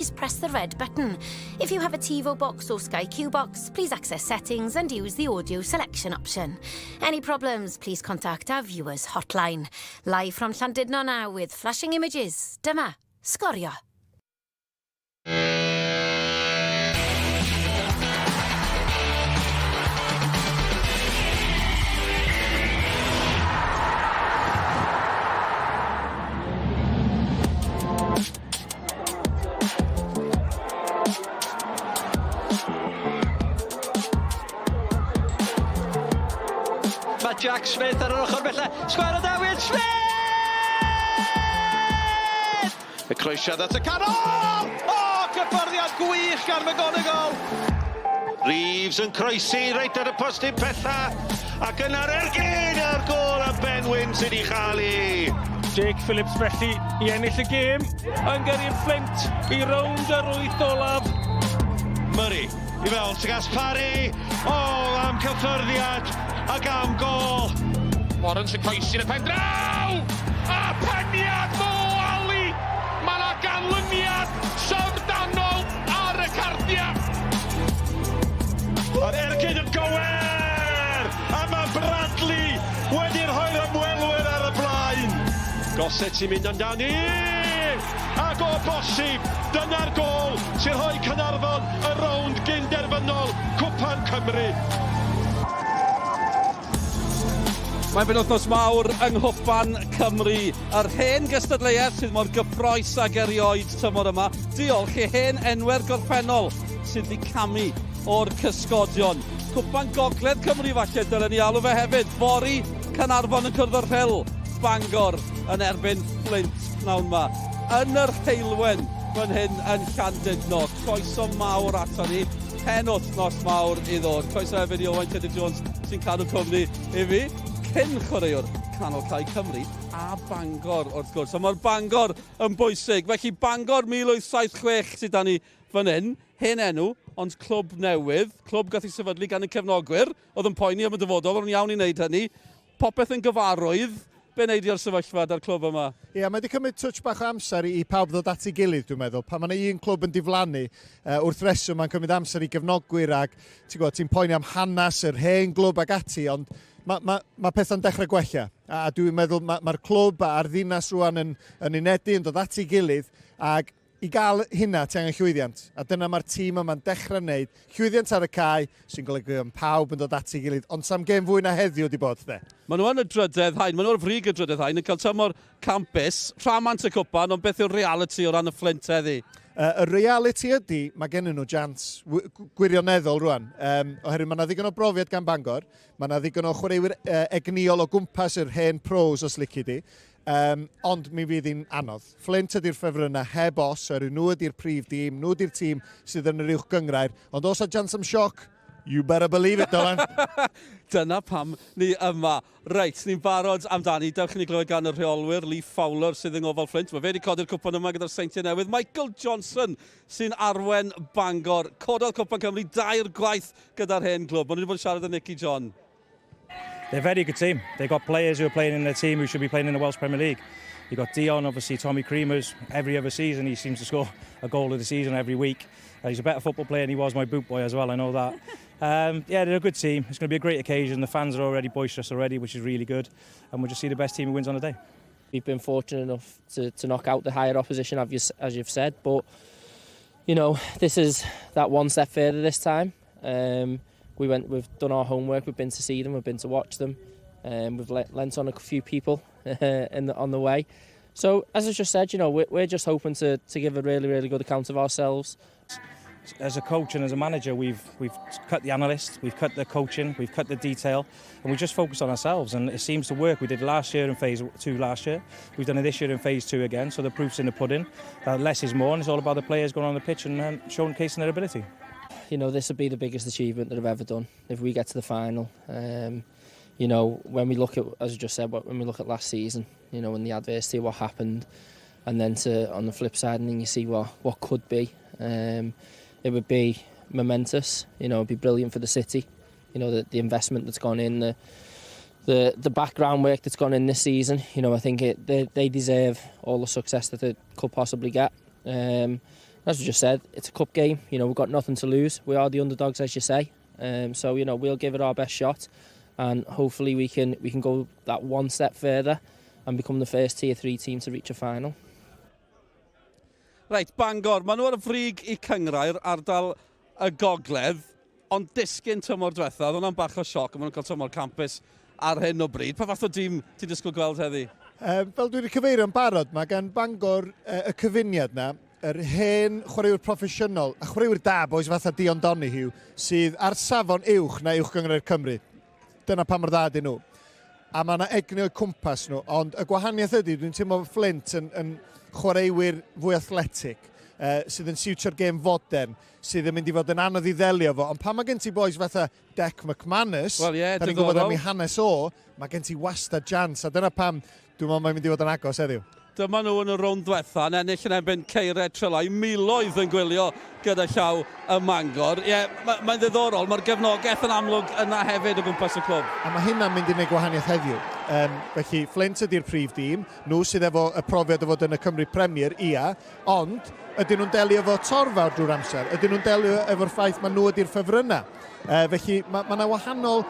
Please press the red button. If you have a TiVo box or Sky Q box, please access settings and use the audio selection option. Any problems, please contact our viewers hotline. Live from Llandudno now with flashing images. Dyma Sgorio. Jack Smith ar yr ochr bella, sgwar o Dawid Smith! Y croesiad at y canol! O, gyfforddiad gwych gan McGonagall! Reeves yn croesi reit ar y postyn pella, ac yna'r ergyn ar gol a Ben Wyn sydd i chael Jake Phillips felly i ennill y gêm yn gyrru'r Fflint i rownd yr 8 olaf. Murray i fewn, sy'n gas pari, am cyffyrddiad ac am gol. Lawrence yn coesi yn y pen draw! A peniad Mo Ali! Mae 'na ganlyniad sawrdanol ar y cardia. A'r ergyd yn gower! A mae Bradley wedi'n rhoi'r ymwelwyr ar y blaen. Gosset sy'n mynd amdani! Ac o bosib, dyna'r gol sy'n rhoi Caernarfon y rownd Gynderfynol Cwpan Cymru. Mae'n benwythnos mawr yng Cwpan Cymru, yr hen gystadleuaeth sydd mor gyffroes ag erioed tymor yma. Diolch i hen enwer gorffennol sydd wedi camu o'r cysgodion. Cwpan Gogledd Cymru falle dylen ni alw fe hefyd. Fori Caernarfon yn cwrdd o'r rhel, Bangor yn erbyn Flint nawn yma. Yn yr heilwen fan hyn yn Llandudno. Croeso mawr ato ni, penwythnos mawr i ddod. Croeso hefyd i Owain Tudur Jones sy'n cadw cwmni i fi. Cyn chwaraewr canol cae Cymru a Bangor wrth gwrs. Mae'r Bangor yn bwysig. Felly Bangor 1876 sydd dan ni fan hyn. Hen enw, ond clwb newydd. Clwb gath ei sefydlu gan y cefnogwyr. Oedd yn poeni am y dyfodol, ond iawn i wneud hynny. Popeth yn gyfarwydd. Be neidi'r sefyllfa da'r clwb yma? Ie, mae wedi cymryd touch bach o amser i pawb ddod at ei gilydd, dwi'n meddwl. Pan mae yna un clwb yn diflannu, wrth reswm mae'n cymryd amser i gefnogwyr ac ti'n poeni am hanes yr hen glwb ag ati, ond mae pethau'n dechrau gwella. A dwi'n meddwl mae'r clwb a'r ddinas rwan yn unedu, yn dod at ei gilydd, ac i gael hynna ti angen llwyddiant. A dyna mae'r tîm yma'n dechrau wneud. Llwyddiant ar y cae, sy'n golygu am pawb yn dod at ei gilydd, ond sam gêm fwy na heddiw wedi bod, de. Maen nhw yn y drydydd hain, maen nhw'r frig y drydydd hain, yn cael tymor campus, rhamant y cwpan, ond beth yw'r reality o ran y Fflint heddi? Y reality ydy, mae gen nhw jans gwirioneddol rwan. Oherwydd mae yna ddigon o brofiad gan Bangor, mae yna ddigon o chwaraewyr egniol o gwmpas yr hen pros os lici di. Ond mi fydd hi'n anodd. Flint ydy'r ffefrynnau heb os, oherwydd nhw ydy'r prif dîm, nhw ydy'r tîm sydd yn yr uwch gyngrair. Ond os a jans am sioc, you better believe it, Dylan. Dyna pam ni yma. Reit, ni'n barod amdani. Dewch i ni glywed gan y rheolwyr, Lee Fowler sydd yng ngofal Flint. Mae fe wedi codi'r cwpan yma gyda'r seintiau newydd. Michael Johnson sy'n arwen Bangor. Cododd Cwpan Cymru 2 gwaith gyda'r hen glwb. Mae nhw wedi bod yn siarad â Nicky John. They're a very good team. They've got players who are playing in their team who should be playing in the Welsh Premier League. You've got Dion, obviously Tommy Creamers. Every other season he seems to score a goal of the season every week. He's a better football player than he was my boot boy as well, I know that. Yeah, they're a good team. It's going to be a great occasion. The fans are already boisterous already, which is really good. And we'll just see the best team who wins on the day. We've been fortunate enough to knock out the higher opposition, as you've said. But, you know, this is that one step further this time. We've done our homework, we've been to see them, we've been to watch them, we've lent on a few people on the way. So, as I just said, you know, we're just hoping to give a really, really good account of ourselves. As a coach and as a manager, we've cut the analyst, we've cut the coaching, we've cut the detail, and we just focus on ourselves, and it seems to work. We did last year in phase 2 last year, we've done it this year in phase 2 again, so the proof's in the pudding. Less is more, and it's all about the players going on the pitch and showcasing their ability. You know, this would be the biggest achievement that I've ever done if we get to the final. You know, when we look at, as I just said, when we look at last season, you know, and the adversity, what happened, and then on the flip side, and then you see what could be. It would be momentous. You know, it'd be brilliant for the city. You know, the investment that's gone in, the background work that's gone in this season. You know, I think they deserve all the success that they could possibly get. As we just said, it's a cup game. You know, we've got nothing to lose. We are the underdogs, as you say. So you know, we'll give it our best shot, and hopefully we can go that one step further and become the first Tier 3 team to reach a final. Reit, Bangor, maen nhw ar y frig I cyngrair ardal y gogledd, ond disgyn tymor diwetha, oedd hwnna'n bach o sioc, a maen nhw'n cael tymor campus ar hyn o bryd. Pa fath o dîm ti'n disgwyl gweld heddi? Fel dwi wedi cyfeirio'n barod, mae gan Bangor y cyfuniad na, yr hen chwaraewyr proffesiynol, a chwaraewyr da boes fatha Dion Donahue, sydd ar safon uwch na uwch Gyngrair Cymru. Dyna pa mor dda dyn nhw. A mae yna egni o'i cwmpas nhw, ond y gwahaniaeth ydy, dwi'n teimlo Fflint yn chwaraewyr fwy athletic, sydd yn siwtio'r gêm fodern, sydd yn mynd I fod yn anodd I ddelio fo. Ond pan mae gen ti boes fatha Dec McManus, Wel, ie, da ni'n gwybod am ei hanes o, mae gen ti wastad jans, a dyna pam dwi'n meddwl mae'n mynd I fod yn agos heddiw. Dyma nhw yn y rownd diwetha, yn ennill yn ebyn Ceired Trelai, miloedd yn gwylio gyda llaw y Mangor. Ie, mae'n ddiddorol, mae'r gefnogaeth yn amlwg yna hefyd o gwmpas y clwb. A mae hynna'n mynd I wneud gwahaniaeth heddiw. Felly, Flint ydy'r prif dîm, nhw sydd efo y profiad o fod yn y Cymru Premier, ia, ond ydyn nhw'n delio efo torfawr drwy'r amser, ydyn nhw'n delio efo'r ffaith mae nhw ydy'r ffefrynnau. Felly, mae yna wahanol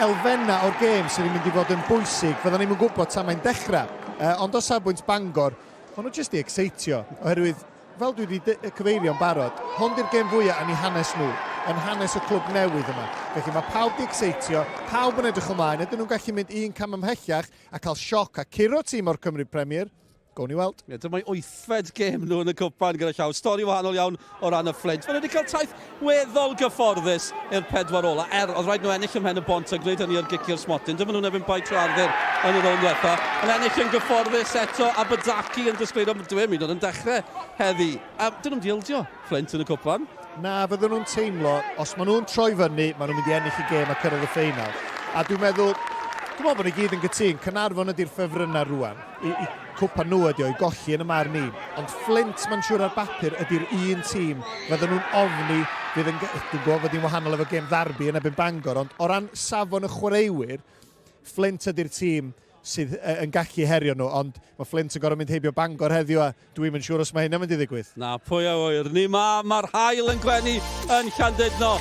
elfenna o'r gêm sydd yn mynd I fod yn bwysig, fydden ni'n gwybod ta mae'n dechrau. Ond o safbwynt Bangor, maen nhw jyst I exeitio, oherwydd, fel dwi wedi cyfeirio'n barod, hwn di'r gêm fwyaf yn eu hanes nhw, yn hanes y clwb newydd yma. Felly mae pawb di exeitio, pawb yn edrych ymlaen, ydyn nhw'n gallu mynd un cam ymhellach a cael sioc a curo tîm o'r Cymru Premier. Gown ni weld. Ie, dyma'i 8fed gêm nhw yn y cwpan gyda llaw. Stori wahanol iawn o ran y Fflint. Fe nhw wedi cael taith weddol gyfforddus i'r pedwar ola. Oedd rhaid nhw ennill ymhen y bont a gwneud hynny o'r gicio'r smotyn. Dyma nhw'n ebyn bai trarddur yn y rownd diwetha. Yn ennill yn gyfforddus eto a Bydaki yn disgleirio dwi'n mynd yn dechrau heddi. Dyn nhw'n dildio Fflint yn y cwpan. Na, fydden nhw'n teimlo, os maen nhw'n troi fyny, maen nhw'n mynd I ennill y gêm a cyrraedd y ffeinal. A dwi'n meddwl bod ni gyd yn gytun, Cynarfon ydy'r ffefrynnau rwan. I cwpan nhw ydi o'i golli yn y marn ni. Ond Flint, mae'n siŵr ar bapur, ydy'r un tîm. Fydden nhw'n ofni, dwi'n gwybod fod hi'n wahanol efo gêm ddarbi yn ebyn Bangor, ond o ran safon y chwaraewyr, Flint ydy'r tîm sydd yn gallu herio nhw, ond mae Flint yn gorfod mynd heibio Bangor heddiw a dwi'n mynd siŵr os mae hynny'n mynd I ddigwydd. Na, pwy a wyr. Ni mae'r hael yn gwenu yn Llandudno.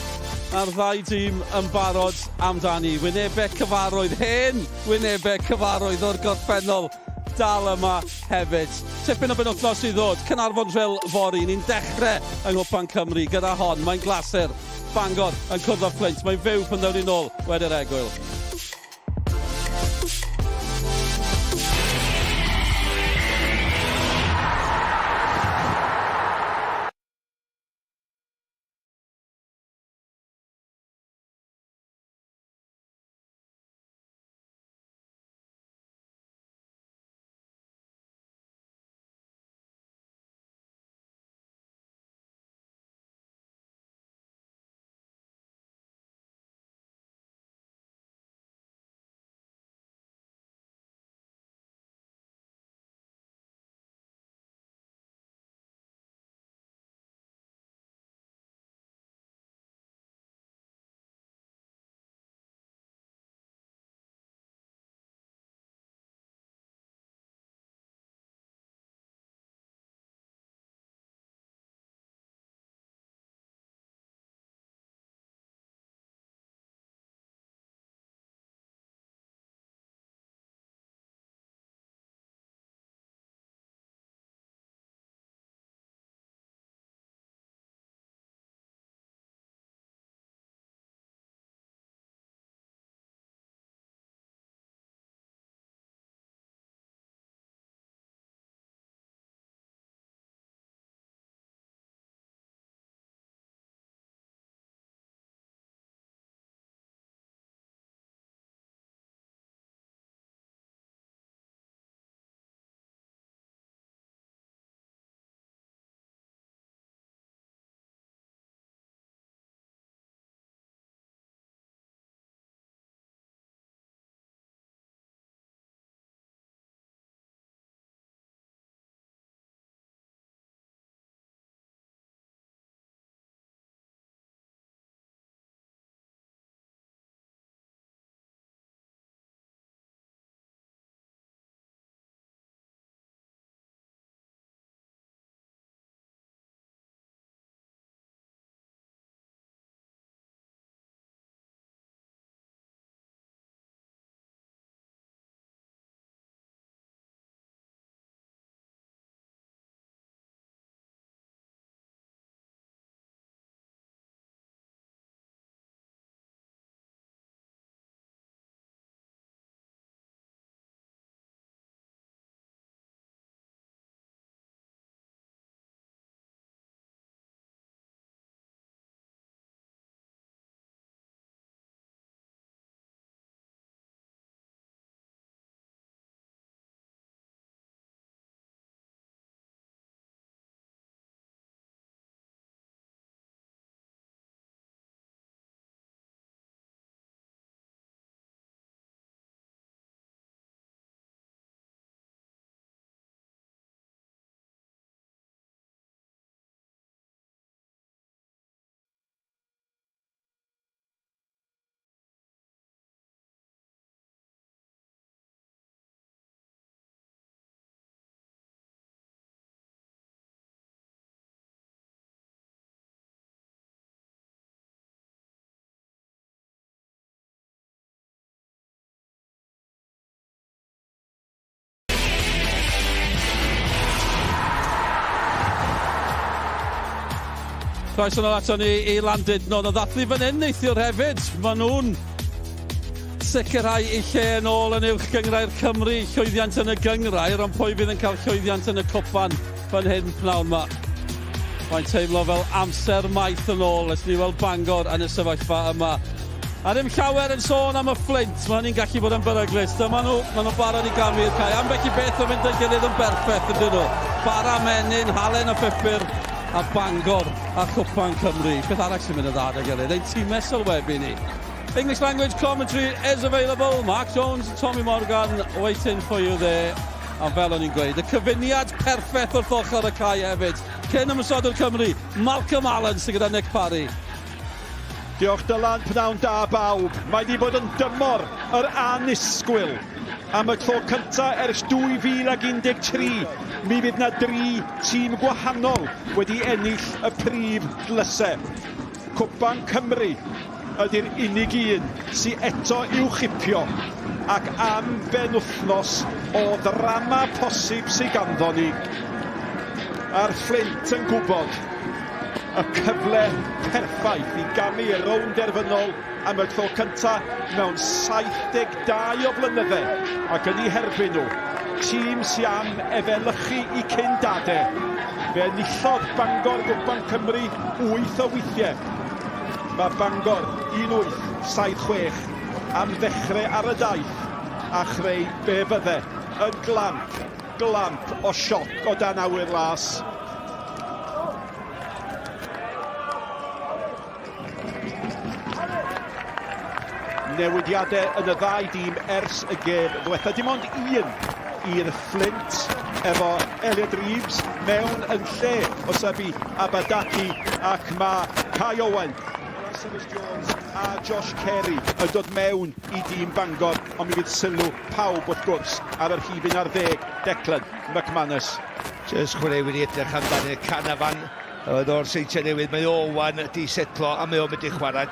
A'r ddau dîm yn barod amdani. Wynebau cyfarwydd, hen wynebau cyfarwydd o'r gorffennol dal yma hefyd. Tipyn o benwthnos I ddod, Cynarfon Rhyl Fori. Ni'n dechrau yng Cwpan Cymru gyda hon. Mae'n glasur. Bangor yn cwrdd â Fflint. Mae'n fyw pan ddewn ni nôl wedi'r egwyl. Croes yn ôl ato ni i Llandudno. No ddathlu fan hyn neithiwr hefyd. Maen nhw'n sicrhau eu lle yn ôl yn uwch gyngrau'r Cymru. Llwyddiant yn y gyngrair, ond pwy fydd yn cael llwyddiant yn y cwpan fan hyn pnawn yma. Mae'n teimlo fel amser maith yn ôl. Ys ni weld Bangor yn y sefyllfa yma. A ddim llawer yn sôn am y Fflint. Mae hynny'n gallu bod yn beryglus. Dyma nhw, maen nhw barod i gamu'r cae. Ambell i beth yn mynd yn gilydd yn berffaith ydyn nhw. Bara menyn, halen a phupur. A Bangor a Cwpan Cymru. Beth arall sy'n mynd yn dda â gilydd. Ein tîmau sylwebu ni. English language commentary is available. Mark Jones and Tommy Morgan waiting for you there. A fel o'n i'n gweud, y cyfuniad perffaith wrth ochr y cae hefyd. Cyn ymwysodwr Cymru, Malcolm Allen sy'n gyda Nick Parry. Diolch Dylan, pnawn da bawb. Mae wedi bod yn dymor yr anusgwyl. Am y tro cyntaf ers 2013, mi fydd na 3 tîm gwahanol wedi ennill y prif dlysau. Cwpan Cymru ydy'r unig un sy'n eto i'w chipio ac am benwthnos o ddrama posib sy'n ganddo ni. A'r Fflint yn gwybod y cyfle perffaith i gamu y Rownd Gynderfynol am y tro cyntaf mewn 72 o flynyddau ac yn ei herbyn nhw. Tîm sy'n am efelychu i cyndadau. Fe enillodd Bangor Cwpan Cymru 8 o weithiau. Mae Bangor 1876 am ddechrau ar y daith a chreu be fydde yn glamp o sioc o dan awyr las. Newidiadau yn y ddau dîm ers y gêm ddiwetha. Dim ond un i'r Fflint efo Elliot Reeves mewn yn lle o Sebi Abadaki ac mae Kai Owen, Symud Jones a Josh Carey yn dod mewn i dîm Bangor, ond mi fydd sylw pawb wrth gwrs ar yr hifin ar 10, Declan McManus. Jyst chwarae wedi edrych amdano'r canafan o'r seintiau newydd. Mae Owen di setlo a mae o'n mynd i chwarae.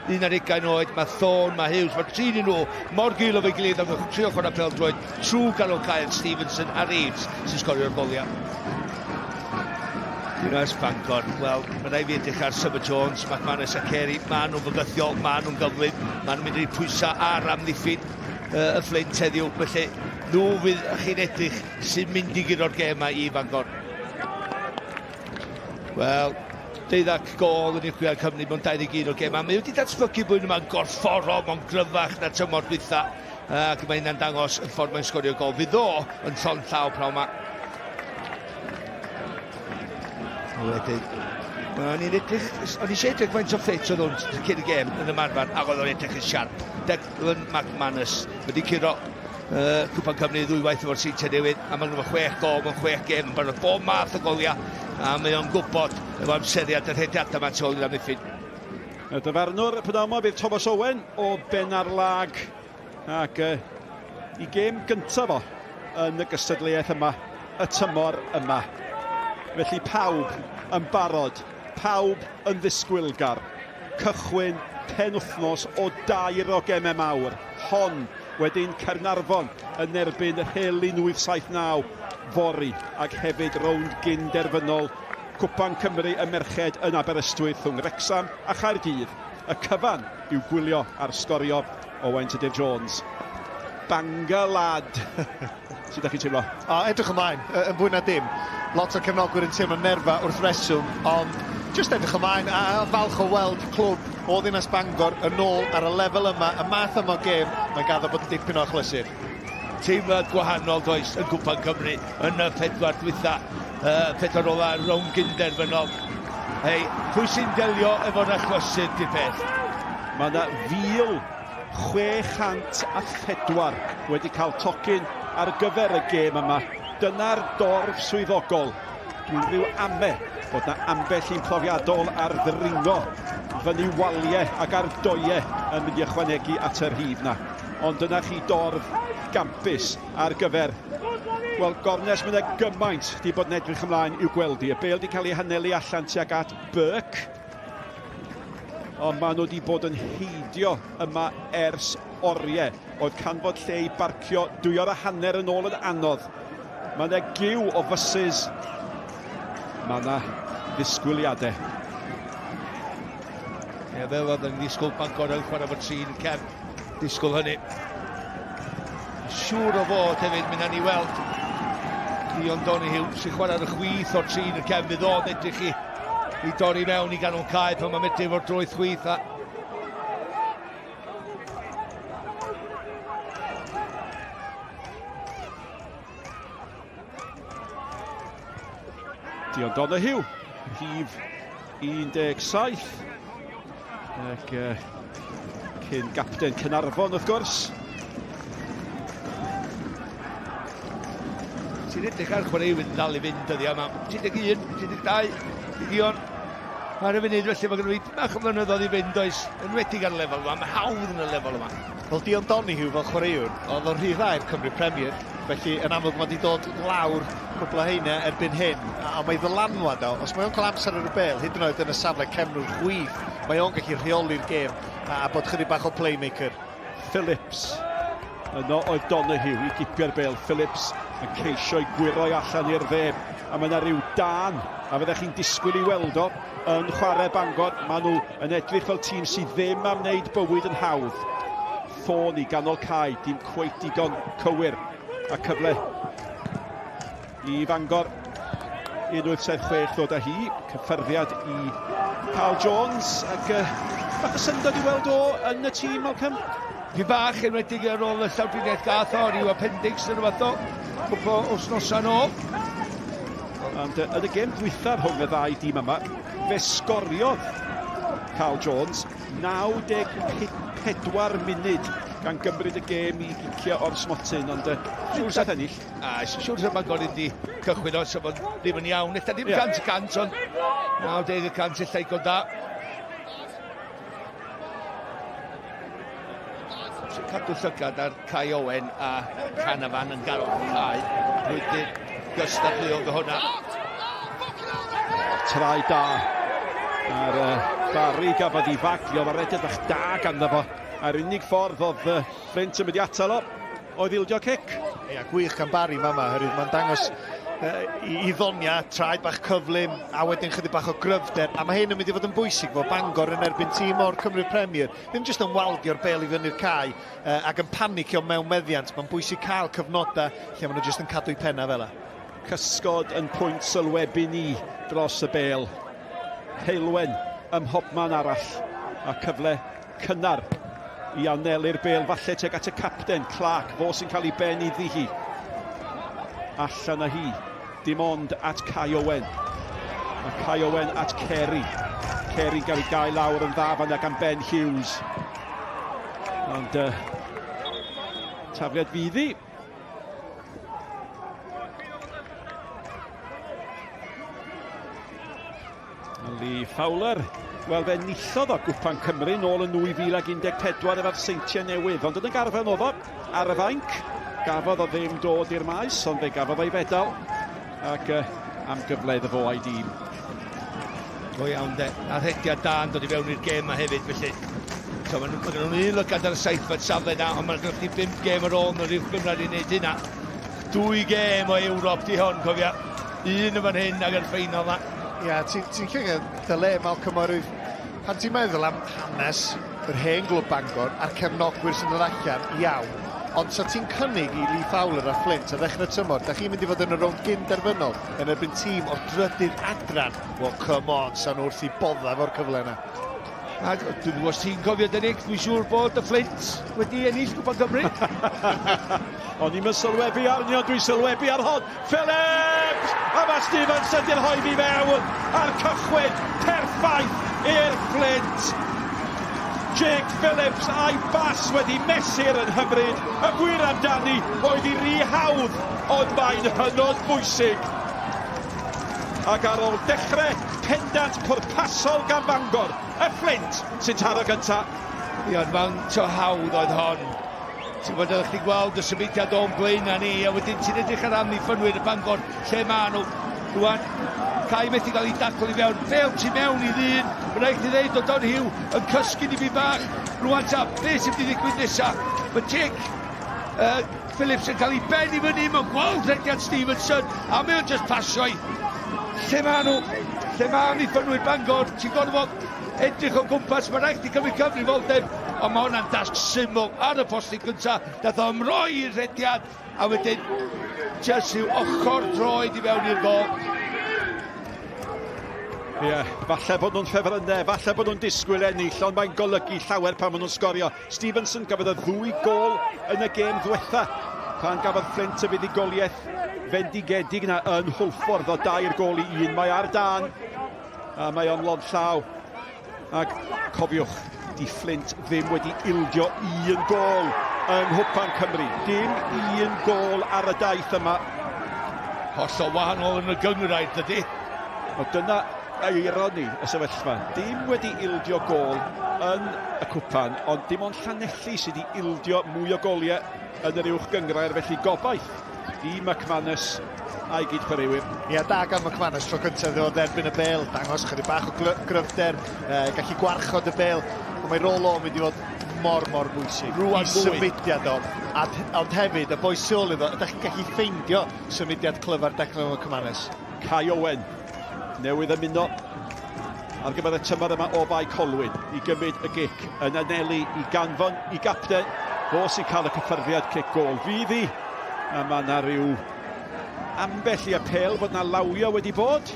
11 oed, mae Thorne, mae Hughes, mae trin nhw mor gil o fe gilydd am trio chwarae PêL-DROED trwy galw Kyle Stevenson a Reeves sy'n sgorio'r goliau. Dinas Bangor, wel, mae rai fi edrych ar Symud Jones, McManus a Carey, mae nhw'n fygythiol, mae nhw'n gyflym, mae nhw'n mynd i pwysau ar amddiffyn y Fflint heddiw, felly nhw fydd chi'n edrych sy'n mynd i gyda'r gemau i Bangor. Wel, 12 gol yn uwchwyr Cymru mewn 21 o'r gemau. Mae wedi datblygu blwyddyn yma'n gorfforol, mewn gryfach na tymor dwytha. Ac mae hynna'n dangos yn ffordd mae'n sgorio gol. Fydd o yn llon llaw praw yma. Wedyn, o'n i'n eisiau edrych faint o ffit oedd o'n cyn y gem yn ymarfer, ac oedd o'n edrych yn siarp. Declan McManus wedi curo Cwpan Cymru ddwywaith efo'r seintiau newydd, a maen nhw'n 6 gol mewn 6 gem, yn barod bob math o goliau, a mae o'n gwybod efo amseriad yr hediadau ma'n tol i'r amddiffyn. Y dyfarnwr y pnawn fydd Thomas Owen o Ben ar Lag, ac i gêm gyntaf fo yn y gystadleuaeth yma, y tymor yma. Felly pawb yn barod, pawb yn ddisgwylgar. Cychwyn penwthnos o 2 o gemau mawr. Hon wedyn Caernarfon yn erbyn yr Helin 879 fori, ac hefyd Rownd Gynderfynol Cwpan Cymru y merched yn Aberystwyth rhwng Wrecsam a Chaerdydd. Y cyfan i'w gwylio ar sgorio Owen Jones. Banga lad. Sut ydych chi'n teimlo? Edrych ymlaen, yn fwy na dim. Lot o cefnogwyr yn teimlo nerfa wrth reswm, ond just edrych ymlaen a falch o weld clwb o ddinas Bangor yn ôl ar y lefel yma, y math yma o gêm, mae'n gaddo bod yn dipyn o achlysur. Teimlad gwahanol does yn Cwpan Cymru yn y 4 dwytha, 4 ola Rownd Gynderfynol. Hei, pwy sy'n delio efo'r achlysur di'r peth? Mae yna 1,604 wedi cael tocyn ar gyfer y gêm yma. Dyna'r dorf swyddogol. Dwi'n rhyw ame bod na ambell un profiadol ar ddringo fyny waliau ac ar doiau yn mynd i ychwanegu at yr hyd na. Ond dyna chi dorf gampus ar gyfer. Wel, Gornes, mae yna gymaint di bod yn edrych ymlaen i'w gweld i. Y bêl di cael ei hanelu allan tuag at Barc. Ond maen nhw wedi bod yn heidio yma ers oriau. Oedd canfod lle i barcio 2.5 yn ôl yn anodd. Mae yna giw o fysys. Mae yna ddisgwyliadau. Fel oedd yn disgwyl Bangor yn chwarae fod trin y cefn. Disgwyl hynny. Siŵr o fod hefyd, mynd ni weld Dion Donahue sy'n chwarae ar y chwith o'r trin y cefn. Fydd o'n edrych i dorri mewn i ganol cae pan mae'n mynd efo'r droeth chwith. Dion Donahue, rhif 17. Ac cyn gapten Cynarfon, wrth gwrs. Ti'n edrych ar chwaraewyr yn dal i fynd dyddi yma. 31, 32, Dion. Ar y funud felly mae gen i bach o flynyddoedd i fynd oes, enwedig ar y lefel yma, mae hawdd yn y lefel yma. Wel, Dion Donahue fel chwaraewr, oedd o'r rhif 2 Cymru Premier, felly yn amlwg mae wedi dod lawr cwbl o heina erbyn hyn, a mae ddylanwad o, os mae o'n cael amser ar y bêl, hyd yn oed yn y safle cefnwr chwith, mae o'n gallu rheoli'r gêm a bod chydig bach o playmaker. Phillips, yno oedd Donahue i gipio'r bêl. Phillips yn ceisio i gwiroi allan i'r dde, a mae yna rhyw dan, a fyddech chi'n disgwyl i weld o yn chwarae Bangor. Maen nhw yn edrych fel tîm sydd ddim am wneud bywyd yn hawdd. Ffôn i ganol cae, dim cweit digon cywir, a cyfle i Bangor. 1876 ddod â hi, cyffyrddiad i Carl Jones, ac bach y syndod i weld o yn y tîm, Malcolm. Fi bach enwedig ar ôl y llawdriniaeth gath o, ryw appendix yn rhywbeth o, cwbl o wsnosan o. Ond yn y gêm dwytha rhwng y ddau dîm yma, fe sgoriodd Carl Jones 94 munud gan gymryd y gêm i gicio o'r smotyn, ond siŵr sydd ennill. Siŵr sydd Bangor wedi cychwyn o, so bod ddim yn iawn. Eitha ddim 100%, ond 90% illa i da. Sy'n cadw llygad ar Kai Owen a Canafan yn ganol cae. Rwy'n gystadleuog o hwnna. Trai da ar Barry gafodd i fagio, mae'r edrych bach da ganddo fo. A'r unig ffordd oedd Fflint yn mynd i atal o, oedd ildio cic. Ia, gwych gan Barry mama, hyrwyd mae'n dangos i ddonia, traed bach cyflym, a wedyn chydig bach o gryfder, a mae hyn yn mynd i fod yn bwysig fod Bangor yn erbyn tîm o'r Cymru Premier. Ddim jyst yn waldio'r bêl i fyny'r cae ac yn panicio mewn meddiant, mae'n bwysig cael cyfnodau lle maen nhw jyst yn cadw i penna fel yna. Cysgod yn pwynt sylwebu ni dros y bêl. Heilwen ym mhobman arall, a cyfle cynnar i anelu'r bêl falle teg at y capten Clark, fo sy'n cael ei ben i ddihi. Allan â hi, dim ond at Kai Owen. A Kai Owen at Kerry. Kerry gael ei gael lawr yn dda fan gan Ben Hughes. Ond tafliad fyddi. Lee Fowler. Wel, fe nillodd o Cwpan Cymru nôl yn 2014 efo'r seintiau newydd, ond yn y garfen oedd o ar y fainc. Gafodd o ddim dod i'r maes, ond fe gafodd o'i fedal, ac am gyfle iddo fo a'i dîm. Go iawn de, a rhediad da yn dod i fewn i'r gêm yma hefyd, felly. So, mae nhw'n un lygad ar y seithfed safle na, ond mae'n gyda 5 gêm ar ôl yn yr uwch gymryd i wneud hynna. 2 gêm o Ewrop di hon, cofia. 1 yn fan hyn ag yr ffeinol na. Ia, ti'n llygad dyle, Malcolm Orwydd, pan ti'n meddwl am hanes yr hen glwb Bangor a'r cefnogwyr sy'n dod allan, iawn, ond so ti'n cynnig i Lee Fowler a Flint a ddechrau tymor, da chi'n mynd i fod yn y Rownd Gynderfynol yn erbyn tîm o'r drydydd adran. Wel, come on, sa'n wrth i bodda fo'r cyfle yna. A dwi'n gwybod os ti'n cofio dynnig, dwi'n siŵr bod y Flint wedi ennill Cwpan Cymru. O'n i'n sylwebu arni, ond dwi'n sylwebu ar hon. Phillips! A mae Stevens yn dirhoeddi mewn ar cychwyn perffaith i'r Flint. Jake Phillips a'i bas wedi mesur yn hyfryd. Y gwir amdani oedd i ry hawdd, ond mae'n hynod bwysig. Ac ar ôl dechrau pendant pwrpasol gan Bangor, y Fflint sy'n taro gynta. Iawn, faint o hawdd oedd hon. Ti'n bod ydych chi gweld y symudiad o'n blaen a ni, a wedyn ti'n edrych ar amddiffynwyr y Bangor, lle ma nhw. Rwan, Cai methu gael ei dacl i fewn, fel ti mewn i ddyn, mae'n rhaid i ddeud o Donahue yn cysgu ni fi bach. Rwan ta, beth sy'n wedi ddigwydd nesaf? Mae Jake Phillips yn cael ei ben i fyny, mae'n gweld rhediad Stevenson, a mae'n just pasio i. Lle ma nhw? lle mae amddiffynwyr Bangor, ti'n gorfod edrych o gwmpas, mae rhaid i cymryd cyfrifoldeb, ond mae hwnna'n dasg syml ar y postyn gyntaf, dath o ymroi i'r rhediad, a wedyn Chelsea ochr droed i fewn i'r gol. Ie, falle bod nhw'n ffefrynnau, falle bod nhw'n disgwyl ennill, ond mae'n golygu llawer pan maen nhw'n sgorio. Stevenson gafodd y 2 gol yn y gêm ddiwetha, pan gafodd Fflint y fuddigoliaeth fendigedig yna yn Hwlffordd o 2 gol i 1. Mae ar dan, a mae o'n lond llaw. Ac cofiwch, di Fflint ddim wedi ildio 1 gol yng Cwpan Cymru. Dim 1 gol ar y daith yma. Hollol wahanol yn y gyngrair, dydy. O dyna eironi y sefyllfa. Dim wedi ildio gol yn y cwpan, ond dim ond Llanelli sydd wedi ildio mwy o goliau yn yr uwch gyngrair, felly gobaith i McManus a'i gydchwaraewyr. Ie, da gan McManus tro cyntaf ddod erbyn y bêl, dangos chydig bach o gryfder, gallu gwarchod y bêl, ond mae rôl o'n mynd i fod mor bwysig. Rwan I symudiad o, ond hefyd, y boi sy'n iddo, ydych chi'n gallu ffeindio symudiad clyfar Declan McManus. Cwpan newydd ymuno ar gyfer y tymor yma o bai Colwyn i gymryd y gic yn anelu i ganfon i gapten, fo sy'n cael y cyffyrddiad cic gol. Fydd hi, a mae yna rhyw ambell i apel bod yna lawio wedi bod.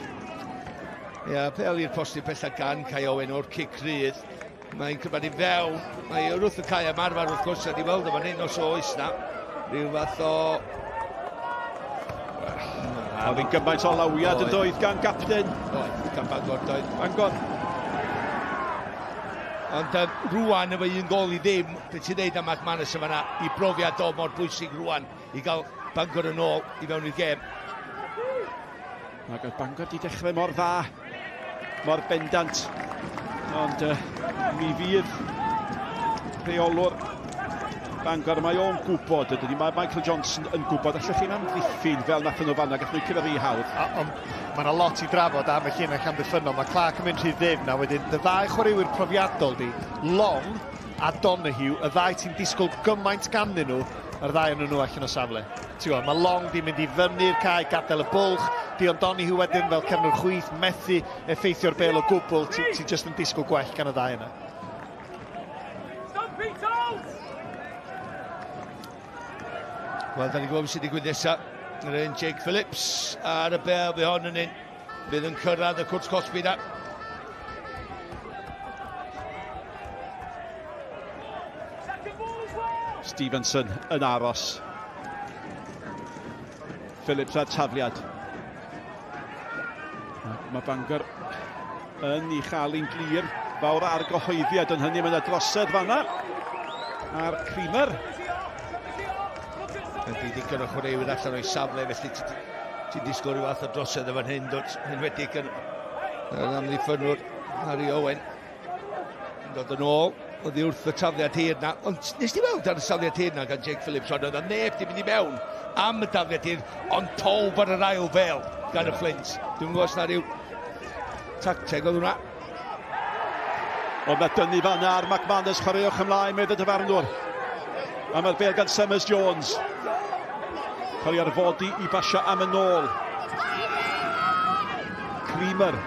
Ie, apel i'r postyn pellach gan Cwpan o'r cic rydd. Mae'n cyfad i fewn, mae wrth y cae ymarfer wrth gwrs, a di weld yma'n un os oes na. Rhyw fath o... Oedd hi'n gymaint o lawiad yn doedd gan gapten. Oedd, gan Bangor doedd. Bangor. Ond rwan efo 1 gol i ddim, beth ti'n neud am McManus yma na, i brofiad o mor bwysig rwan, i gael Bangor yn ôl i fewn i'r gêm. Ac oedd Bangor di dechrau mor dda, mor bendant. Ond mi fydd rheolwr Bangor, mae o'n gwybod, ydy, mae Michael Johnson yn gwybod, allwch chi'n amddiffyn fel nath nhw fanna, gallwn nhw cyfeirio hawdd. Mae yna lot i drafod am y llun ac amddiffynol, mae Clark yn mynd rhy ddim na wedyn, y 2 chwaraewyr profiadol di, Long a Donahue, y 2 ti'n disgwyl gymaint ganddyn nhw, yr 2 yn nhw allan o safle. Mae Long di mynd i fyny'r cae, gadael y bwlch, Dion Donahue wedyn fel cefnwr chwith, methu effeithio'r bêl o gwbl, ti just yn disgwyl gwell gan y 2 yna. Wel, da ni'n gwybod sydd wedi digwydd nesaf. Yr un Jake Phillips ar y bêl fe hon yn un. Bydd yn cyrraedd y cwrs Cosby na. Stevenson yn aros. Phillips ar tafliad. Mae Bangor yn ei chael i'n glir. Fawr ar gyhoeddiad yn hynny, mae'n drosedd fanna. A'r Creamer. Bydd i gyrra chwaraewyr allan o'i safle, felly ti'n disgwyl rhyw fath o drosedd efo'n hyn, enwedig yn amddiffynwr Harry Owen. Yn dod yn ôl, oedd hi wrth y tafliad hir na, ond nes ti weld ar y tafliad hir na gan Jake Phillips, ond oedd y neb di mynd i mewn am y tafliad hir, ond pawb ar yr ail fel gan y Flint. Dwi'n gwybod os na rhyw tacteg oedd hwnna. Ond mae dynnu fanna ar McManus, chwaraewch ymlaen med y dyfarnwr. A mae'r bêl gan Summers Jones. Cael ei arfodi i basio am yn ôl. Creamer.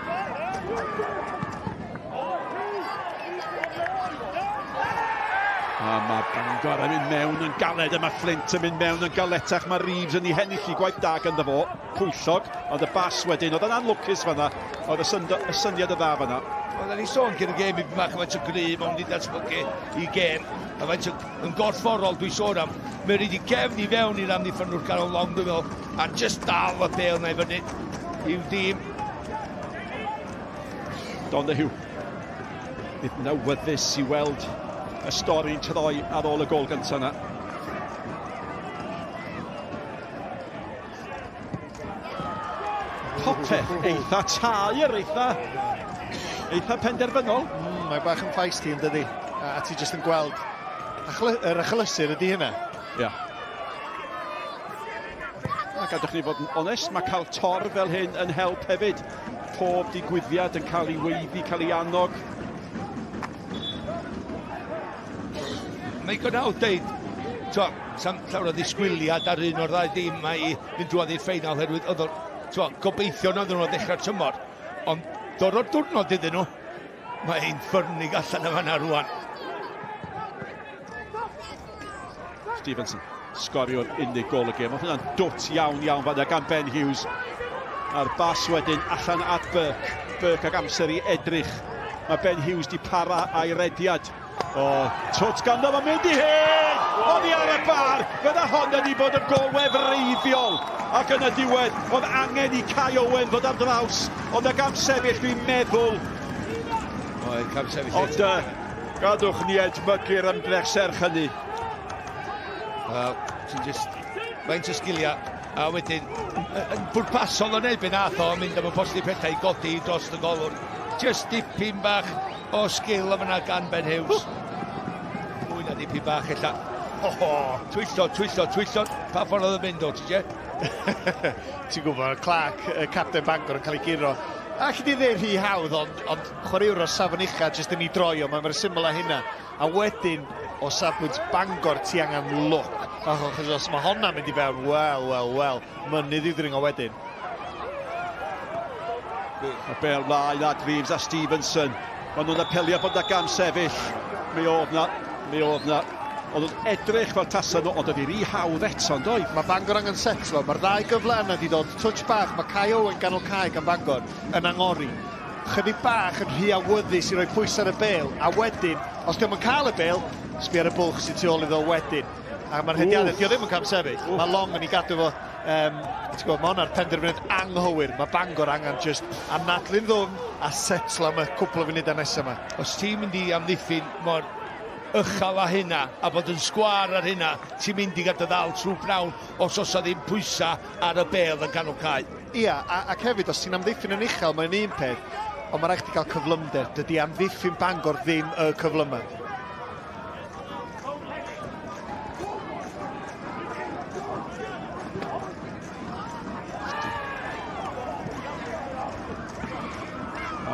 A mae Bangor yn mynd mewn yn galed, a mae Flint yn mynd mewn yn galetach. Mae Reeves yn ei hennill i gwaith da ganddo fo. Pwyllog, ond y bas wedyn. Oedd yn anlwcus fanna. Oedd y syniad y dda fanna. Oedden ni sôn gyda'r gêm i bach faint o gryf, ond wedi datblygu i gêm, a faint yn gorfforol dwi'n sôn am. Mae'n rhaid i gefn i fewn i'r amddiffynwr Carol Long, dwi'n meddwl, a just dal y bêl na i fyny i'w dîm. Donahue. Bydd nawyddus i weld y stori'n troi ar ôl y gol gyntaf yna. Popeth eitha tair, eitha penderfynol. Mae bach yn feisty yn dydi, a ti jyst yn gweld yr achlysur ydi hynna. Ia. A gadwch ni fod yn onest, mae cael tor fel hyn yn help hefyd. Pob digwyddiad yn cael ei weiddi, cael ei annog. Mae Gonawd deud, sam llawer o ddisgwyliad ar un o'r 2 dîm mae i fynd drwodd i'r ffeinal herwydd oedd gobeithio nad nhw'n ddechrau'r tymor. Ond dod o'r diwrnod iddyn nhw. Mae ein ffyrnig allan yma na rwan. Stevenson, sgorio'r unig gol y gêm. Oedd hwnna'n dwt iawn fanna gan Ben Hughes. A'r bas wedyn allan at Burke. Burke ag amser i edrych. Mae Ben Hughes di para a'i rediad. O, twt ganddo, mae'n mynd i hyn! Oedd hi ar y bar! Fydda hon yn ei bod yn gol wefreiddiol. Ac yn y diwedd, oedd angen i Kai Owen ddod ar draws. Ond ag amsefyll dwi'n meddwl. Oedd amsefyll. Ond gadwch ni edmygu'r ymdrech serch hynny. Ti'n just... Faint o sgiliau. A wedyn, yn bwrpasol o'n erbyn ath o, mynd am y posti pethau i godi dros y golwr. Just dipyn bach o sgil am yna gan Ben Hughes. Mwy na dipyn bach ella. Twyllod. Pa ffordd oedd yn mynd o, ti je? Ti'n gwybod, Clark, capten Bangor yn cael ei giro. Alli di ddeud rhy hawdd, ond chwaraewr o safon ucha jyst yn ei droi o, mae'n syml â hynna. A wedyn, o safbwynt Bangor, ti angen look. Achos os mae honna mynd i fewn, wel, mynydd i'w ddringo wedyn. Y bel mlaen at Reeves a Stevenson. Maen nhw'n apelio bod na gam sefyll. Mi oedd na. Ond nhw'n edrych fel tasan nhw, ond ydi rhy hawdd eto, yn doedd? Mae Bangor angen setlo, mae'r ddau gyfle yna di dod touch bach, mae Kai Owen ganol cae gan Bangor yn angori. Chydig bach yn rhy awyddus i roi pwys ar y bel, a wedyn, os diolch yn cael y bel, sbi ar y bwlch sy'n tu ôl iddo wedyn. A mae'r hediadau, di o ddim yn cam sefyll. Mae Long yn ei gadw fo, mae hwnna'r penderfyniad anghywir. Mae Bangor angen just anadlu'n ddwm a setlo am y cwpl o funudau nesaf yma. Os ti'n mynd i amddiffyn mor ychal a hynna, a bod yn sgwar ar hynna, ti'n mynd i gadw ddal trwy pnawn os oes ddim pwysa ar y bel yn ganol cae. Ia, ac hefyd, os ti'n amddiffyn yn uchel, mae'n un peth, ond mae'n rhaid i gael cyflymder. Dydy amddiffyn Bangor ddim y cyflymau.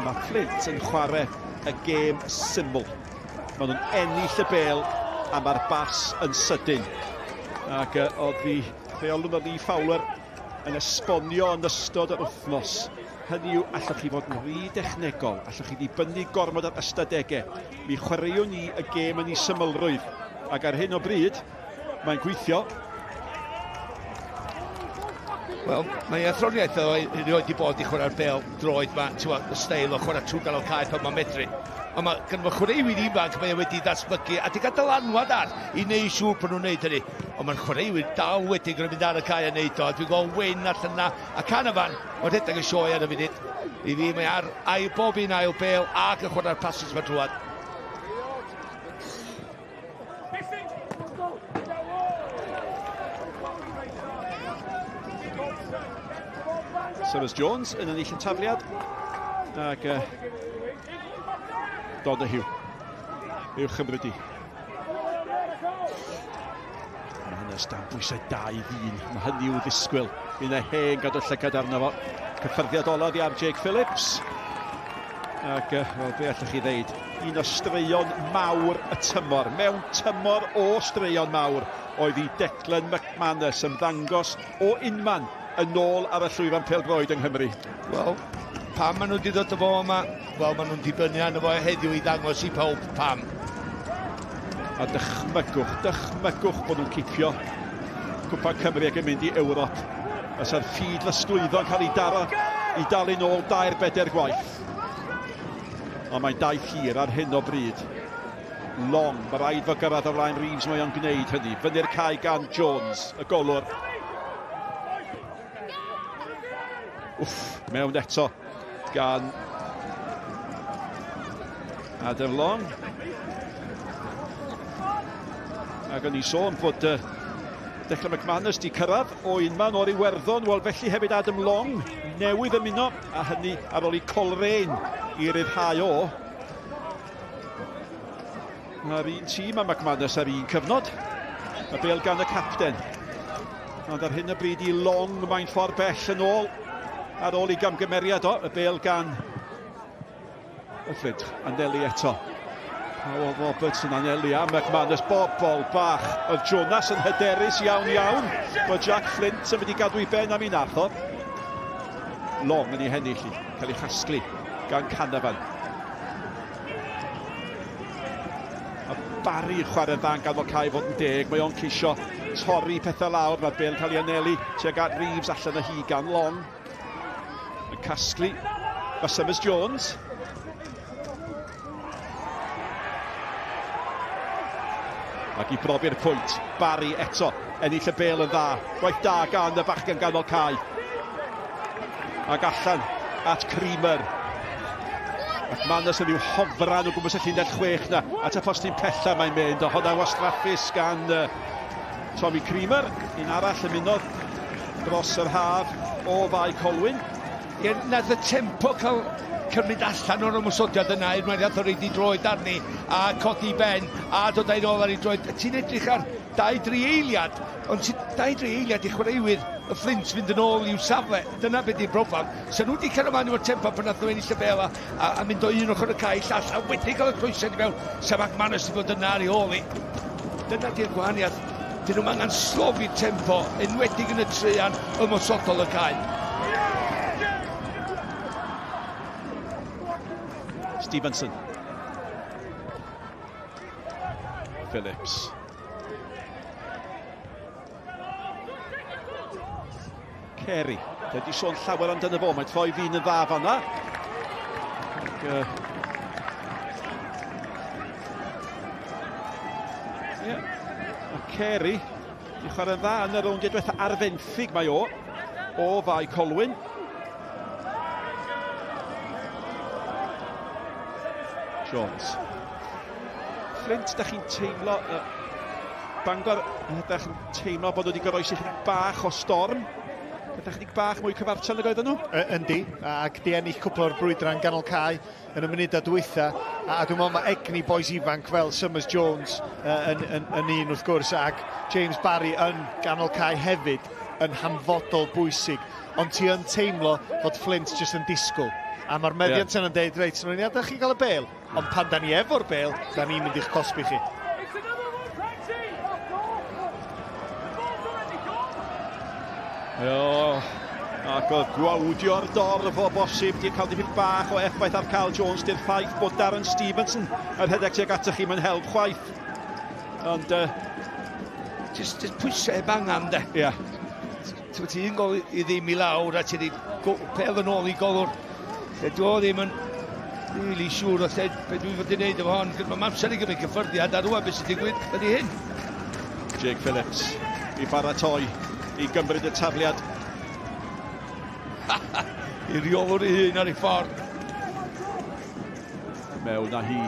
Mae Flint yn chwarae y gêm syml. Maen nhw'n ennill y bel a mae'r bas yn sydyn. Ac oedd fi rheolwr o Lee Fowler yn esbonio yn ystod yr wythnos. Hynny yw, allwch chi fod yn rhy dechnegol, allwch chi ddibynnu gormod ar ystadegau. Mi chwaraewn ni y gêm yn ei symlrwydd. Ac ar hyn o bryd, mae'n gweithio. Wel, mae athroniaeth o erioed wedi bod i chwarae'r PêL-DROED ma, y steil o chwarae trwy ganol cae pan mae'n medru. Ond mae gan fy chwaraewyr ifanc mae wedi datblygu a di gadael anwad ar i wneud siŵr pan nhw'n neud hynny. Ond mae'n chwaraewyr dal wedi gyda mynd ar y cae a neud o. Dwi'n gweld wyn allan yna a can afan, mae'n rhedeg y sioe ar y funud. I fi mae ar bob un ail bêl ac yn chwarae'r passes fan drwad. Cyrus Jones yn ennill y tafliad. Ac Donahue i'w chymryd i. Mae hynny stan bwysau 2-1. Mae hynny i'w ddisgwyl. Fy'n e hen gadw llygad arno fo. Cyffyrddiad olaf i ar Jake Phillips. Ac, wel, be allwch chi ddeud? Un o straeon mawr y tymor. Mewn tymor o straeon mawr oedd i Declan McManus yn ddangos o unman yn ôl ar y llwyfan PêL-DROED yng Nghymru. Wel, pam maen nhw wedi dod o fo yma? Wel, maen nhw'n dibynnu arno fo heddiw i ddangos i pawb pam. A dychmygwch bod nhw'n cipio Cwpan Cymru ac yn mynd i Ewrop. Os ar ffid fysglwyddo yn cael ei daro i dal yn ôl 2-4 gwaith. Ond mae'n daith hir ar hyn o bryd. Long, mae rhaid fo gyrraedd o flaen Reeves mae o'n gwneud hynny. Fyny'r cae gan Jones, y golwr. Mewn eto gan Adam Long. Ac o'n i sôn bod Declan McManus di cyrraedd o unman o'r Iwerddon, wel felly hefyd Adam Long newydd ymuno, a hynny ar ôl i Coleraine i ryddhau o. Mae'r un tîm a McManus ar un cyfnod. Y bêl gan y capten. Ond ar hyn o bryd i Long mae'n ffordd bell yn ôl. Ar ôl i gamgymeriad o, y bêl gan y Fflint, Aneli eto. Powell Robertson, Aneli a McManus, bobl bach. Oedd Jonas yn hyderus iawn. Bod Jack Fflint yn mynd i gadw i ben am un atho. Long yn ei hennill i, cael ei chasglu gan Cynefan. A Barry chwarae dda yn ganol cae fod yn deg. Mae o'n ceisio torri pethau lawr. Mae'r bêl cael ei anelu tuag at Reeves allan y hi gan Long. Yn casglu. Mae Summers Jones. Ac i brofi'r pwynt, Barry eto, ennill y bêl yn dda. Gwaith da gan y bachgen ganol cae. Ac allan at Creamer. Ac Manus yn rhyw hofran o gwmpas y llinell 6 na. At y postyn pella mae'n mynd. O hwnna wastraffus gan Tommy Creamer. Un arall yn munodd dros yr haf o Fai Colwyn. Ie, nath y tempo cael cymryd allan o'r ymwysodiad yna, mae'n iath o reid i droed arni, a codi ben, a dod a'i nôl ar ei droed. Ti'n edrych ar 2-3 eiliad, ond 2-3 eiliad i chwaraewyr y Flint fynd yn ôl i'w safle. Dyna beth i'r brofam. So nhw wedi cael ymlaen o'r tempo pan nath nhw ennill y bêl a mynd o un ochr y cae llall, a wedi cael y croeso i mewn, sef Barc Maesdu fod yna ar ei ôl i. Dyna di'r gwahaniaeth. Dyn nhw'n angen slofi'r tempo, enwedig yn y treian ymwysodol y cae. Stevenson. Phillips. Carey. Dwi wedi sôn llawer amdano fo. Mae'n troi fi'n yn dda fanna. A Carey i chwarae dda yn y rowndiau diwetha arfenthig mae o Fai Colwyn. Jones. Fflint, da chi'n teimlo... Bangor, da chi'n teimlo bod wedi goroesi chydig bach o storm. Da chydig bach mwy cyfartal nag oedden nhw? Yndi, ac di ennill cwpl o'r brwydra'n ganol cae yn y munudau dwytha. A dwi'n meddwl mae egni boes ifanc fel Summers Jones yn un wrth gwrs, ac James Barry yn ganol cae hefyd yn hanfodol bwysig. Ond ti yn teimlo fod Flint jyst yn disgwyl. A mae'r meddiant yn dweud, reit, so ni'n adael chi gael y bêl, ond pan da ni efo'r bêl, da ni'n mynd i'ch cosbi chi. Ac oedd gwawdio'r dorf o bosib, di'n cael dipyn bach o effaith ar Carl Jones, di'r ffaith bod Darren Stevenson yn rhedeg tuag atach chi mewn help chwaith. Ond... Just pwysau angan, de. Ie. Ti'n gol i ddim i lawr, a ti'n pêl yn ôl i golwr. Dwi o ddim yn really siŵr o lle beth dwi'n fod i wneud efo hon. Mae amser i gymryd cyffyrddiad a rwan beth sy'n digwydd ydy hyn. Jake Phillips i baratoi i gymryd y tafliad. I reolwr ei hun ar ei ffordd. Mewn â hi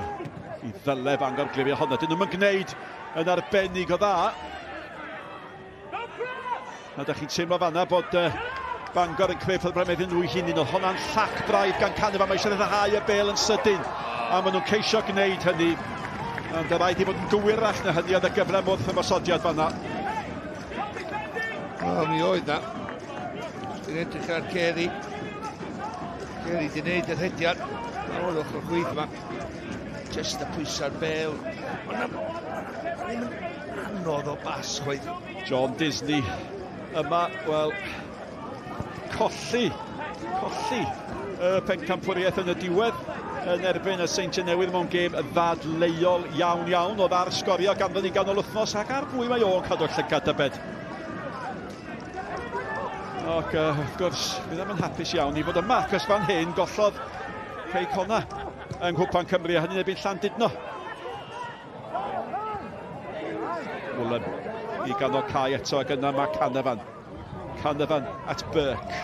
i ddyle Bangor glifio honna. Dyn nhw'n gwneud yn arbennig o dda. A da chi'n teimlo fanna bod Bangor yn creu problemau iddyn nhw i hunin. Oedd hwnna'n llac braidd gan Cynefan. Mae eisiau rhyddhau y bêl yn sydyn. A maen nhw'n ceisio gwneud hynny. Ond y rhaid i fod yn gywirach na hynny oedd y gyfrem wrth ymosodiad fanna. O, mi oedd na. Dwi'n edrych ar Carey. Carey di wneud yr hediad. O'r ochr chwith yma. Just y pwysa'r bêl. Ond anodd o bas chwaith. John Disney yma, wel... colli y pencampwriaeth yn y diwedd yn erbyn y Seintiau Newydd mewn gêm ddadleuol iawn oedd ar sgorio ganddo ni ganol wythnos ac ar bwy mae o'n cadw'r llygad dybed. Ac wrth gwrs, fi ddim yn hapus iawn i fod yma, cos fan hyn gollodd Craig Honna yng Cwpan Cymru a hynny'n erbyn Llandudno. Woolen i ganol cae eto ac yna mae Cynefan at Burke.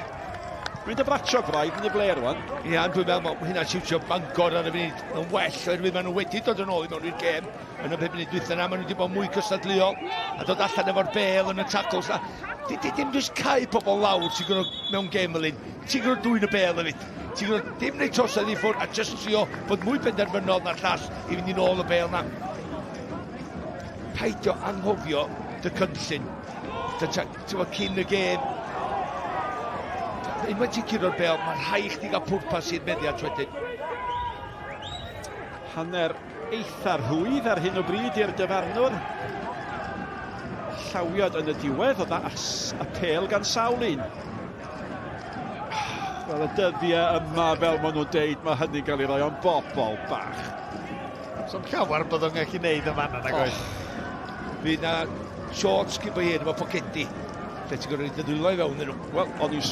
Mynd y fratio braidd yn y ble rwan. Ie, dwi'n meddwl bod hynna'n siwtio Bangor ar y funud yn well, oherwydd maen nhw wedi dod yn ôl i mewn i'r gêm yn y 5 munud dwytha yna. Maen nhw wedi bod mwy cystadleuol a dod allan efo'r bêl yn y tackles. Dim jyst cau pobl lawr sy'n gwneud mewn gêm fel un. Ti'n gwneud dwy'n y bêl hefyd. Ti'n gwneud dim wneud trosedd i ffwrdd a jyst trio bod mwy penderfynol na'r llall i fynd i nôl y bêl na. Peidio anghofio dy cynllun. Cyn y gêm. Unwaith ti'n curo'r bêl, mae'n rhaid chdi gael pwrpas i'r meddiant wedyn. Hanner eitha rhwydd ar hyn o bryd i'r dyfarnwr. Llawiad yn y diwedd, oedd y pêl gan sawl un. Wel, y dyddiau yma, fel maen nhw'n deud, mae hynny'n cael ei roi o'n bobl bach. So'n llawer bod o'n gallu neud y fanna, nag oes? Fydd na shorts gyda hyn efo pocedi. Lle ti'n gwrdd i ddwylo i fewn yn nhw. Wel, ond i'w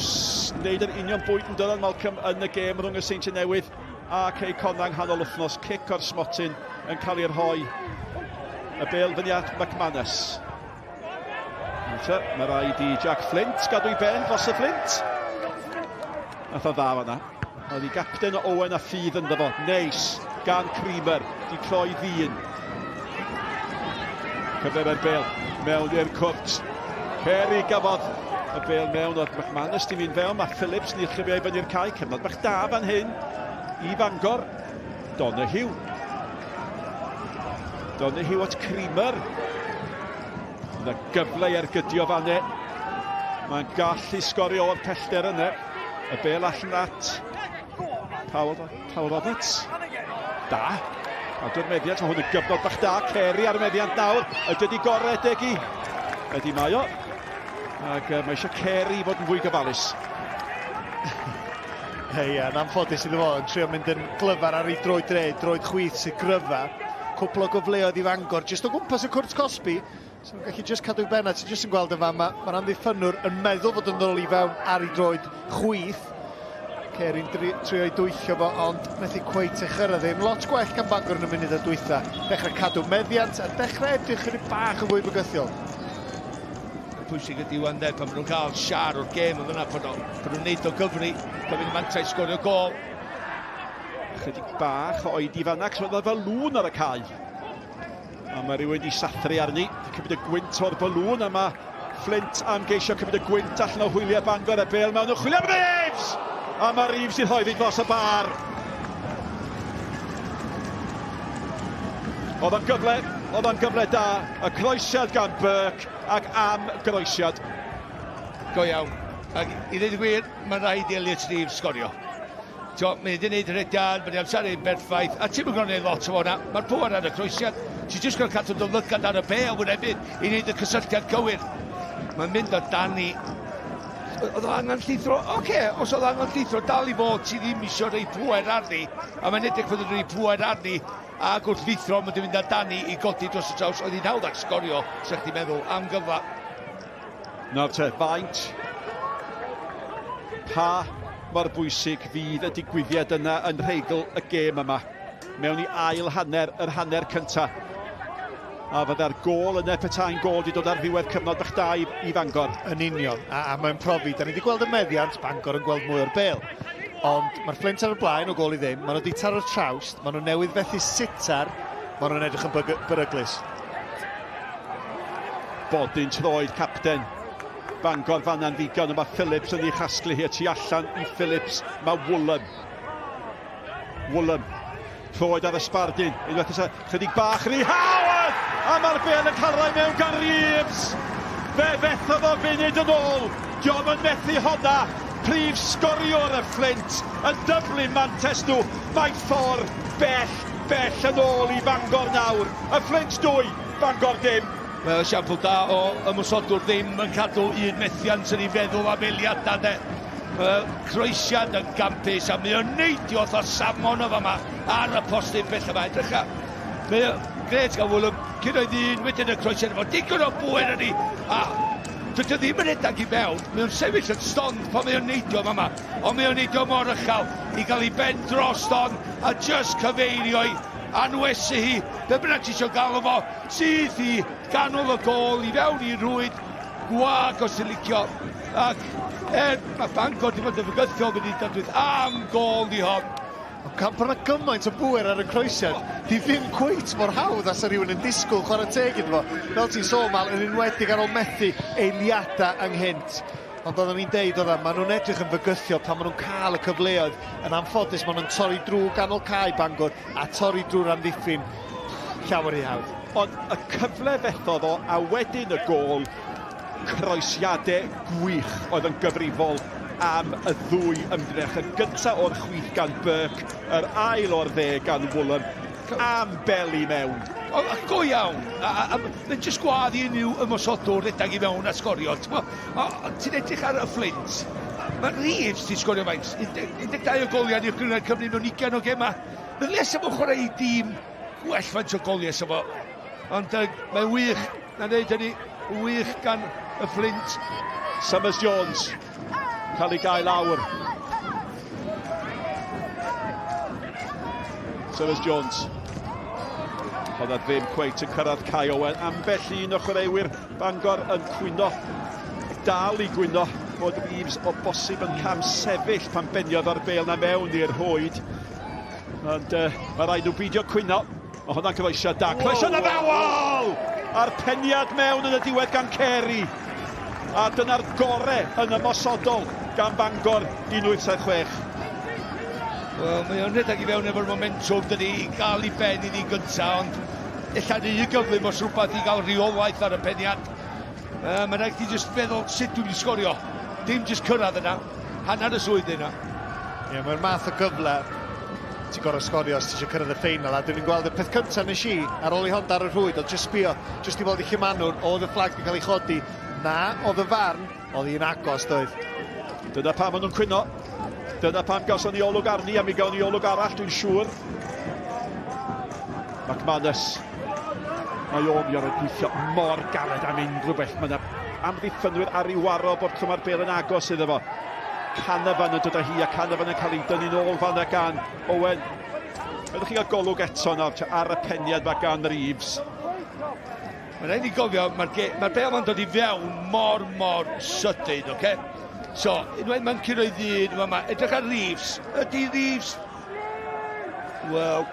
wneud yr union bwynt yn Dylan Malcolm yn y gêm rhwng y Seintiau Newydd a Cei Conang hanol wythnos. Cic o'r smotyn yn cael ei rhoi. Y bêl-fyniad McManus. Mae rhaid i Jack Fflint gadw i ben dros y Fflint. Nath o dda fanna. Oedd i gapten o Owen a ffydd ynddo fo. Neis gan Creamer. Di cloi ddyn. Cyfer yr bêl. Mewn i'r cwrt. Ceri gafodd y bêl mewn o'r McManus di mynd fewn. Mae Phillips ni'r chyfiau fyny'r cae. Cefnod bach da fan hyn i Bangor. Donahue. Donahue at Creamer. Yna gyfle i'r gydio fanne. Mae'n gallu sgorio o'r pellter yna. Y bêl allan at Paul Roberts. Da. Cadw'r meddiant, mae hwn yn gyfnod bach da. Ceri ar y meddiant nawr. Ydy di goredeg i. Ydy mae o. Ac mae eisiau Ceri fod yn fwy gyfalus. Hei, yn anffodus iddo fo, yn trio mynd yn glyfar ar ei droed dred, droed chwith sy'n gryfa. Cwpl o gyfleoedd i Fangor, jyst o gwmpas y cwrt Cosby. So nhw'n gallu jyst cadw i benna, ti'n jyst yn gweld y fan, mae'r amddiffynwr yn meddwl fod yn ddol i fewn ar ei droed chwith. Ceri'n trio i dwyllio fo, ond methu cweit eich yrra ddim. Lot gwell gan Bangor yn y munud a dwytha. Dechrau cadw meddiant a dechrau edrych yn ei bach yn fwy bygythiol. Pwysig ydi wan de, pan maen nhw'n cael siar o'r gêm yn fyna, pan nhw'n neud o gyfri, pan mynd mantai sgorio gol. Chydig bach o oedi fanna, cos oedd y balŵn ar y cae. A mae rhywun wedi sathru arni, wedi cymryd y gwynt o'r balŵn, a mae Flint am geisio cymryd y gwynt allan o hwyliau Bangor, y bêl mewn o chwilio am Reeves! A mae Reeves i'n rhoi dros y bar. Oedd o'n gyfle da, y croesiad gan Barc ac am groesiad. Go iawn. Ac i ddweud y gwir, mae'n rhaid i Elliot Reeves sgorio. Mae'n wedi gwneud y rediad, mae'n amser ein berffaith, a ti'n mynd gwneud lot o hwnna. Mae'r pŵar ar y croesiad. Ti'n jyst gwneud cadw dylygad ar y be, a wynebydd i wneud y cysylltiad cywir. Mae'n mynd o Dani. Oedd o angen llithro? Oce, os oedd angen llithro, dal i fod ti ddim eisiau rhoi pŵer arni, a mae'n edrych fod yn rhoi pŵer arni, ac wrth llithro, mae'n mynd â Dani i godi dros y traws. Oedd hi'n hawdd ac sgorio, sa'ch ti'n meddwl, am gyfa. Nawr te, faint. Pa mor bwysig fydd y digwyddiad yna yn rheigl y gêm yma. Mewn i ail hanner, yr hanner cynta. A fydda'r gol yna, petai'n gol wedi dod ar ddiwedd cyfnod bach da i Fangor. Yn union, a mae'n profi. Da ni wedi gweld y meddiant, Bangor yn gweld mwy o'r bêl. Ond mae'r Fflint ar y blaen o gol i ddim, maen nhw wedi taro'r trawst, maen nhw'n newydd fethu sitar, maen nhw'n edrych yn beryglus. Bodyn troed capten. Bangor fanna'n ddigon, a mae Phillips yn ei chasglu hi, tu allan i Phillips, mae Woolham. Troed ar y sbardyn, unwaith ys chydig bach yn ei Howard! A mae'r bêl yn cael rhoi mewn gan Reeves. Fe fethodd o funud yn ôl. Diom yn methu honna. Prif sgoriwr y Fflint yn dyblu Manchester. Mae'n ffordd bell yn ôl i Bangor nawr. Y Fflint 2, Bangor dim. Mae siampl da o ymwysodwr ddim yn cadw un methiant yn ei feddwl am eiliadau de. Croesiad yn gampus a mae o'n neidio o'r samon o fama ar y postyn bell yma. Edrycha, mae o'n gret gael Woolham, cyn oedd un wedyn y croesiad efo digon o bwyr yn ei. A dydw ddim yn edag i mewn, mae o'n sefyll yn stond pan mae o'n neidio fama. Ond mae o'n neidio mor uchel i gael ei ben dros don a just cyfeirio'i anwesu hi. Be bynnag ti eisiau gael o fo, sydd i ganol y gol i fewn i rwyd gwag os ti'n licio. Ac mae Bangor wedi bod yn fygythiol mynd i dadwydd am gol i hon. Pan yna gymaint o bwyr ar y croesiad, di ddim cweit mor hawdd as rhywun yn disgwyl chwarae teg iddo fo. Fel ti'n sôn, yn enwedig ar ôl methu eiliadau anghynt. Ond oedden ni'n deud oedden, maen nhw'n edrych yn fygythiol pan maen nhw'n cael y cyfleoedd. Yn anffodus, maen nhw'n torri drwy ganol cae Bangor a torri drwy'r amddiffyn llawer i hawdd. Ond y cyfle fethodd o, a wedyn y gol, croesiadau gwych oedd yn gyfrifol am y ddwy ymdrech. Y gyntaf o'r chwith gan Barc, yr ail o'r dde gan Woolham, am beli mewn. Go iawn, mae'n jyst gwadd i unrhyw ymwysodwr redag i mewn a sgorio. Ti'n edrych ar y Fflint, Mae Reeves di sgorio faint. 12 o goliau i'r Gynderfynol Cymru mewn 20 o gema. Meddwl eich bod chwarae i dîm gwell faint o goliau sy'n fo. Ond mae'n wych na wneud hynny. Wych gan y Fflint. Summers Jones. Cael ei gael lawr. Summers Jones. Oedd e ddim cweit yn cyrraedd Kai Owen. Ambell un o chwaraewyr Bangor yn cwyno. Dal i gwyno bod Reeves o bosib yn cam sefyll pan beniodd o'r bêl na mewn i'r hwyd. Ond mae rhaid nhw beidio cwyno. Mae hwnna'n cyfeisiad da. Cyfeisiad y ddawol! A'r peniad mewn yn y diwedd gan Kerry. A dyna'r gore yn ymosodol gan Bangor 1876. Wel, mae o'n rhedeg i fewn efo'r momentum dydy i gael ei ben i ni gyntaf, ond ella ni gyflym os rhywbeth i gael reolaeth ar y peniad. Mae'n rhaid i jyst feddwl sut dwi'n sgorio. Dim jyst cyrraedd yna, hanner y swydd yna. Ie, mae'r math o gyfle ti'n gorau sgorio os ti eisiau cyrraedd y ffeinal, a dwi'n gweld y peth cyntaf nes i ar ôl i hond ar y rhwyd, oedd jyst sbio, jyst i fod i Llymanwr, oedd y fflag wedi cael ei chodi. Na, oedd y farn, oedd hi'n agos, doedd. Dyna pam maen nhw'n cwyno. Dyna pam gawson ni olwg arni a mi gawn ni olwg arall, dwi'n siŵr. McManus. Mae o'n mior yn gweithio mor galed am unrhyw beth. Mae yna amddiffynwyr ar ei waro bod mae'r bêl yn agos iddo fo. Canafan yn dod â hi a Canafan yn cael ei dynnu nôl fan y gan Owen. Ydych chi gael golwg eto nawr ar y peniad fa gan Reeves. Mae'n rhaid i gofio, mae'r bêl ma'n dod i fewn mor sydyn, oce? So, unwaith mae'n curo'i ddyn, edrych ar Reeves. Ydy Reeves? Wel,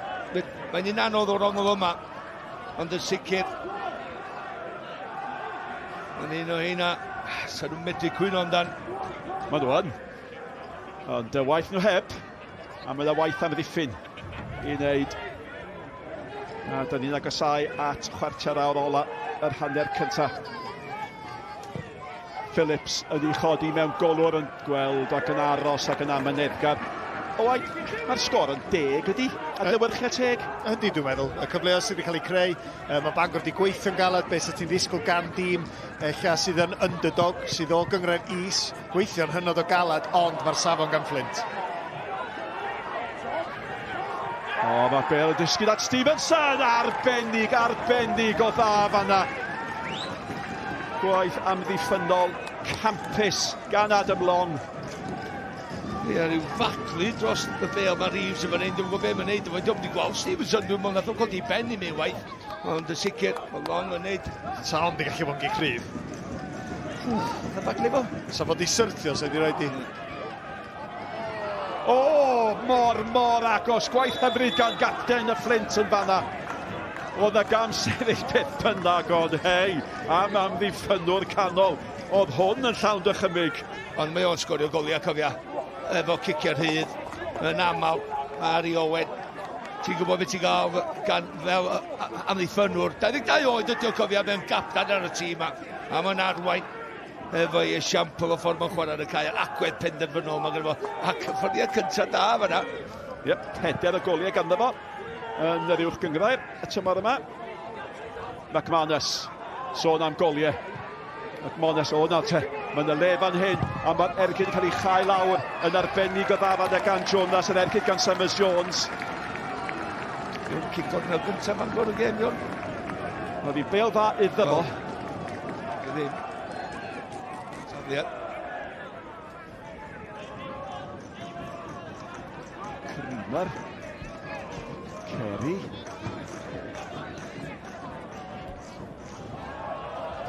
mae'n un anodd o'r ongl yma. Ond yn sicr. Mae'n un o heina. Sa'n nhw'n medru cwyno amdan. Mae nhw yn. Ond waith nhw heb. A mae'n waith am ddiffyn i wneud. A da ni'n agosau at chwarter awr ola yr hanner cyntaf. Phillips yn ei chodi mewn golwr yn gweld ac yn aros ac yn amyneddgar. Oed, mae'r sgôr yn 10 ydi? Adlewyrchiad teg? Yndi, dwi'n meddwl. Y cyfleoedd sydd wedi cael ei creu. Mae Bangor wedi gweithio'n galed, beth sydd ti'n ddisgwyl gan dîm ella sydd yn underdog, sydd o gyngred is. Gweithio'n hynod o galed, ond mae'r safon gan Flint. Mae bêl yn disgyn at Stevenson. Arbennig o dda fanna. Gwaith amddiffynol campus gan Adam Long. Ie, rhyw faclu dros y bêl mae Reeves yn fan hyn. Dwi'n gwybod beth mae'n neud. Dwi'n wedi gweld Stevenson. Dwi'n meddwl nath o'n codi ben i mi waith. Ond y sicr, mae Long yn neud. Sa ond i gallu bod yn gicryf. Na faclu fo? Sa fod i syrthio, sa di roed i. O, mor agos. Gwaith hyfryd gan gapten y Fflint yn fanna. Oedd y gam sefyll beth bynnag, ond hei, am amddiffynwr canol. Oedd hwn yn llawn dychymyg. Ond mae o'n sgorio goliau, cofia. Efo cicio'r hyd, yn aml, ar ei Owen. Ti'n gwybod beth ti'n gael gan fel amddiffynwr. 22 oed ydy o cofia mewn gapten ar y tîm. A mae'n arwain efo ei esiampl o ffordd mae'n chwarae ar y cae. Agwedd penderfynol, mae'n gyda fo. A cyffyrddiad cyntaf da fanna. Iep, peder o goliau ganddo fo. Yn yr uwch gyngrair, y tymor yma. McManus, sôn am goliau. McManus, o na te, mae'n y le fan hyn, a mae'r ergyd yn cael ei chau lawr yn arbennig o ddafad gan Jonas, yr ergyd gan Summers Jones. Yw'n cicod na gyntaf Bangor y gem, Ion. Oedd hi bêl dda iddo fo. Ddim. Tafliad. Creamer. Kerry.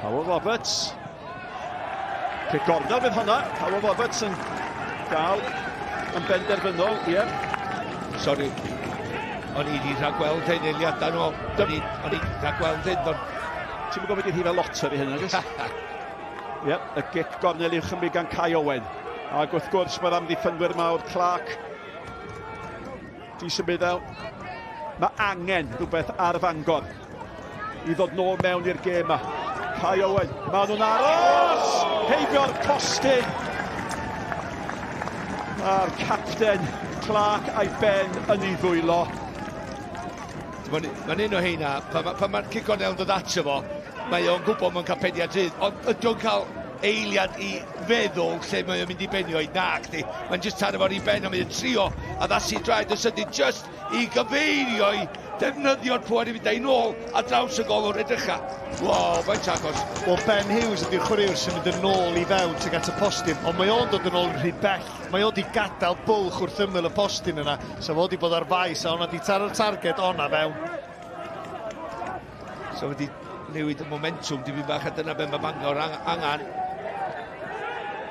Powell Roberts. Pick gornel fydd hwnna. Powell Roberts yn gael yn benderfynol, ie. Sori. O'n i wedi rhagweld hyn eiliadau nhw. O'n i rhagweld hyn. Ti'n gwybod beth i hi fel lottery hynny, gys? Ie, y gic gornel i'w chymryd gan Kai Owen. Ac wrth gwrs mae'r amddiffynwyr mawr Clark. Di symud ewn. Mae angen rhywbeth ar Fangor i ddod nôl mewn i'r gêm yma. Kai Owen, maen nhw'n aros! Heibio'r postyn! A'r capten Clark a'i ben yn ei ddwylo. Mae'n un o heina, pan mae'r cigonel dod ato fo, mae o'n gwybod mae'n cael pediad rhydd, ond ydy o'n cael eiliad i feddwl lle mae o'n mynd i benio i nag di. Mae'n just taro fo'r i ben a mae'n trio addasu draed y sydyn just i gyfeirio i defnyddio'r pŵer i fynd ei nôl a draws y golwr edrycha. Wow, mae'n agos. Wel, Ben Hughes ydy'r chwaraewr sy'n mynd yn ôl i fewn tuag at y postyn, ond mae o'n dod yn ôl yn rhy bell. Mae o wedi gadael bwlch wrth ymyl y postyn yna, so fo wedi bod ar faes a hwnna wedi taro'r targed o'na fewn. So wedi newid y momentum dipyn bach a dyna ben mae Bangor angan.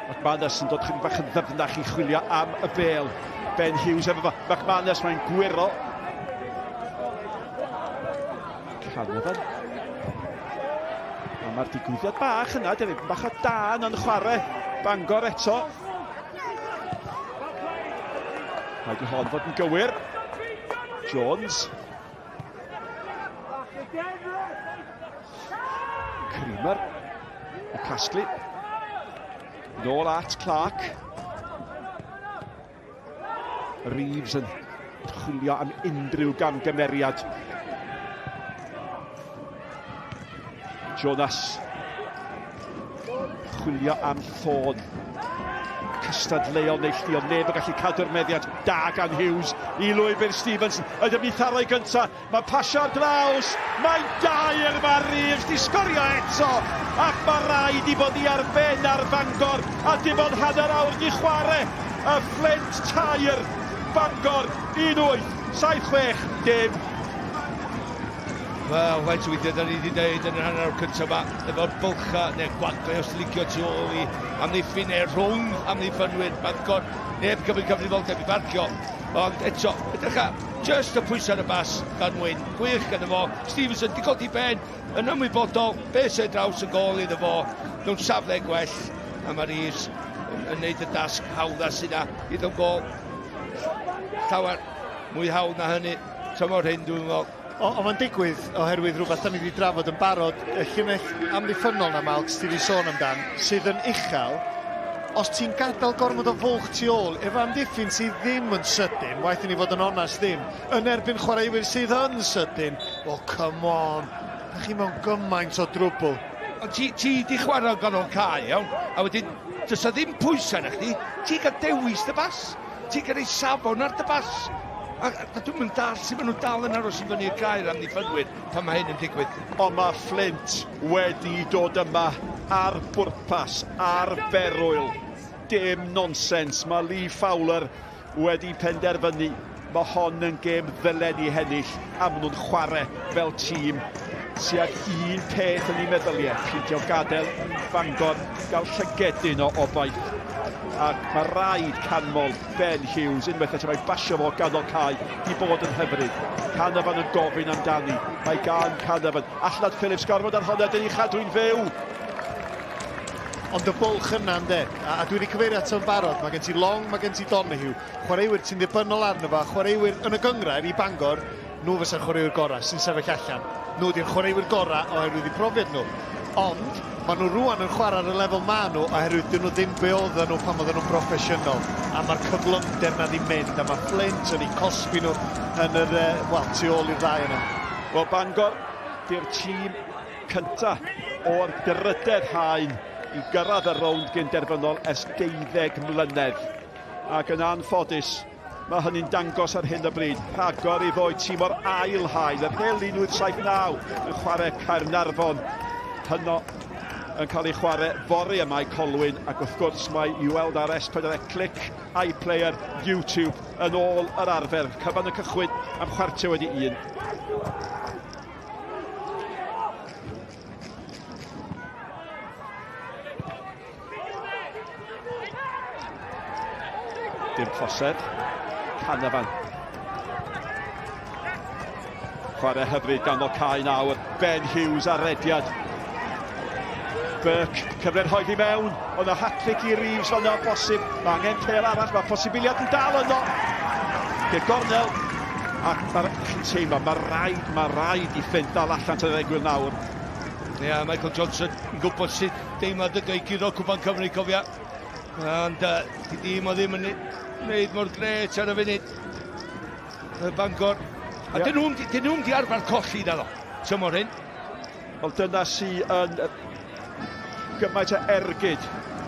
McManus yn dod chydig bach yn ddyfnach i chwilio am y bêl. Ben Hughes efo McManus, mae'n gwiro. Canavan. A mae'r digwyddiad bach yna, dyn bach o dan yn chwarae Bangor eto. Mae di hon fod yn gywir. Jones. Creamer. Y casglu. Nôl at Clark. Reeves yn chwilio am unrhyw gamgymeriad. Jonas. Chwilio am ffôn. Cystadleuol neilltu, ond neb yn gallu cadw'r meddiad da gan Hughes i Lwybr Stevenson. Ydy mi tharau gynta, mae pasio draws, mae'n dair, mae Reeves di sgorio eto, ac mae rhaid i bod i arben ar Bangor, a dim ond hanner awr di chwarae. Y Fflint tair, Bangor 1-8, 7-6, dim. Wel, faint o weithiau da ni wedi dweud yn yr hanner o'r cyntaf yma, efo'r bylcha neu gwadau os licio tu ôl i amddiffyn neu rhwng amddiffynwyr Bangor, neb cyfrifoldeb i barcio. Ond eto, edrycha, just y pwysau y bas gan Wyn, gwych gan y fo. Stevenson di godi ben yn ymwybodol, beth sy'n draws y gol iddo fo, mewn safle gwell, a mae Reeves yn neud y dasg hawdda sydd yna iddo'n gol. Llawer mwy hawdd na hynny, tymor hyn dwi'n meddwl. Ond mae'n digwydd oherwydd rhywbeth da ni wedi drafod yn barod, y llinell amddiffynol na Malcs ti wedi sôn amdan, sydd yn uchel. Os ti'n gadael gormod o fwlch tu ôl, efo amddiffyn sydd ddim yn sydyn, waeth i ni fod yn onast ddim, yn erbyn chwaraewyr sydd yn sydyn, well, come on, da chi mewn gymaint o drwbl. Ond ti di chwarae o ganol cae, iawn, a wedyn, does ddim pwysau na chdi, ti gael dewis dy bas, ti gael ei safon ar dy bas. A dwi'n mynd dal sy'n maen nhw dal yn aros yn fyny i'r gair am ddiffynwyr pan mae hyn yn digwydd. Ond mae Flint wedi dod yma ar bwrpas, ar berwyl. Dim nonsens, mae Lee Fowler wedi penderfynu. Mae hon yn gêm ddylen i hennill, a maen nhw'n chwarae fel tîm. Sydd un peth yn ei meddyliau, peidio gadael Bangor gael llygedyn o obaith. Ac mae rhaid canmol Ben Hughes, unwaith eto mae basio fo ganol cae i bod yn hyfryd. Canavan yn gofyn amdani, mae gan Canavan. Allan Phillips gorfod ar hwnna, dyn ni chadw'n fyw. Ond y bwlch yna, ynddo, a dwi wedi cyfeirio ato'n barod, mae gen ti Long, mae gen ti Donahue, chwaraewyr sy'n ddibynnol arno fo, chwaraewyr yn y gyngrair i Bangor, nhw fysa'r chwaraewyr gorau sy'n sefyll allan. Nhw ydy'r chwaraewyr gorau oherwydd eu profiad nhw. Ond, maen nhw rwan yn chwarae ar y lefel ma nhw oherwydd dyn nhw ddim be oedden nhw pan oedden nhw'n broffesiynol. A mae'r cyflymder na ddim mynd, a mae Flint yn eu cosbi nhw yn yr, tu ôl i'r ddau yna. Wel, Bangor, di'r tîm cynta o'r drydedd haen i gyrraedd y rownd gynderfynol ers 12 mlynedd. Ac yn anffodus, mae hynny'n dangos ar hyn o bryd. Rhagor i fod tîm o'r ail haen, yr hel 1979 yn chwarae Caernarfon. Hynno yn cael ei chwarae fori yma i Colwyn, ac wrth gwrs mae i weld ar S4C Clic, iPlayer, YouTube yn ôl yr arfer. Cyfan y cychwyn am chwarter wedi 1. Dim ffosedd. Canavan. Chwarae hyfryd ganol cae nawr. Ben Hughes ar rediad. Barc cyfred hoed i mewn. Ond y hat-trick i Reeves fan'na bosib. Mae angen pêl arall. Mae posibiliad yn dal yno. Gyda gornel. Ac chi'n teimlo, mae rhaid i Fflint dal allan tan yr egwyl nawr. Ia, Michael Johnson yn gwybod sut deimlad ydy i giro Cwpan Cymru, cofia. Ond di dim o ddim yn wneud mor gret ar y funud. Bangor. A dyn nhw'n di arfer colli na ddo. Tymor hyn. Wel, dyna sy'n gymaint o ergyd.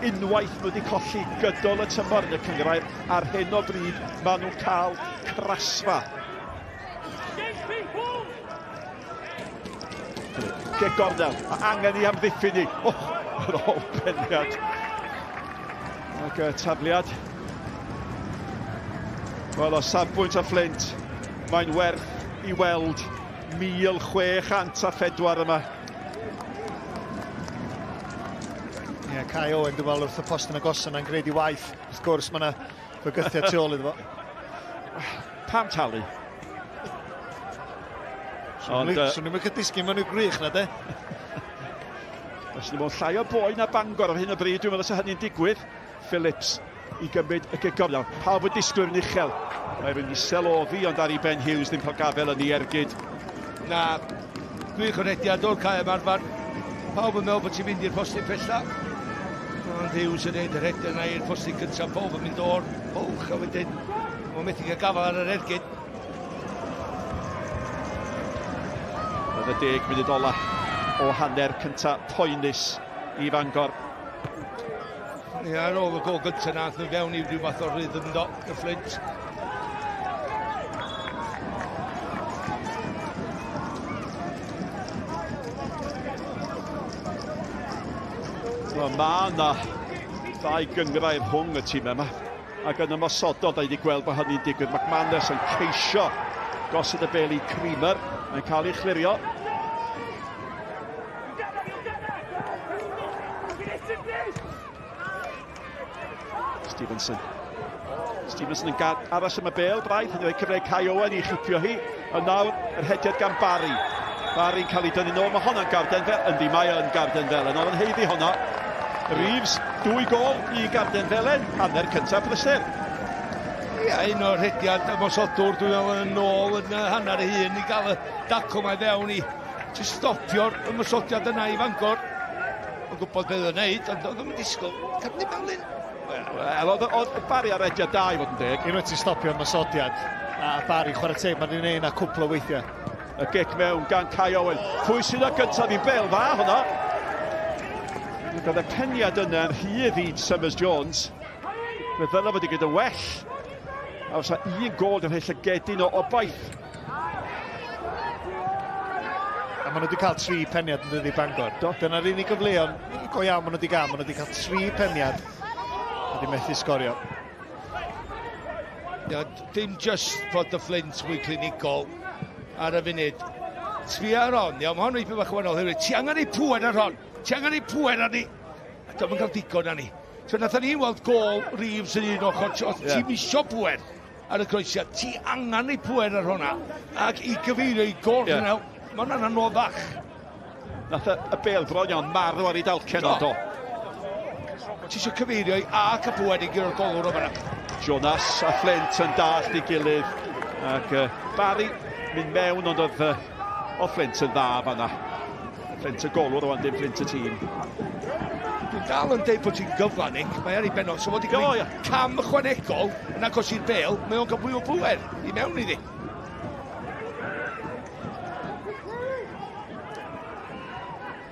Unwaith nhw wedi colli gydol y tymor yn y cyngrair. Ar hyn o bryd, maen nhw'n cael crasfa. Ge gornel, a angen I amddiffyn ni. Yr ôl peniad. Ac y tafliad. Wel, o safbwynt a Fflint, mae'n werth I weld 1,604 yma. Ie, Kai Owen, dwi'n meddwl wrth y post yn agosau na'n gwneud I waith. Wrth gwrs, mae yna bygythiad tu ôl iddo fo. Pam talu? Swn i'n mynd disgyn mewn i'w grych na, de? Os ni mewn llai o boi na Bangor ar hyn o bryd, dwi'n meddwl os hynny'n digwydd. Phillips I gymryd y gegorion. Pawb yn disgwyl yn uchel. Mae rhywun isel ofi, ond ar I Ben Hughes ddim cael gafel yn ei ergyd. Na, gwych o rediad o'r cae ymarfer. Pawb yn meddwl bod ti'n mynd i'r postyn pella. Ond Hughes yn neud yr rediad yna i'r postyn cyntaf. Pawb yn mynd o'r bwch a wedyn. Mae'n methu cael gafel ar yr ergyd. Oedd y 10 munud ola o hanner cyntaf poenus I Fangor. Ie, ar ôl y gol gyntaf nath nhw fewn I rhyw fath o rhythm do, y Flint. Wel, mae yna ddau gyngrair rhwng y tîm yma. Ac yn ymosodol, da I wedi gweld bod hynny'n digwydd. McManus yn ceisio gosod y bel I Creamer. Mae'n cael ei chlirio. Stevenson yn aros am y bel braidd, yn ei cyfle Kai Owen I chipio hi. A nawr, yr hediad gan Barry. Barry'n cael ei dynnu nôl, mae hwnna'n garden fel. Yndi, mae yn garden fel. Yn ôl yn heiddi hwnna. Reeves, 2 gol I garden felen, hanner cyntaf brysur. Ie, un o'r hediad ymosodwr, dwi'n meddwl yn ôl yn hanner ei hun I gael y dacw mae fewn I stopio'r ymosodiad yna I Fangor. Yn gwybod beth yn neud, ond oedd yn disgwyl. Cadw Melin. Wel, oedd Barry ar hediad da I fod yn deg. Unwaith ti'n stopio ymosodiad, a Barry chwarae teg, mae'n ei wneud na cwpl o weithiau. Y gic mewn gan Kai Owen. Pwy sy'n y gyntaf I bel dda hwnna? Oedd y peniad yna yn rhydd I Summers Jones. Fe ddylai fod I gyda well. A os un gol yn rhoi llygedyn o obaith. A maen nhw wedi cael 3 peniad yn dyddi Bangor. Dyna'r unig gyfleon go iawn maen nhw wedi cael. Maen nhw wedi cael 3 peniad. A wedi methu sgorio. Dim just fod y Flint mwy clinigol ar y funud. Sbia ar hon, iawn, mae hwn ei beth wahanol. Ti angen ei pwed ar hon. Ti angen ei pwed ar ni. A dyma'n cael digon ar ni. So nath ni weld gol Reeves yn un ochr. Ti'n misio pwed ar y croesiad. Ti angen ei pwed ar hwnna. Ac I gyfeirio I gol yna. Mae hwnna'n anoddach. Nath y bêl-droed iawn marw ar ei dalcen o do. Ti eisiau cyfeirio I a Cwpan I gyda'r golwr o fanna. Jonas a Fflint yn dallt I gilydd. Ac Barry mynd mewn ond oedd Fflint yn dda fanna. Fflint y golwr o dim Fflint y tîm. Dwi'n dal yn deud bod ti'n gyflanig, mae ar ei benod, so fod i'n cael cam ychwanegol yn agos i'r bêl, mae o'n cael fwy o bwer I mewn iddi.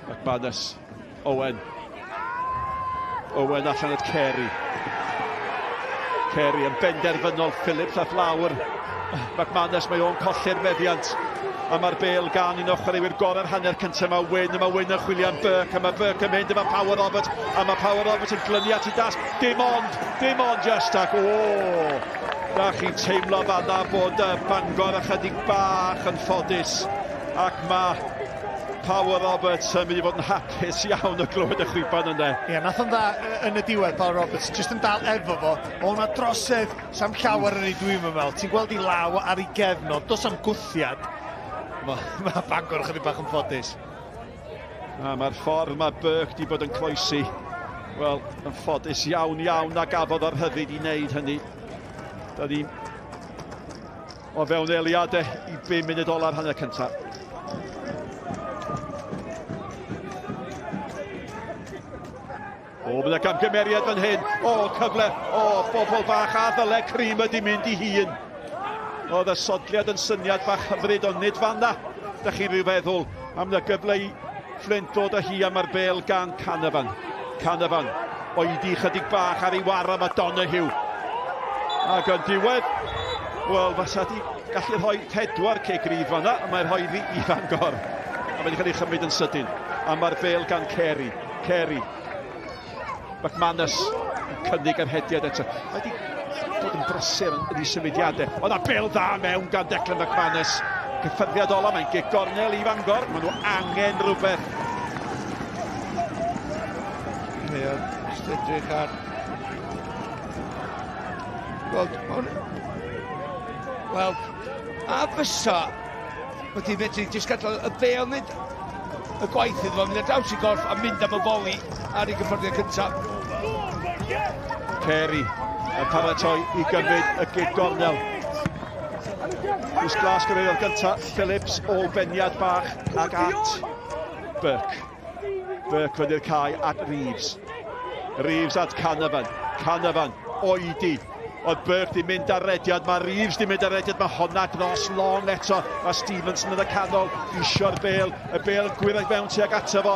McManus, Owen allan at Carey. Carey yn benderfynol, Phillips a Flawr. McManus, mae o'n colli'r meddiant. A mae'r bêl gan un ochr i'r gorau'r hanner cyntaf. Mae Wyn yn chwilio am Burke. A mae Burke yn mynd efo Power Robert. A mae Power Robert yn glynu at I das. Dim ond just ac da chi'n teimlo fanna bod Bangor ychydig bach yn ffodus. Ac mae Power Roberts yn mynd I fod yn hapus iawn o glywed y chwipan yna. Ie, nath o'n dda yn y diwedd, Power Roberts, just yn dal efo fo. O'n na drosedd, sam llawer yn ei dwi'n meddwl. Ti'n gweld I law ar ei gefnod, dos am gwthiad. Mae Bangor chydig bach yn ffodus. Mae'r ffordd mae Burke di bod yn croesi. Wel, yn ffodus iawn a gafodd o'r rhyddid I wneud hynny. Da ni o fewn eiliadau I 5 munud ola'r hanner cyntaf. Bydd y camgymeriad fan hyn. Cyfle. Bobl bach a ddyle Creamer di mynd I hun. Oedd y sodliad yn syniad bach hyfryd ond nid fanna. Da chi rhyw feddwl am y gyfle I Flint dod â hi am yr bêl gan Canavan. Canavan, oedi chydig bach ar ei wara mae Donahue. Ac yn diwedd, wel, fasa di gallu rhoi 4 ceg rif fan'na, a mae'r hoeddi i Bangor. A mae wedi cael ei chymryd yn sydyn. A mae'r fel gan Kerry. Barc Maesdu yn cynnig yr hediad eto. Mae wedi dod yn brysur yn ei symudiadau. Oedd na bêl dda mewn gan Declan Barc Maesdu. Cyffyrddiad ola, mae'n gig gornel i Bangor. Maen nhw angen rhywbeth. Ie, jyst edrych ar... Wel, a fysa wedi medru jyst gadael y bêl nid y gwaith iddo fo, mynd ar draws i gorff a mynd am y foli ar ei gyffyrddiad cyntaf. Kerry yn paratoi i gymryd y gig gornel. Wrth glas gyfeirio'r gyntaf, Phillips o beniad bach ag at Burke. Burke fydd i'r cae at Reeves. Reeves at Canavan. Canavan, oedi. Oedd Burke di mynd ar rediad, mae Reeves di mynd ar rediad, mae honna dros long eto. Mae Stevenson yn y canol, isio'r bêl, y bêl gwirag mewn tuag ato fo.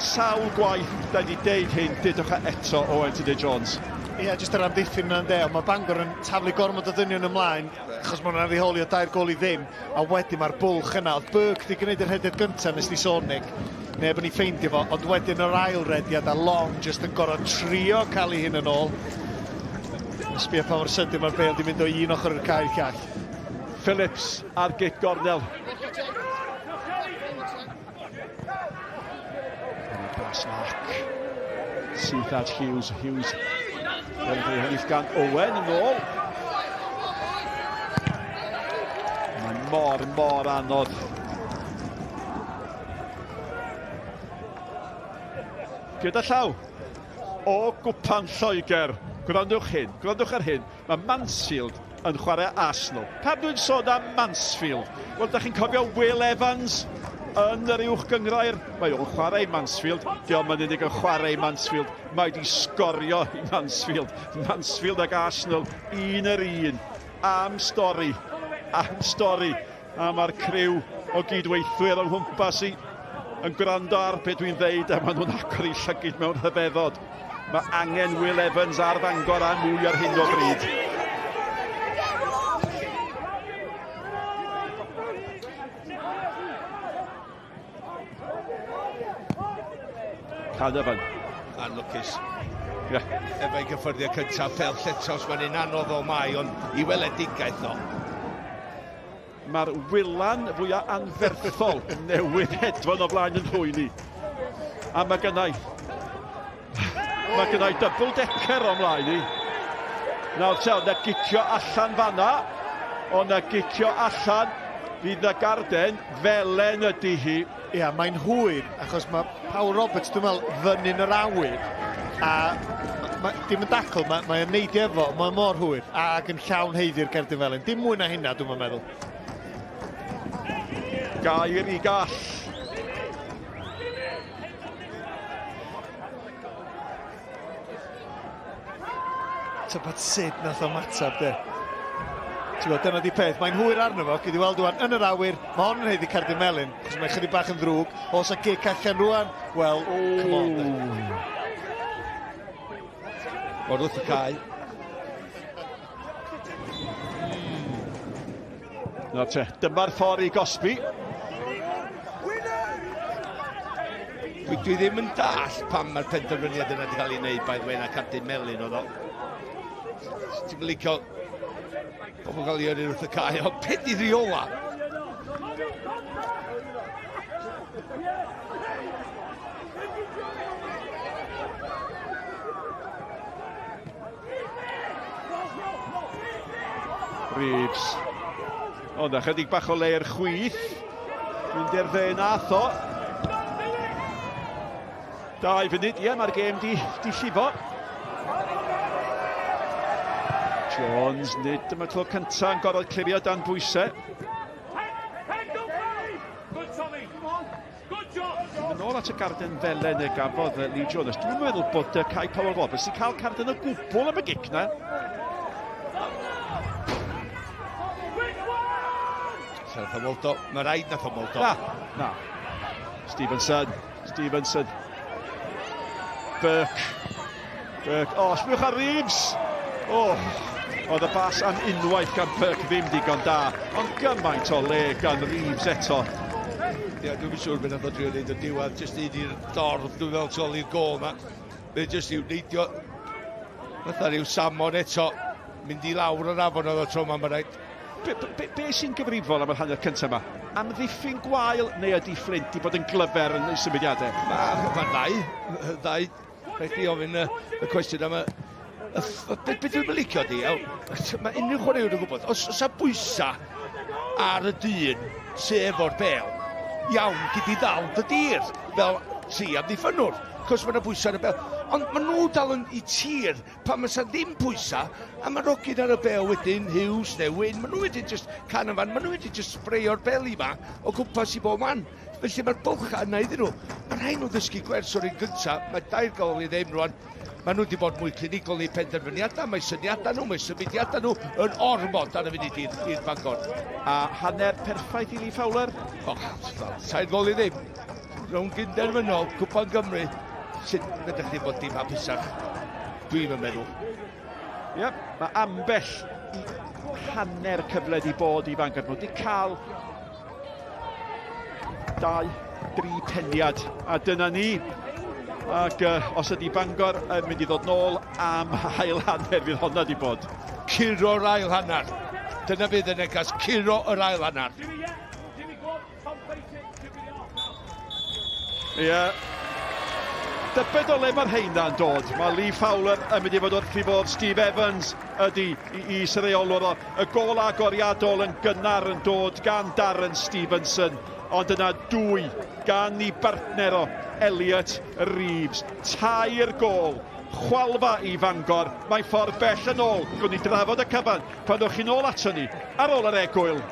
Sawl gwaith, da wedi deud hyn, dydwch eto Owen Tudur-Jones. Ie, jyst yr amddiffyn yna'n de, ond mae Bangor yn taflu gormod o ddynion ymlaen, achos mae'n arddiholi o 2 gol i ddim, a wedyn mae'r bwlch yna. Oedd Burke di gwneud yr hediad gyntaf nes di Sonig, neb yn ei ffeindio fo, ond wedyn yr ail rediad a Long jyst yn gorau trio cael ei hyn yn ôl. Sbio pa mor sydyn mae'r bêl di mynd o un ochr i'r cae i'r llall. Phillips ar gig gornel. Sydd at Hughes. Fel hynny'n gan Owen yn ôl. Mae'n mor anodd. Gyda llaw o Cwpan Lloegr. Gwrandwch ar hyn. Mae Mansfield yn chwarae Arsenal. Pam dwi'n sôn am Mansfield? Wel, da chi'n cofio Will Evans yn yr uwch gyngrair. Mae o'n chwarae Mansfield. Diolch yn unig yn chwarae Mansfield. Mae wedi sgorio i Mansfield. Mansfield ag Arsenal, 1-1. Am stori. A mae'r criw o gydweithwyr o'n hwmpas i yn gwrando ar beth dwi'n ddeud, a maen nhw'n agor i llygyd mewn rhyfeddod. Mae angen Will Evans ar Bangor a mwy ar hyn o bryd. Canavan. Anlwcus. Ie. Efo'i gyffyrddiad cyntaf, Pêl-Lletros, mae'n un anodd o mai, ond i weledigaeth o. Mae'r wylan fwyaf anferthol newydd hedfan o blaen yn rhwyni. A mae gynnau double-decker o mlaen i. Nawr te, ond na gicio allan fanna, ond na gicio allan, fydd na garden, felen ydy hi. Ia, mae'n hwyr, achos mae Paul Roberts, dwi'n meddwl, fyny'n yr awyr. A dim yn dacl, mae'n neidio efo, mae'n mor hwyr. Ac yn llawn heiddi'r cerdyn felyn. Dim mwy na hynna, dwi'n meddwl. Gair i gall. Tybed sut nath o matab, de. Dyna di peth, mae'n hwyr arno fo, gyd i weld rwan yn yr awyr, mae hon yn heiddi cerdyn melyn, cos mae'n chydig bach yn ddrwg, os a gic allan rwan, wel, come on, de. O'r wrth y cae. Nawr te, dyma'r ffordd i gosbi. Dwi ddim yn dall pam mae'r penderfyniad yna wedi cael ei wneud by the way na cerdyn melyn oedd o. Ti'n licio pobl cael ei yrru wrth y cae, o beth i riola? Reeves. O, na chydig bach o leir chwith. Mynd i'r dde nath o. 2 funud, ie, mae'r gêm di llifo. Jones, nid dyma tro cyntaf yn gorfod clirio dan bwysau. Yn ôl at y garden felen y gafodd Lee Jones. Dwi'n meddwl bod Kai Powell Roberts wedi cael carden o gwbl am y gic na. Nath o moldo, mae rhaid nath o moldo. Na. Stevenson. Barc. O, sbwch ar Reeves. O, oedd y bas am unwaith gan Barc ddim digon da, ond gymaint o le gan Reeves eto. Ia, dwi'n siŵr bydd yn dod i'n neud y diwedd, jyst un i'r dorf, dwi'n fel tol i'r gol yma. Fe jyst i'w neidio, fatha rhyw samon eto, mynd i lawr yr afon oedd o tro yma, mae'n rhaid. Be sy'n gyfrifol am yr hanner cyntaf yma? Am ddiffyn gwael neu ydy Fflint i bod yn glyfer yn y symudiadau? Mae'n ddau. Rhaid i ofyn y cwestiwn am y... Be dwi'n licio di, mae unrhyw chwaraewr yn gwybod, os oes bwysa ar y dyn sef o'r bel, iawn gyd i ddal dy dir, fel ti am ddiffynwr, cos mae yna bwysa ar y bel. Ond maen nhw dal yn i tir pan mae yna ddim pwysa, a mae rogyn ar y bel wedyn, Hughes neu Wyn, maen nhw wedyn just can y fan, maen nhw wedyn just spreio'r beli yma o gwmpas i bob man. Felly mae'r bwlcha yna iddyn nhw. Mae rhaid nhw ddysgu gwers o'r un gyntaf, mae dair gol i ddim rwan. Maen nhw wedi bod mwy clinigol i penderfyniadau, mae syniadau nhw, mae symudiadau nhw yn ormod ar y funud i'r Bangor. A hanner perffaith i Lee Fowler? O, tair gol i ddim. Rownd Gynderfynol Cwpan Cymru. Sut ydych chi bod dim hapusach? Dwi'n meddwl. Ie, mae ambell i hanner cyfle di bod i Bangor. Nhw wedi cael 2-3 peniad, a dyna ni. Ac os ydy Bangor yn mynd i ddod nôl am ail hanner, fydd honna di bod. Curo'r ail hanner. Dyna fydd y negas, curo yr ail hanner. Ie. Dybed o le mae'r heina'n dod. Mae Lee Fowler yn mynd i fod wrth i fod Steve Evans ydy i syreolwr o. Y gol agoriadol yn gynnar yn dod gan Darren Stevenson. Ond yna dwy gan ei bartner o, Elliot Reeves. Tair gol, chwalfa i Fangor. Mae'n ffordd bell yn ôl. Gwni drafod y cyfan pan ddwch chi nôl ato ni ar ôl yr egwyl.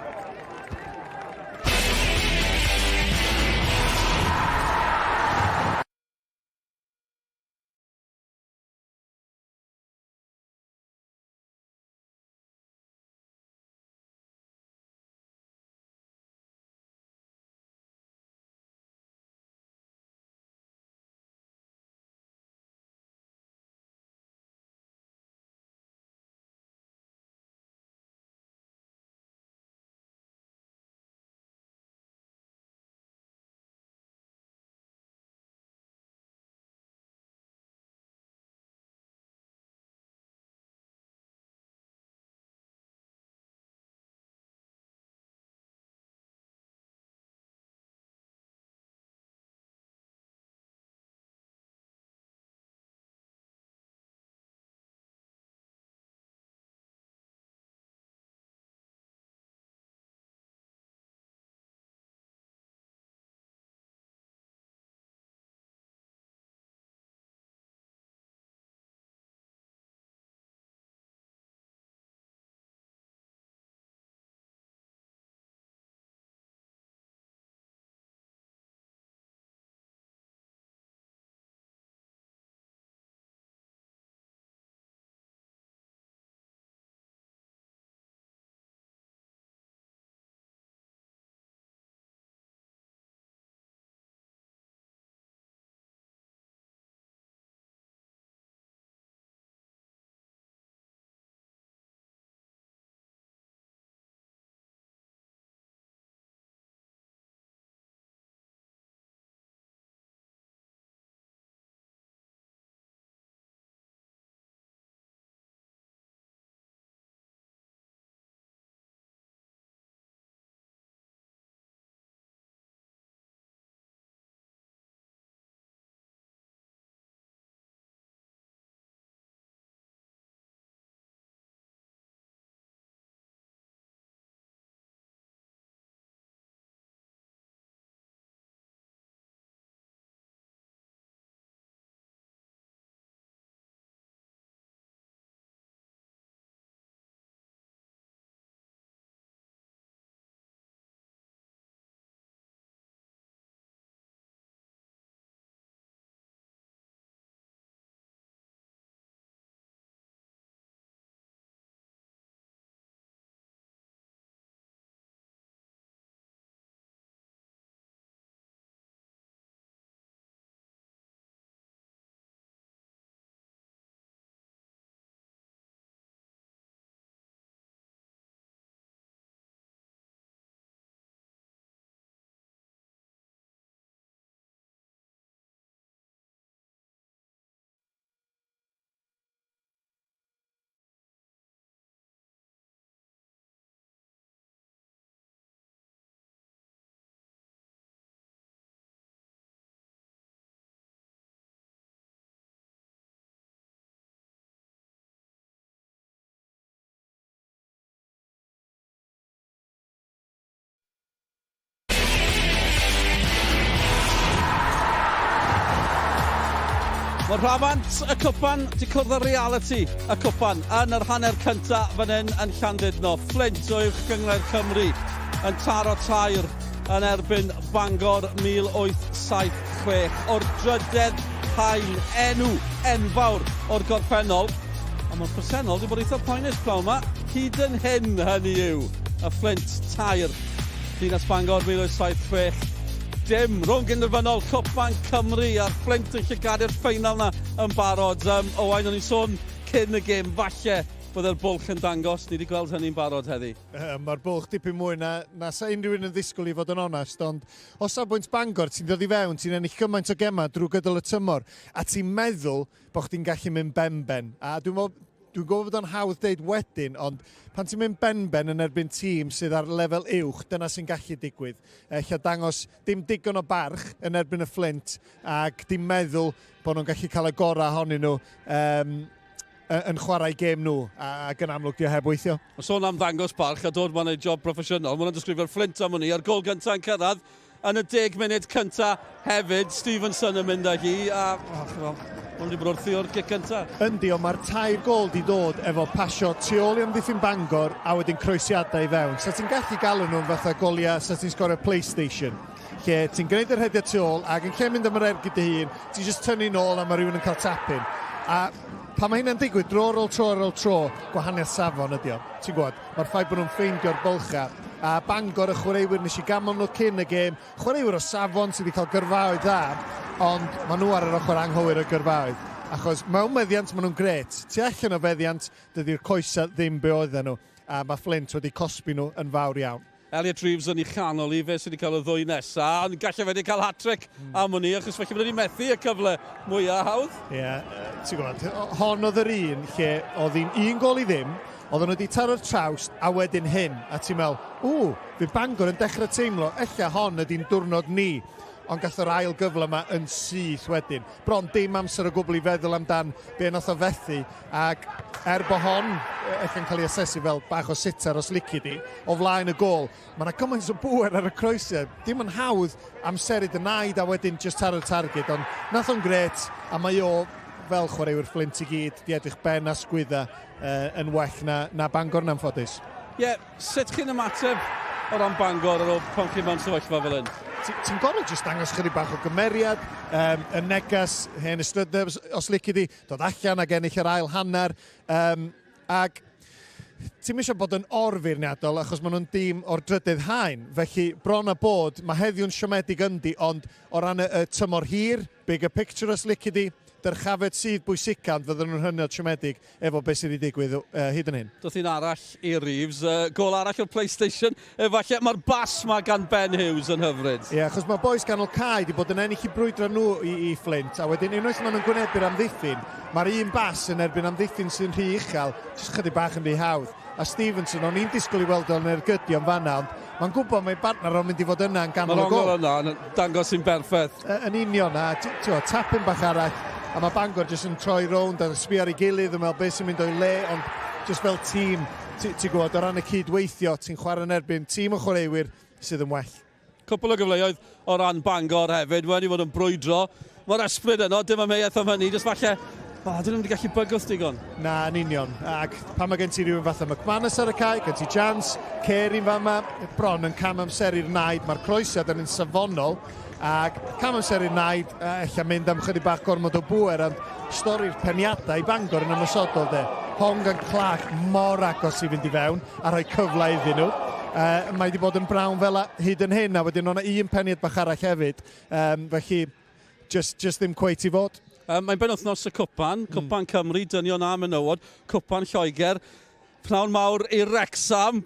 Mae rhafant y cwpan di cwrdd y reality y cwpan yn yr hanner cyntaf fan hyn yn Llandudno. Fflint o uwch gyngor Cymru yn taro tair yn erbyn Bangor 1876 o'r drydedd haen enw enfawr o'r gorffennol. A mae'r presennol wedi bod eitha poenus pnawn yma. Hyd yn hyn hynny yw y Fflint tair. Dinas Bangor 1876. Dim Rownd Gynderfynol Cwpan Cymru a'r Fflint yn llygada'r ffeinal na yn barod. Owain, o'n i'n sôn cyn y gêm, falle byddai'r bwlch yn dangos. Ni wedi gweld hynny'n barod heddi. Mae'r bwlch dipyn mwy na sa unrhyw un yn ddisgwyl i fod yn onest, ond o safbwynt Bangor, ti'n dod i fewn, ti'n ennill gymaint o gema drwy gydol y tymor, a ti'n meddwl bod chdi'n gallu mynd ben-ben. A dwi'n gwybod bod o'n hawdd deud wedyn, ond pan ti'n mynd ben-ben yn erbyn tîm sydd ar lefel uwch, dyna sy'n gallu digwydd. Ella dangos dim digon o barch yn erbyn y Fflint, ac dim meddwl bod nhw'n gallu cael y gorau ohonyn nhw yn chwarae gêm nhw, ac yn amlwg di o heb weithio. Mae sôn am ddangos barch a dod ma'n ei job proffesiynol. Mae'n disgrifio'r Fflint am hynny a'r gol gyntaf yn cyrraedd yn y 10 munud cyntaf hefyd. Stevenson yn mynd â hi a Ond wedi bod wrthi o'r gic gyntaf. Yndi, ond mae'r tair gol di dod efo pasio tu ôl i amddiffyn Bangor a wedyn croesiadau i fewn. So ti'n gallu galw nhw'n fatha goliau sa ti'n sgorio PlayStation. Lle ti'n gwneud yr hediad tu ôl ac yn lle mynd am yr ergyd dy hun, ti'n just tynnu nôl a mae rhywun yn cael tapin. A pan mae hynna'n digwydd, dro ar ôl tro, gwahaniaeth safon ydi o. Ti'n gwybod, mae'r ffaith bod nhw'n ffeindio'r bylcha. A Bangor y chwaraewyr nes i gamol nhw cyn y gêm, chwaraewyr o safon sydd wedi cael gyrfaoedd dda, ond maen nhw ar yr ochr anghywir o gyrfaoedd. Achos mewn meddiant maen nhw'n gret. Tu allan o feddiant, dydy'r coesa ddim be oedden nhw. A mae Fflint wedi cosbi nhw yn fawr iawn. Elliot Reeves yn ei chanol i fe sydd wedi cael y ddwy nesaf, ond gallai wedi cael hat-trick am hynny, achos felly bod wedi methu y cyfle mwyaf hawdd. Ie, ti'n gwybod, hon oedd yr un lle oedd un gol i ddim, oedd nhw wedi taro'r trawst a wedyn hyn, a ti'n meddwl, fydd Bangor yn dechrau teimlo, ella hon ydy'n diwrnod ni, ond gath yr ail gyfle yma yn syth wedyn. Bron dim amser o gwbl i feddwl amdan be nath o fethu, ac bo hon ella'n cael ei asesu fel bach o sitter os lici di, o flaen y gol, mae yna gymaint o bŵer ar y croesiau. Dim yn hawdd amseru dy naid a wedyn just taro'r targed, ond nath o'n gret, a mae o fel chwaraewyr Fflint i gyd, di edrych ben a sgwydda yn well na Bangor na'n ffodus. Ie, sut chi'n ymateb o ran Bangor ar ôl pan chi mewn sefyllfa fel hyn? Ti'n gorau jyst dangos chydig bach o gymeriad, y negas, hen ystrydau os lici di, dod allan ac ennill yr ail hanner, ac ti'n eisiau bod yn orfeirniadol achos maen nhw'n dîm o'r drydydd haen, felly bron a bod, mae heddiw'n siomedig yndi, ond o ran y tymor hir, bigger picture os lici di, dyrchafed sydd bwysicand fydden nhw'n hynod siomedig efo beth sydd wedi digwydd hyd yn hyn. Doedd hi'n arall i Reeves, gol arall o'r PlayStation, efallai mae'r bas ma gan Ben Hughes yn hyfryd. Ie, achos mae boes ganol cae wedi bod yn ennill i brwydro nhw i Flint, a wedyn unwaith maen nhw'n gwynebu'r amddiffyn, mae'r un bas yn erbyn amddiffyn sy'n rhy uchel, jyst chydig bach yn rhy hawdd. A Stevenson, o'n i'n disgwyl i weld o'n ergydio yn fanna, ond mae'n gwybod mae'i partner o'n mynd i fod yna yn ganol y gol. Mae'r ongl yna, dangos sy'n berffaith. Yn union, a tapyn bach arall, a mae Bangor jyst yn troi rownd a sbio ar ei gilydd yn meddwl beth sy'n mynd o'i le, ond jyst fel tîm, ti'n gwybod, o ran y cydweithio, ti'n chwarae yn erbyn tîm o chwaraewyr sydd yn well. Cwpl o gyfleoedd o ran Bangor hefyd, wedi bod yn brwydro. Mae'r ysbryd yno, dim ymwneud am hynny, jyst falle, dyn nhw'n wedi gallu bygwth digon. Na, yn union, ac pan mae gen ti rhywun fatha McManus ar y cae, gen ti Jans, Cerin fan yma, bron yn cam amser i'r naid, mae'r croesiad yn safonol, ac cam amser i'r naid, ella mynd am chydig bach gormod o bŵer, ond stori'r peniadau i Bangor yn ymwysodol de. Hong and Clark mor agos i fynd i fewn a rhoi cyfle iddyn nhw. Mae wedi bod yn brawn fel hyd yn hyn, a wedyn o'na un peniad bach arall hefyd, felly just ddim cweit i fod. Mae'n benwythnos y Cwpan Cymru, dynion a menywod, Cwpan Lloegr, pnawn mawr i'r Wrexham.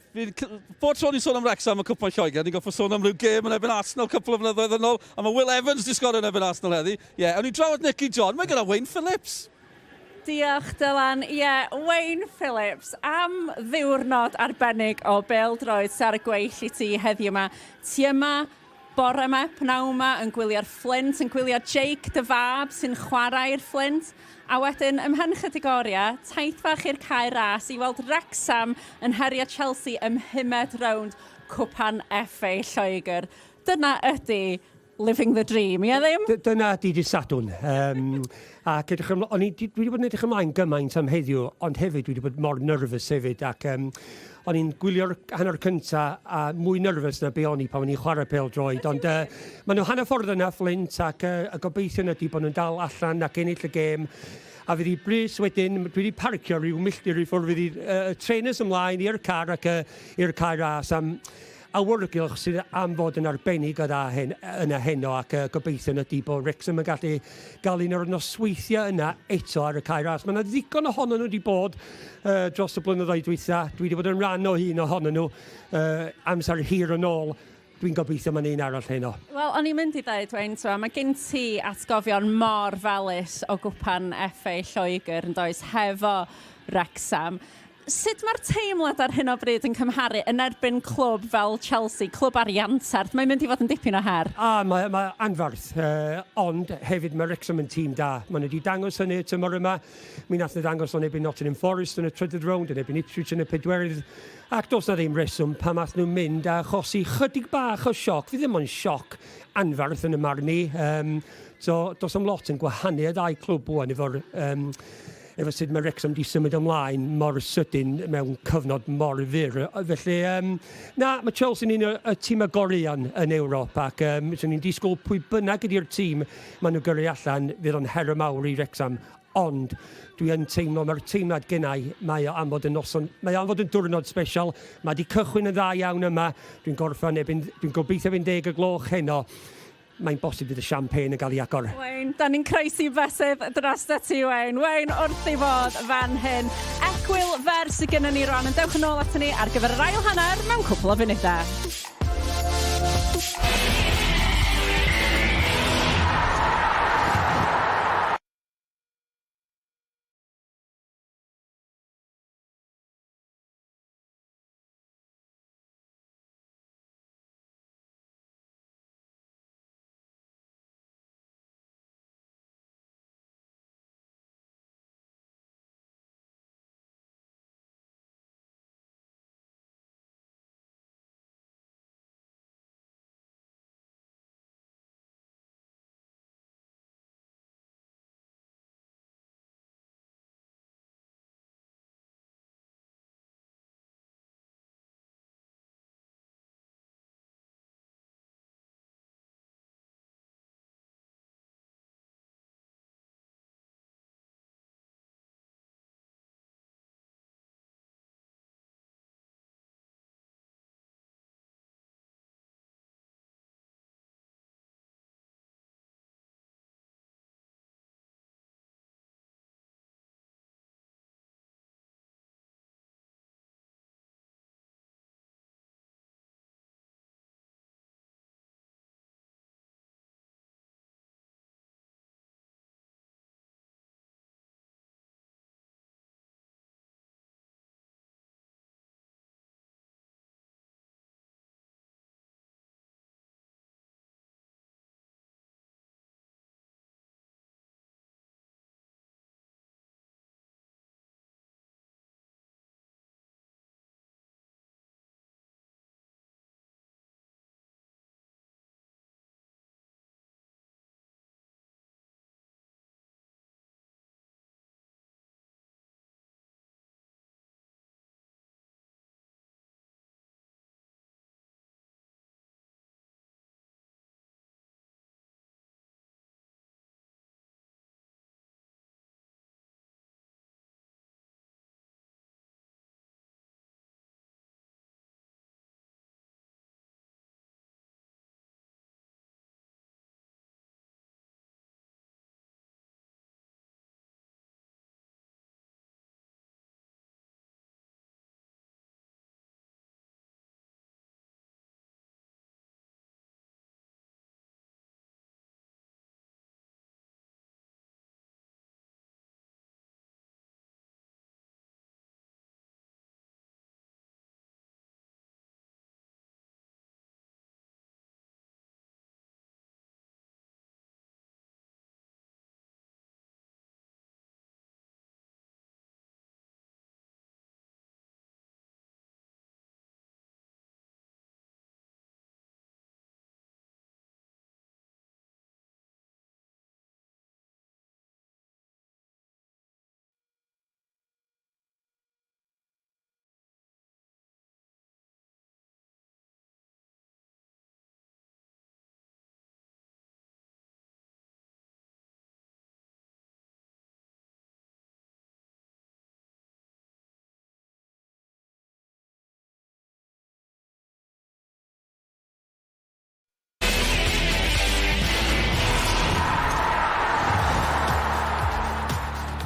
Bod tro ni'n sôn am Wrexham y Cwpan Lloegr, ni'n goffo sôn am rhyw gêm yn ebyn Arsenal couple o flynyddoedd yn ôl, a mae Will Evans di sgorio yn ebyn Arsenal heddi. O'n i'n drafod Nicky John, mae gyda Wayne Phillips. Diolch Dylan. Wayne Phillips am ddiwrnod arbennig o PêL-DROED sy'n ar y gweill i ti heddiw yma. Ti yma, bore yma, pnawn yma, yn gwylio'r Flint, yn gwylio Jake dy fab sy'n chwarae'r Flint. A wedyn, ymhen chydig oriau, taith fach i'r cae ras i weld Wrexham yn herio Chelsea ym 5 rownd Cwpan FA Lloegr. Dyna ydy living the dream, ie ddim? Dyna di Sadwn. Ac dwi wedi bod yn edrych ymlaen gymaint am heddiw, ond hefyd dwi wedi bod mor nervous hefyd. Ac o'n i'n gwylio'r hanner cynta a mwy nervous na be o'n i pan o'n i'n chwarae PêL-DROED. Ond maen nhw hanner ffordd yna Fflint ac y gobeithio ydy bod nhw'n dal allan ac ennill y gêm. A fydd i bris wedyn, dwi wedi parcio rhyw milltir i ffwrdd fydd i trainers ymlaen i'r car ac i'r car ras am awyrgylch sydd am fod yn arbennig yna heno ac gobeithio ydy bod Wrexham yn gallu gael un o'r nosweithiau yna eto ar y cae ras. Mae yna ddigon ohonyn nhw wedi bod dros y blynyddoedd dwytha. Dwi wedi bod yn rhan o un ohonyn nhw amser hir yn ôl. Dwi'n gobeithio mae'n un arall heno. Wel, o'n i'n mynd i dweud, Wayne, mae gen ti atgofion mor felys o gwpan FA Lloegr yn does hefo Wrexham. Sut mae'r teimlad ar hyn o bryd yn cymharu yn erbyn clwb fel Chelsea, clwb ariantart? Mae'n mynd i fod yn dipyn o her. Mae anfarth, ond hefyd mae Wrexham yn tîm da. Maen nhw wedi dangos hynny tymor yma. Mi nath nhw dangos o'n ebyn Nottingham Forest yn y trydydd rownd, yn ebyn Ipswich yn y pedwerydd. Ac dos na ddim reswm pa math nhw'n mynd a chosi chydig bach o sioc. Fi ddim ond sioc anfarth yn y marn ni. So dos am lot yn gwahanu y ddau clwb bwan efo sut mae Wrexham wedi symud ymlaen mor sydyn mewn cyfnod mor fyr. Felly, mae Chelsea yn un o tîm agorion yn Ewrop ac ni'n disgwyl pwy bynnag ydy'r tîm maen nhw gyrru allan fydd o'n her mawr i Wrexham. Ond dwi yn teimlo mae'r teimlad gennau, mae am fod yn diwrnod special. Mae wedi cychwyn yn dda iawn yma. Dwi'n gobeithio fynd 10 y gloch heno. Mae'n bosib bydd y champagne yn cael ei agor. Wayne, da ni'n croesi fesydd dros da ti, Wayne. Wayne, wrth i fod fan hyn. Ecwyl fer sydd gennym ni rwan yn dewch yn ôl at ni ar gyfer yr ail hanner mewn cwpl o funudau.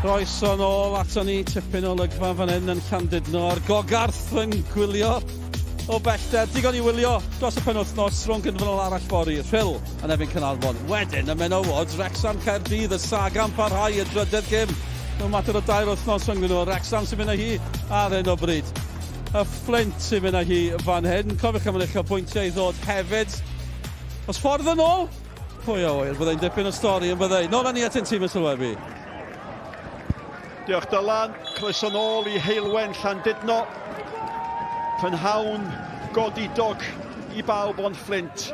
Croeso nôl ato ni, tipyn o lygfa fan hyn yn Llandudno. A'r gogarth yn gwylio o bellter. Digon i wylio dros y penwythnos rhwng Gynderfynol arall fori. Rhyl yn erbyn Caernarfon. Wedyn y menywod, Wrecsam Caerdydd, y saga yn parhau, y drydydd gym. Mewn mater o 2 wythnos rhwng nhw. Wrecsam sy'n mynd â hi ar hyn o bryd. Y Fflint sy'n mynd â hi fan hyn. Cofiwch am yn eich o pwyntiau i ddod hefyd. Os ffordd yn ôl? Pwy o oer, byddai'n dipyn o stori yn byddai. Nôl â ni at ein tîm y sylwebu. Diolch Dylan, croeso nôl i heilwen Llandudno. Prynhawn godidog i bawb o'n Fflint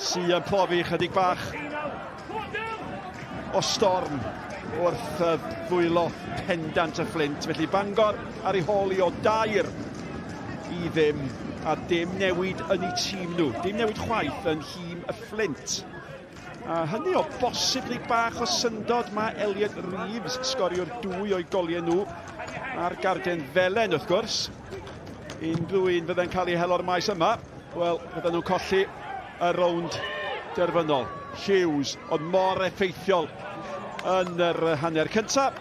sy'n profi chydig bach o storm wrth ddwylo pendant y Fflint. Felly Bangor ar ei holi o 2 i 0 a dim newid yn ei tîm nhw. Dim newid chwaith yn hîm y Fflint. A hynny o bosibly bach o syndod mae Elliot Reeves sgoriwr 2 o'i goliau nhw a'r garden felen wrth gwrs. Unrhyw un fydde'n cael ei helo'r maes yma, wel, fydden nhw'n colli y rownd derfynol. Hughes, ond mor effeithiol yn yr hanner cyntaf.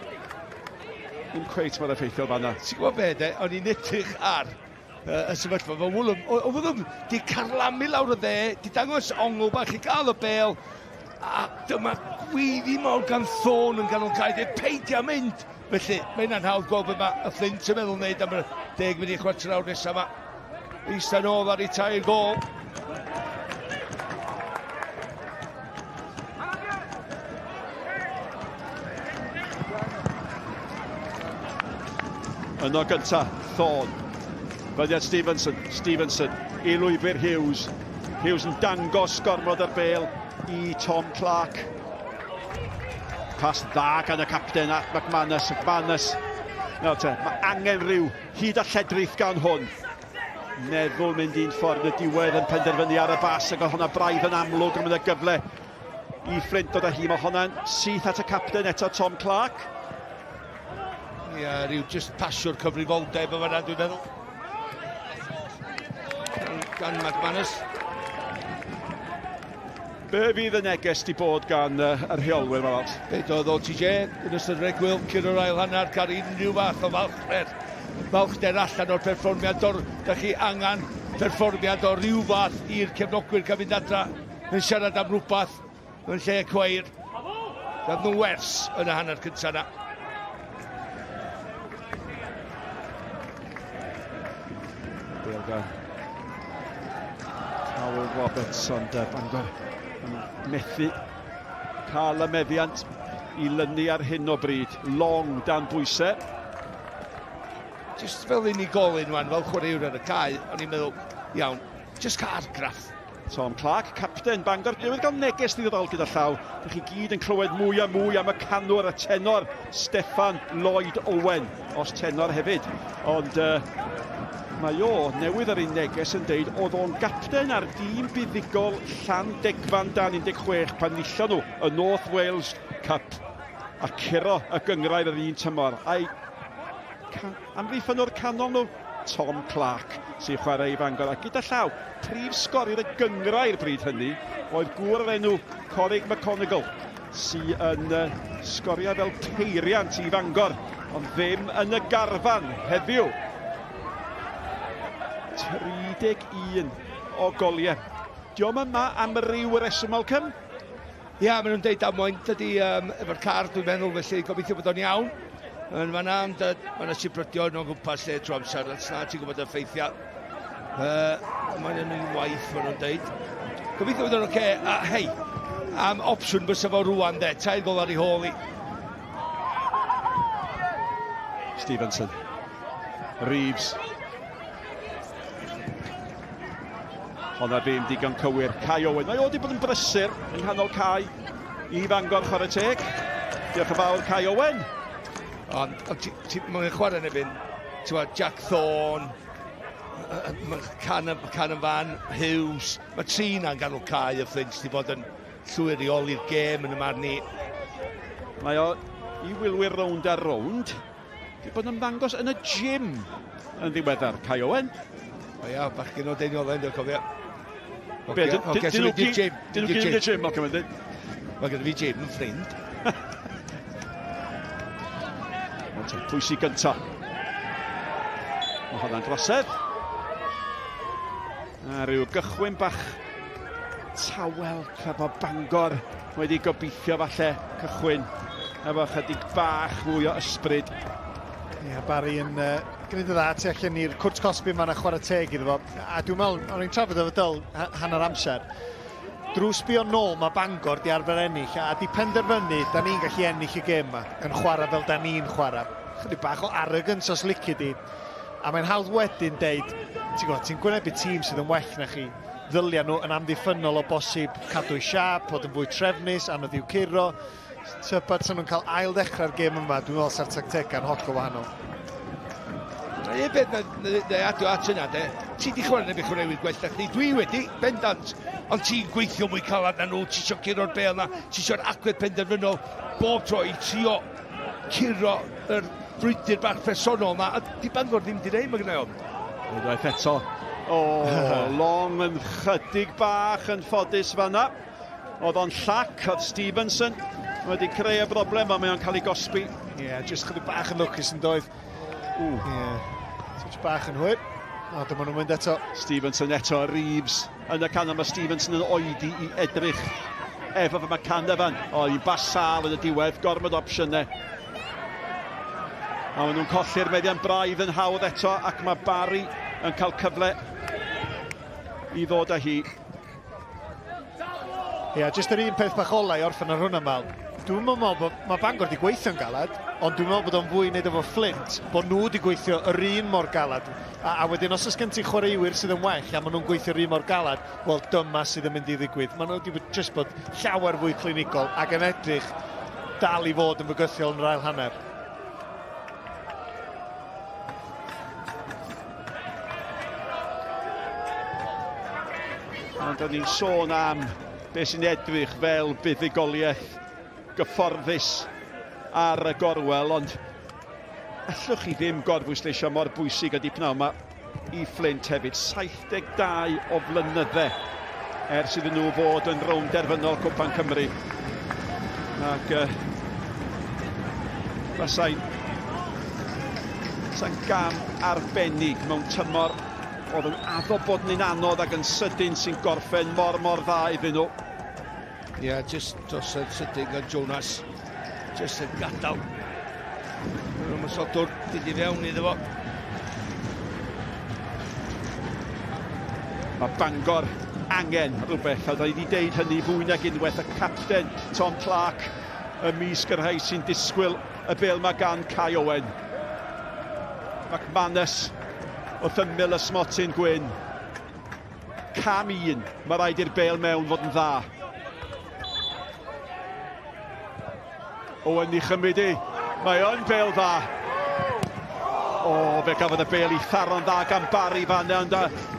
Dim cweit mor effeithiol fanna. Ti'n gwybod be, de? O'n i'n edrych ar y sefyllfa. Fe Woolham di carlamu lawr o dde, di dangos ongl bach i gael y bêl, a dyma gwyddi mawr gan Thorn yn ganolcaid, peidio mynd. Felly, mae'n anhawdd gweld beth mae y Flint yn meddwl wneud am y 10 munud i chwarter awr nesaf yma. Eistedd nôl ar ei 2 gol. Yno gynta, Thorn. Fyddiad Stevenson i lwybr Hughes. Hughes yn dangos gormod yr bêl i Tom Clark. Pas dda gan y capten at McManus. Mae angen rhyw hyd a lledrith gan hwn. Meddwl mynd un ffordd y diwedd yn penderfynu ar y bas ac oedd hwnna braidd yn amlwg yn mynd y gyfle i Fflint dod â hi. Mae hwnna'n syth at y capten eto Tom Clark. Ia, rhyw just pasio'r cyfrifoldeb yma na dwi'n meddwl. Gan McManus. Be fydd y neges di bod gan y rheolwyr yma weld? Be doedd OTJ yn ystod reg Wilk yn yr ail hanner cael unrhyw fath o falchder allan o'r perfformiad o'r... Da chi angen perfformiad o ryw fath i'r cefnogwyr cael mynd adra yn siarad am rhywbeth yn lle cweir. Roedd nhw wers yn y hanner cyntaf yna. Howell Roberts, ond Bangor yn methu cael y meddiant i lynu ar hyn o bryd. Long dan bwysau. Just fel unigolyn wan, fel chwaraewr ar y cae, o'n i'n meddwl, iawn, just cael argraff. Tom Clark, capten Bangor, newydd gael neges ddiddorol gyda llaw. Dych chi gyd yn clywed mwy a mwy am y canwr, y tenor Steffan Lloyd Owen, os tenor hefyd. Ond mae o newydd ar un neges yn deud oedd o'n gapten ar dîm buddigol Llandegfan dan 16 pan nillon nhw y North Wales Cup a curo y gyngrair yr un tymor. A'i amddiffyn o'r canol nhw, Tom Clark, sy'n chwarae i Bangor. A gyda llaw, prif sgori'r y gyngrair bryd hynny oedd gŵr o'r enw Corrig McConagall, sy'n sgorio fel peiriant i Bangor, ond ddim yn y garfan heddiw. 31 o goliau. Diolch yma am ryw reswm, Malcolm? Ia, maen nhw'n deud am oed ydy efo'r car, dwi'n meddwl, felly gobeithio bod o'n iawn. Yn fan'na, mae yna sibrydion o'n gwmpas lle tro amser, na ti'n gwybod y ffeithiau. Mae'n yn ei waith, maen nhw'n deud. Gobeithio bod o'n oce. Hei, am opsiwn bysa fo rwan, de, 2 gol ar ei holi. Stevenson. Reeves. Honna ddim digon cywir. Kai Owen. Mae o wedi bod yn brysur yng nghanol Kai i Bangor chwarae teg. Diolch yn fawr Kai Owen. Ond mae'n chwarae yn ebyn, Jack Thorn, can yn fan, Hughes. Mae 3 na'n ganol Kai y Flint wedi bod yn llwyr reoli'r gêm yn y marn i. Mae o i wilwyr rownd ar rownd. Wedi bod yn ddangos yn y gym yn ddiweddar. Kai Owen. Ia, bachgen o Deiniolen, dwi'n cofio. Dyn nhw gyd yn y gym, Malcolm, ydyn? Mae gyda fi gym yn Fflint. Pwysig gynta. Mae hwnna'n grosedd. A ryw gychwyn bach tawel efo Bangor wedi gobeithio falle cychwyn efo chydig bach fwy o ysbryd. Ie, Barry yn gwneud y dda tu allan i'r Cwrt Cosby ma'n chwarae teg iddo fo. A dwi'n meddwl, o'n i'n trafod efo dyl hanner amser. Drws bio nôl mae Bangor di arfer ennill a di penderfynu da ni'n gallu ennill y gêm yma yn chwarae fel da ni'n chwarae. Chydig bach o arrogance os licio di. A mae'n hawdd wedyn deud, ti'n gwynebu tîm sydd yn well na chi. Ddylia nhw yn amddiffynol o bosib cadw siap, bod yn fwy trefnus, anodd i'w curo. Tybed sy'n nhw'n cael ail dechrau'r gêm yma, dwi'n meddwl sa'r tactegau'n hollol wahanol. Ie beth na adw at yna, ti di chwarae neu chwaraewyr gwell na chdi, dwi wedi, bendant. Ond ti'n gweithio mwy calad na nhw, ti eisiau curo'r bêl na, ti eisiau'r agwedd penderfynol bob tro i trio curo yr brwydr bach personol na, a di Bangor ddim di neud, mae gynna i ofn. Wedwaith eto. Long yn chydig bach yn ffodus fanna. Oedd o'n llac, oedd Stevenson wedi creu y broblem, ond mae o'n cael ei gosbi. Ie, jyst chydig bach yn lwcus yn doedd. Ie, touch bach yn hwyr. O, dyma nhw'n mynd eto. Stevenson eto, Reeves yn y can, mae Stevenson yn oedi i edrych efo fy McCanefan. I basal yn y diwedd, gormod opsiynau. A maen nhw'n colli'r meddian braidd yn hawdd eto, ac mae Barry yn cael cyfle i ddod â hi. Ie, jyst yr un peth bach ola i orffen ar hwnna mal. Dwi'n meddwl bod mae Bangor wedi gweithio'n galad, ond dwi'n meddwl bod o'n fwy wneud efo Fflint, bod nhw wedi gweithio yr un mor galad. A wedyn, os oes gen ti chwaraewyr sydd yn well, a maen nhw'n gweithio'r un mor galad, wel, dyma sydd yn mynd i ddigwydd. Maen nhw wedi just bod llawer fwy clinigol ac yn edrych dal i fod yn fygythiol yn yr ail hanner. Ond o'n i'n sôn am beth sy'n edrych fel buddigoliaeth gyfforddus ar y gorwel, ond allwch chi ddim gorfwysleisio mor bwysig ydi pnawn yma i Fflint hefyd. 72 o flynyddau ers iddyn nhw fod yn Rownd Gynderfynol Cwpan Cymru. Ac fasa'n gam arbennig mewn tymor oedd yn addo bod ni'n anodd ac yn sydyn sy'n gorffen mor dda iddyn nhw. Ie, jyst dros y sydyn gan Jonas. Jyst yn gadael. Mae'n sodwr, dydi fewn iddo fo. Mae Bangor angen rhywbeth, a da ni wedi deud hynny fwy nag unwaith. Y capten Tom Clark ymysg yr rhai sy'n disgwyl y bêl mae gan Kai Owen. McManus wrth ymyl y smotyn gwyn. Cam 1, mae rhaid i'r bêl mewn fod yn dda. Owen i chymryd i, mae o'n bêl dda. Fe gafodd y bêl i tharo'n dda gan Barry fanna, ond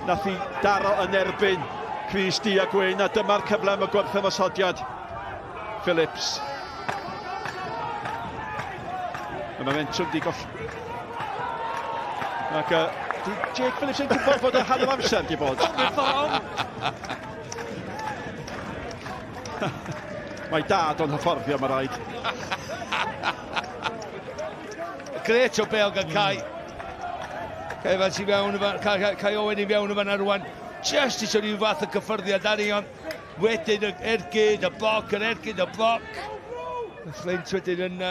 nath i daro yn erbyn Chris D a Gwyn, a dyma'r cyfle am y gwrthymosodiad. Phillips. Y momentum di goll. Ac Jake Phillips yn gwybod bod y hanner amser di bod. Mae dad o'n hyfforddio, mae rhaid. Gret o bêl gan Kai. Kai Owen i fewn yma na rwan. Just isio rhyw fath o gyffyrddiad ar ei, ond wedyn y ergyd, y bloc, yr ergyd, y bloc. Y Flint wedyn yn,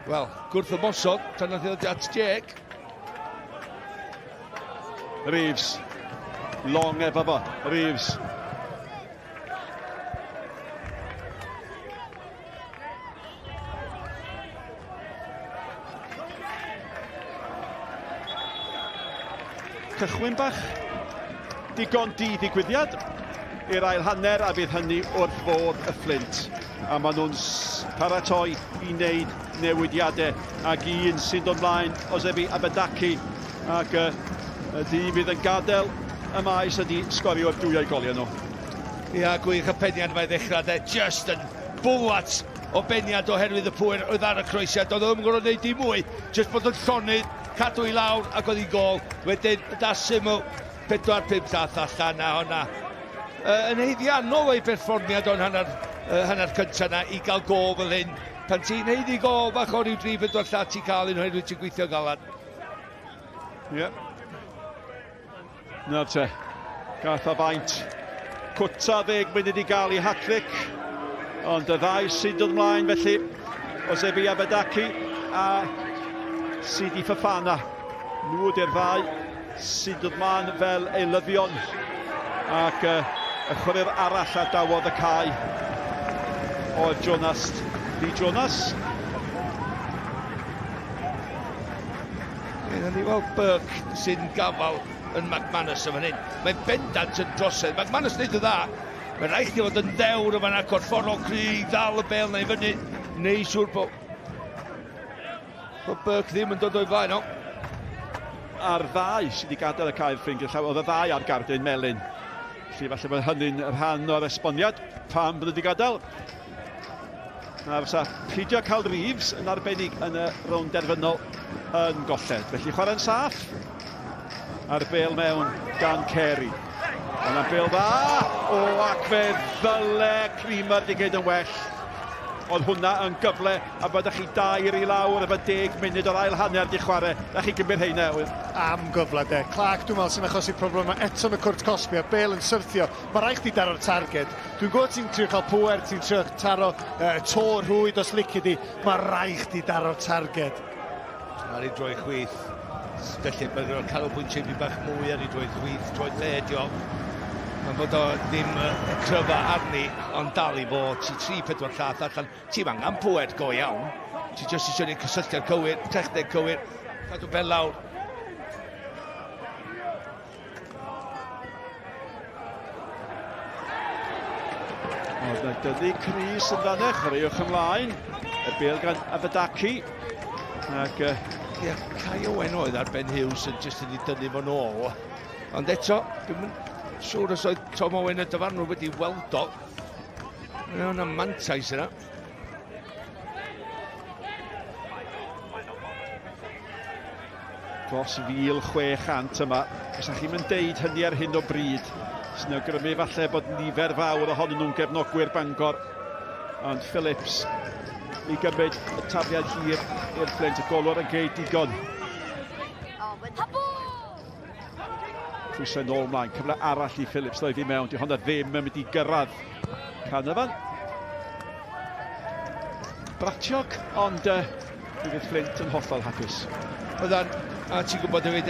wel, gwrth y mosod, tan nath ddod at Jake. Reeves. Long efo fo. Reeves. Cychwyn bach digon ddigwyddiad i'r ail hanner, a bydd hynny wrth fod y Fflint. A maen nhw'n paratoi i wneud newidiadau, ac un sy'n dod ymlaen o Zebi Abedaki, ac dyn fydd yn gadael y maes ydi sgorio o'r dwyau goliau nhw. Ia, gwych y peniad yma i ddechrau, just yn bwlat o beniad oherwydd y pwyr oedd ar y croesiad. Oedd o'n gwrdd wneud dim mwy, just bod yn llonydd, cadw i lawr ac oedd i gol. Wedyn, da syml, 4-5 llath allan a honna. Yn heiddiannol o'i berfformiad o'n hanner cyntaf na i gael gol fel hyn. pan ti'n neud I gol bach o ryw 3-4 lla ti cael un oherwydd ti'n gweithio galad. Ie. Nawr te, gath o faint. Cwta 10 munud I gael I hat-trick. Ond y ddau sy'n dod ymlaen felly. O Zebi Abedaki a Sidi Fofana. Nhw ydy'r ddau sy'n dod ymlaen fel eilyddion. Ac y chwarae'r arall a dawodd y cae. Oedd Jonas. Lee Jonas. Yna ni weld Burke sy'n gafal yn McManus yn fan hyn. Mae'n bendant yn drosedd. McManus wneud y dda. Mae'n rhaid chi fod yn ddewr yma'n agor ffordd o cryg, ddal y bel na I fyny. Neu siŵr bod Burke ddim yn dod o'i flaen o. A'r ddau sydd wedi gadael y cae Fflint, oedd y ddau ar gardyn melyn. Felly falle bod hynny'n rhan o'r esboniad. Pam bod wedi gadael? A fysa peidio cael Reeves yn arbennig yn y rownd derfynol yn golled. Felly chwarae'n saff. A'r bêl mewn gan Carey. Yna'n bêl dda. O, ac fe ddyle Creamer di gyd yn well. Oedd hwnna yn gyfle a byddwch chi 2 I lawr efo 10 munud o'r ail hanner di chwarae. Da chi gymryd heina. Am gyfle de. Clark dwi'n meddwl sy'n achosi problemau eto yn y cwrt Cosby a Bale yn syrthio. Mae rhaid chdi daro'r targed. Dwi'n gwybod ti'n trio cael pŵer, ti'n trio taro to rhwyd os licio di. Mae rhaid chdi daro'r targed. Ar I droi chwith. Felly mae'n canolbwyntio I bach mwy ar I droi chwith, troi lledio. Mae'n bod o ddim cryfa arni, ond dal I fod. Ti 3-4 llath allan. Ti'n angen pwed go iawn. Ti jyst eisiau ni'n cysylltiad cywir, techneg cywir. Cadw bel lawr. Oedd na dyddu Cris yn fan'ch, chwaraewch ymlaen. Y bêl gan Abedaki. Ac Ie, Cai Owen oedd ar Ben Hughes yn jyst wedi dynnu fo nôl. Ond eto, dwi'n siŵr os oedd Tom Owen y dyfarnwr wedi weld o. Mae hwnna'n mantais yna. Dros 1,600 yma. Os ydych chi'n deud hynny ar hyn o bryd. Sy'n awgrymu falle bod nifer fawr ohonyn nhw'n gefnogwyr Bangor. Ond Phillips I gymryd y tafiad hir i'r Fflint, y golwr yn geid digon. Pwysau nôl mlaen, cyfle arall I Phillips ddod I mewn, di hwnna ddim yn mynd I gyrraedd Canefan. Bratiog, ond bydd Fflint yn hollol hapus. Bydda'n, a ti'n gwybod hefyd,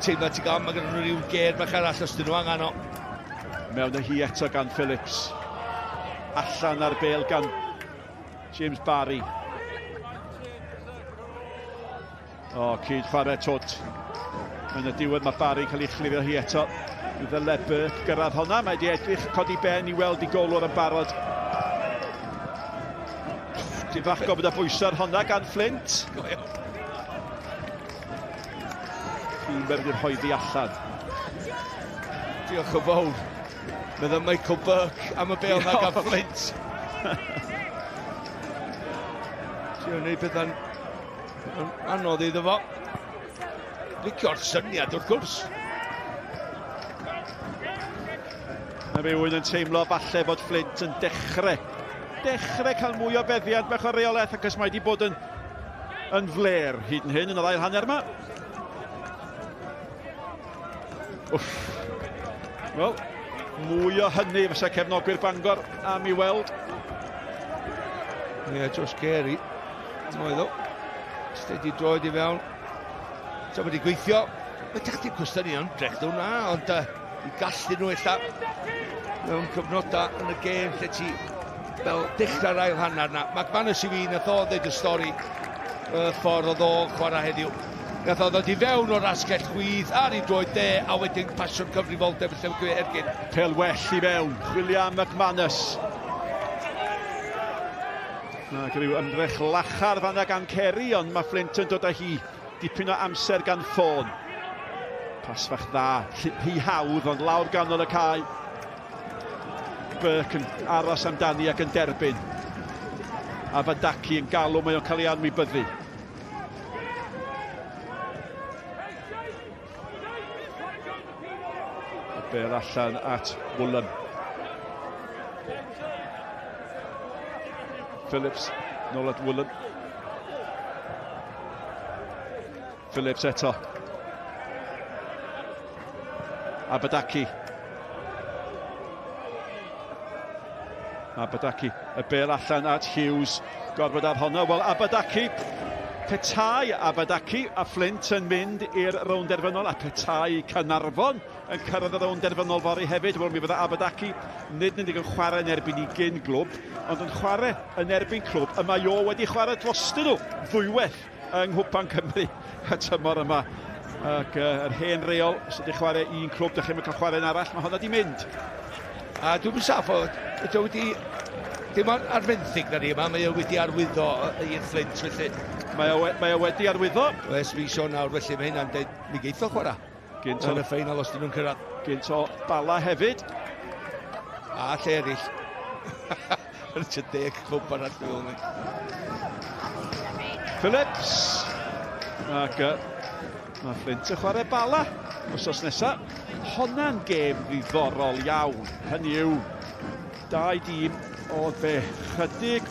teimlo ti'n gael, mae gen nhw rhyw ger bach arall os dyn nhw angen o. Mewn y hi eto gan Phillips. Allan ar bêl gan James Barry. O, cyd chwarae twt. Yn y diwedd mae Barry cael ei chlirio hi eto. Bydd y Burke gyrraedd honna. Mae wedi edrych codi ben I weld I golwr yn barod. Ti'n fach gofod y bwysau'r honna gan Flint. Creamer wedi'n rhoeddi allan. Diolch yn fawr. Meddwl Michael Burke am y bêl na gan Flint. Ti'n gwneud beth yn anodd iddo fo. Licio'r syniad wrth gwrs. Mae rhywun yn teimlo falle bod Flint yn dechrau cael mwy o beddiad bach o reolaeth ac os mae wedi bod yn fler hyd yn hyn yn yr ail hanner yma. Wel, mwy o hynny fysa cefnogwyr Bangor am I weld. Ie, Josh Carey. Oedd o. Stedi droed I fewn. So wedi gweithio. Mae dach chi'n cwestiynu o'n drech nhw na, ond I gallu nhw illa mewn cyfnodau yn y gêm lle ti fel dechrau'r ail hanner na. McManus I fi nath o ddeud y stori y ffordd oedd o chwarae heddiw. Nath o ddod I fewn o'r asgell chwydd ar I droed de a wedyn pasio'r cyfrifoldeb lle gwe ergyn. Pêl well I fewn, chwilio am McManus. Ac rhyw ymdrech lachar fanna gan Carey, ond mae Flint yn dod â hi dipyn o amser gan ffôn. Pas fach dda, hi hawdd, ond lawr ganol y cae. Burke yn aros amdani ac yn derbyn. A Abedaki yn galw mae o'n cael ei anwybyddu. Y bêl allan at Woolen. Phillips Nôl at Woolen. Phillips eto. Abadaki. Abadaki, y bel allan at Hughes. Gorfod ar honno. Wel, Abadaki. Petai Abadaki a Flint yn mynd i'r rownd derfynol, a petai Cynarfon yn cyrraedd y rownd derfynol fory hefyd. Wel, mi fydda Abadaki nid yn digon chwarae yn erbyn I gyn glwb, ond yn chwarae yn erbyn clwb, y mae o wedi chwarae drostyn nhw ddwywaith yng Cwpan Cymru y tymor yma. Ac yr hen reol, sydd wedi chwarae un clwb, dych chi'n cael chwarae'n arall, mae hwnna wedi mynd. A dwi'n saff o, ydw wedi... Dim ond arfenthyg na ni yma, mae o wedi arwyddo i'r Fflint, felly. Mae o wedi arwyddo. Wes fi sio nawr, felly mae hynna'n dweud, mi geitho chwarae. Yn y ffeinal os dyn nhw'n cyrraedd. Gynt o Bala hefyd. A lle eraill. Yr 10 clwb arall dwi'n meddwl. Phillips. Ac mae Flint yn chwarae Bala. Wsos nesaf. Honna'n gêm ddiddorol iawn. Hynny yw, dau dîm o be chydig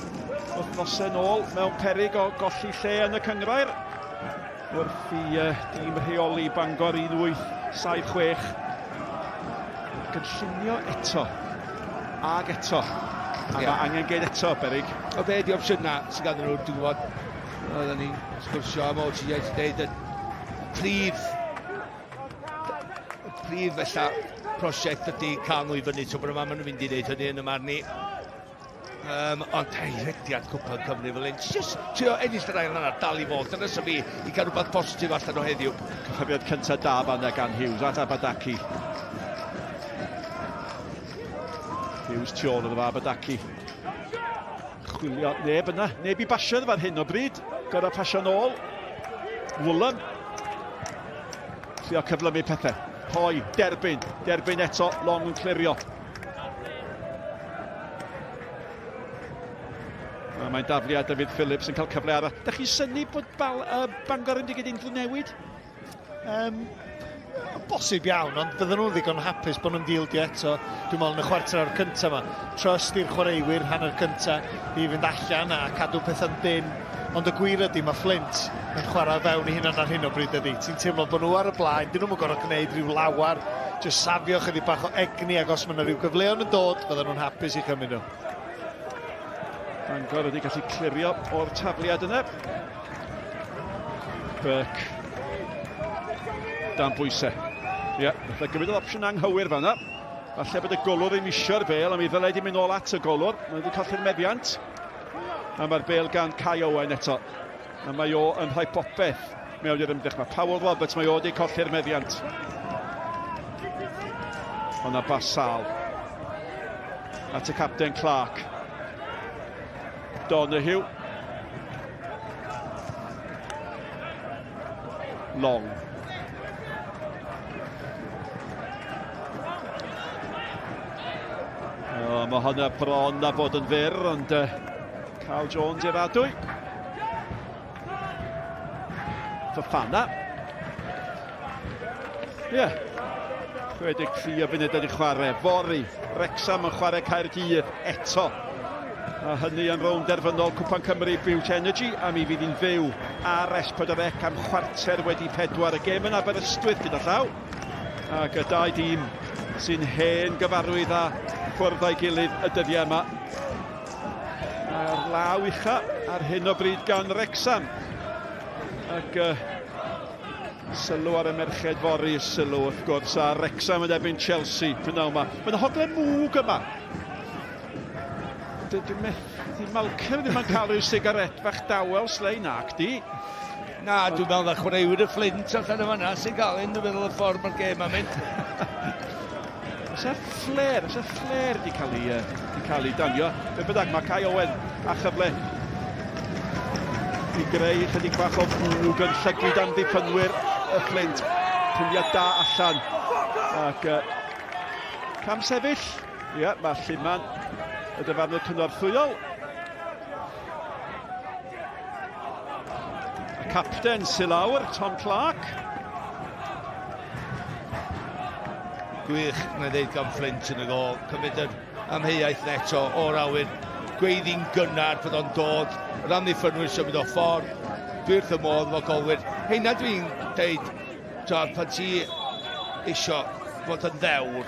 wythnosau nôl mewn peryg o golli lle yn y cyngrair wrth I dîm rheoli Bangor 1876 gynllunio eto ag eto a mae angen geid eto beryg. O be di opsiynau sy'n ganddyn nhw, dwi'n gwybod, oedden ni'n sgwrsio am o ti'n dweud y prif fella prosiect ydy cael nhw I fyny, so bod yma maen nhw'n mynd I wneud hynny yn y marn ni. Ond rediad Cwpan Cymru fel un, just trio ennill yr ail yna, dal I fod, dyna sy'n fi I cael rhywbeth positif allan o heddiw. Cyfrifiad cyntaf da fanna gan Hughes at Abadaki. Hughes Tion oedd Abadaki. Chwilio, neb yna, neb I basio fan hyn o bryd. Gorau pasio nôl. Woolen. Trio cyflymu pethau. Hoi, derbyn eto, long yn clirio. Mae'n dafliad David Phillips yn cael cyfle arall. Dach chi'n synnu bod Bangor yn digid unrhyw newid? Bosib iawn, ond fydden nhw'n ddigon hapus bod nhw'n dildio eto. Dwi'n meddwl yn y chwarter o'r cyntaf yma. Trust i'r chwaraewyr hanner cyntaf I fynd allan a cadw pethau'n dyn. Ond y gwir ydy mae Flint yn chwarae fewn I hynna'n ar hyn o bryd ydy. Ti'n teimlo bod nhw ar y blaen, dyn nhw'n gorfod gwneud rhyw lawar, just safio chydig bach o egni ac os mae yna rhyw gyfleon yn dod, fydden nhw'n hapus I chymryd nhw. Bangor wedi gallu clirio o'r tafliad yna. Burke. Dan bwysau. Ie, fatha gymryd yr opsiwn anghywir fanna. Falle bod y golwr yn isio'r bêl, a mi ddylai di mynd ôl at y golwr. Mae wedi colli'r meddiant. A mae'r bêl gan Kai Owen eto. A mae o yn rhoi popeth mewn i'r ymdrech. Mae Powell Roberts, mae o wedi colli'r meddiant. O'na bas sal. At y capten Clark. Donahue. Long. Mae hwnna bron a bod yn fyr, ond Carl Jones i'r adwy. Fofana. Ie. 63 o funud wedi chwarae. Fori. Wrexham yn chwarae Caerdydd eto. A hynny yn rownd derfynol Cwpan Cymru Beauty Energy, a mi fydd hi'n fyw ar S4C am chwarter wedi 4. Y gêm yn Aberystwyth gyda llaw. Ac y dau dîm sy'n hen gyfarwydd a cwrdd â'i gilydd y dyddiau yma. A'r law ucha ar hyn o bryd gan Wrexham. Ac sylw ar y merched fori sylw wrth gwrs, a Wrexham yn erbyn Chelsea. Mae'n hogle mwg yma. Di Malcolm ddim yn cael yw sigaret fach dawel slei nac di. Na, dwi'n meddwl na chwaraewyr y Fflint allan yma na sy'n cael un, dwi'n meddwl y ffordd mae'r gêm am mynd. Oes e flair di cael ei danio. Be byddag, mae Kai Owen a chyfle I greu chydig bach o fwg yn llygyd am ddiffynwyr y Fflint. Pwliad da allan. Ac cam sefyll. Ie, mae Llyman y dyfarnwr cynorthwyol. Y capten sy'n lawr, Tom Clark. Gwych, na ddeud gan Flint yn y gol. Cymryd yr amheuaeth neto o'r awyr. gweiddi'n gynnar bydd o'n dod. Yr amddiffynwyr sy'n mynd o ffordd. Dwi wrth y modd fo golwyr. Heina dwi'n deud, pan ti isio fod yn ddewr,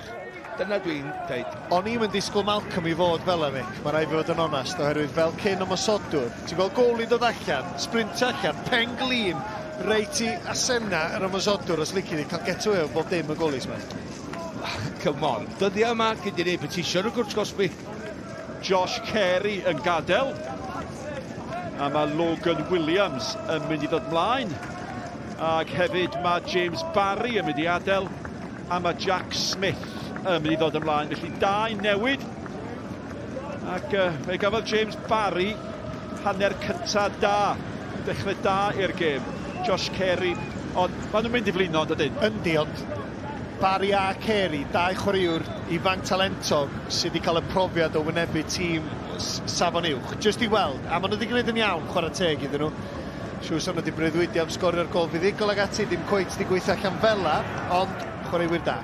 dyna dwi'n deud. O'n i'm yn disgwyl Malcolm i fod fel yna, mae rai fod yn onest, oherwydd fel cyn ymosodwr. Ti'n gweld gol i dod allan, sprint allan, pen glin, reit i asenna yr ymosodwr os lici ni cael getaway o bob dim y golis yma. Come on, dyddiau yma gyda ni petition o gwrs Gosby. Josh Carey yn gadael. A mae Logan Williams yn mynd i ddod mlaen. Ac hefyd mae James Barry yn mynd i adael. A mae Jack Smith yn mynd i ddod ymlaen. Felly dau newid. Ac fe gafodd James Barry hanner cyntaf da. Dechrau da i'r gêm. Josh Carey. Ond maen nhw'n mynd i flino, dydyn? Yndi, ond Barry a Carey, dau chwaraewr ifanc talentog sydd wedi cael y profiad o wynebu tîm safon uwch. Just i weld, a maen nhw wedi gwneud yn iawn chwarae teg iddyn nhw. Siwrs o'n nhw wedi breuddwydio am sgorio'r gol fuddigol ag ati, ddim cweit wedi gweithio allan fela, ond chwaraewyr da.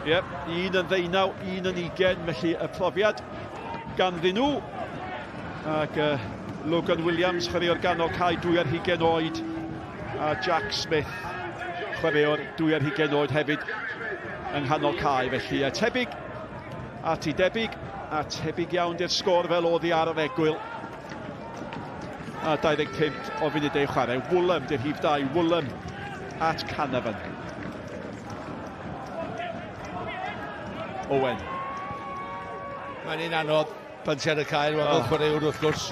Iep, un yn 19, un yn 20, felly y profiad ganddyn nhw. Ac Logan Williams, chwaraewr ganol cae 2 ar 20 oed. A Jack Smith, chwaraewr 2 ar 20 oed hefyd yng nghanol cae. Felly tebyg at i debyg, a tebyg iawn di'r sgôr fel oedd hi ar yr egwyl. A 25 o funudau chwarae. Woolham di'r hif 2, Woolham at Canavan. Owen. Mae'n un anodd pan ti ar y cael, fel chwaraewr wrth gwrs.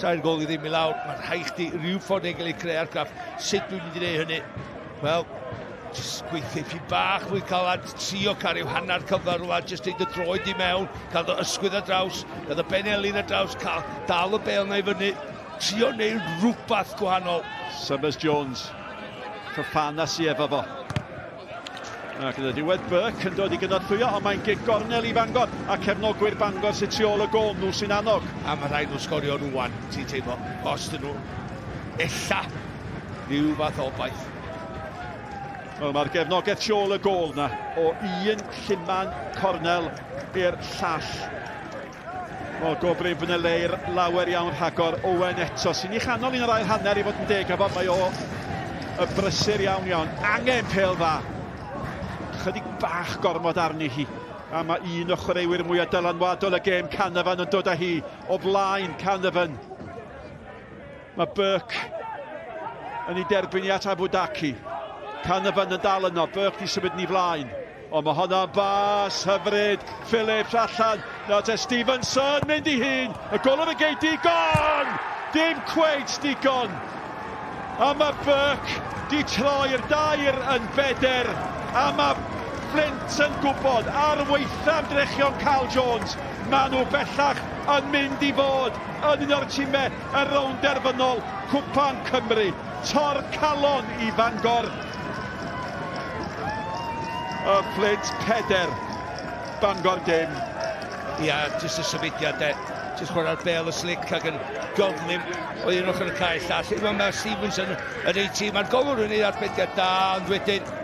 Tair gol i ddim i lawr, mae'n rhaid chdi rhyw ffordd neu gael ei creu argraff. Sut dwi'n mynd i wneud hynny? Wel, jyst gweithio ffi bach fwy calad, trio cael i'w hanner cyfar rwan, jyst neud y droed i mewn, cael dy ysgwydd ar draws, cael dy benelin ar draws, cael dal y bel na i fyny, trio neud rhywbeth gwahanol. Summers Jones, ffyrffanas i efo fo. Ac yn y diwedd Burke yn dod i gynorthwyo, ond mae'n gig gornel i Bangor, a cefnogwyr Bangor sy'n tu ôl y gol, nhw sy'n annog. A mae rhaid nhw sgorio rwan, ti'n teimlo, os dyn nhw ella rhyw fath o baith. Wel, mae'r gefnogaeth tu ôl y gol na, o un llyman cornel i'r llall. Wel, gobri yn y leir lawer iawn rhagor Owen eto, sy'n i chanol un o'r ail hanner i fod yn deg, a fod mae o y brysur iawn iawn. Angen pêl dda. Chydig bach gormod arni hi. A mae un o chwaraewyr mwyaf dylanwadol y gêm, Canavan, yn dod â hi o blaen Canavan. Mae Burke yn ei derbyn i at Abudaki. Canavan yn dal yno, Burke di symud ni flaen. Ond mae hwnna'n bas hyfryd. Phillips allan. Nawr te Stevenson mynd i hun. Y gol o'r gei digon! Dim cweit digon. A mae Burke di troi'r dair yn feder. A mae Flint yn gwybod ar weitham drechion Carl Jones. Maen nhw bellach yn mynd i fod yn un o'r tîmau y Rownd Gynderfynol Cwpan Cymru. Tor calon i Bangor. Y Fflint 4, Bangor dim. Ia, jyst y symudiad de. Jyst chwarae'r bel y slic ac yn gyflym o un ochr y cae llall. Mae Stevenson yn ei tîm. Mae'r golwr yn ei arbediad da, ond wedyn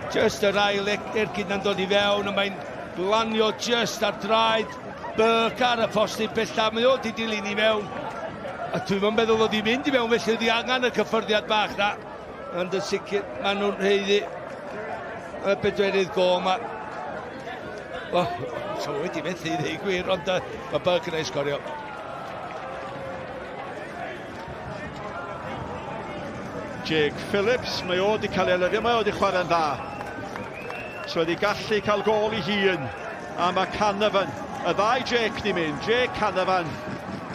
jyst yr ail ergyd na'n dod i fewn, a mae'n blanio jyst ar draed Burke ar y postyn bella. Mae o di dilyn i mewn. A dwi'n meddwl oedd i'n mynd i mewn, felly oedd i angen y cyffyrddiad bach na. Ond yn sicr, maen nhw'n rheiddi y bedwerydd gol yma. O, so wedi methu i ddeu gwir, ond mae Burke yn ei sgorio. Jake Phillips, mae o wedi cael ei lyfio, mae o wedi chwarae'n dda. So wedi gallu cael gol i hun. A mae Canavan, y ddau Jake di mynd. Jake Canavan,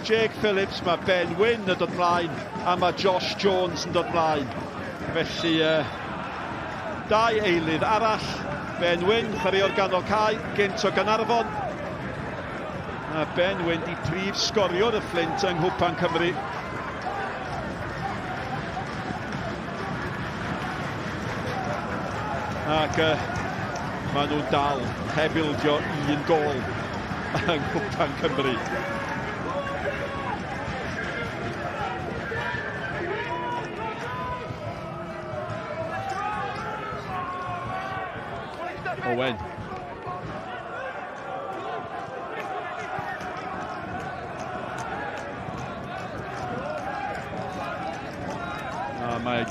Jake Phillips, mae Ben Wyn yn dod mlaen, a mae Josh Jones yn dod mlaen. Felly, dau eilydd arall. Ben Wyn, chwaraewr ganol cae, gynt o Gaernarfon. A Ben Wyn di prif sgoriwr y Fflint yng Cwpan Cymru. Ac maen nhw'n dal heb ildio un gol yng Cwpan Cymru. Owen. Mae'n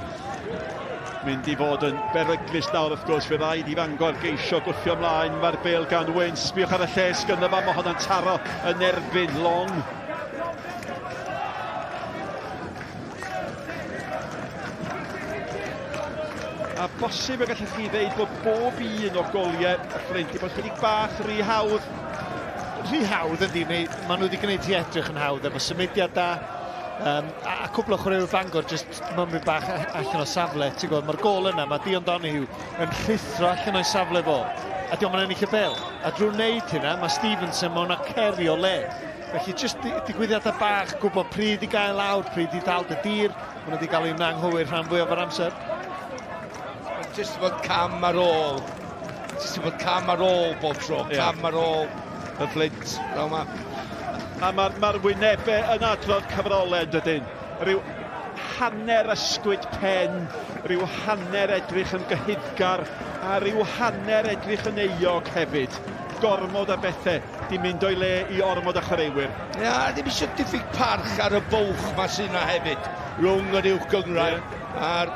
mynd i fod yn beryglus nawr wrth gwrs, fe rhaid i Fangor geisio gwthio ymlaen. Mae'r bêl gan Wyn, sbiwch ar y lles gynno fa, mae hwnna'n taro yn erbyn long. A bosib y gallech chi ddeud bod bob un o goliau y Fflint i bod chydig bach rhy hawdd. Rhy hawdd ydy, maen nhw wedi gwneud i edrych yn hawdd efo symudiad da. A cwbl o chwaraewyr Bangor jyst mynd bach allan o safle. Mae'r gol yna, mae Dion Donahue yn llithro allan o'i safle fo. A diolch yn ennill y bêl. A drwy'n wneud hynna, mae Stevenson mewn aceri o le. Felly jyst digwyddiadau bach, gwybod pryd i gael lawr, pryd i dal dy dir. Maen nhw wedi cael ei anghywir rhan fwyaf o'r amser. Jyst fod cam ar ôl. Jyst fod cam ar ôl bob tro. Cam ar ôl y Fflint. A mae'r wynebau yn adrodd cyfrolau yn dydyn. Rhyw hanner ysgwyd pen, rhyw hanner edrych yn gyhyddgar, a rhyw hanner edrych yn euog hefyd. Gormod o bethau di mynd o'i le i ormod o chwaraewyr. Ia, ddim eisiau diffyg parch ar y bwlch ma sy'n na hefyd. Rwng yr uwch gyngrair a'r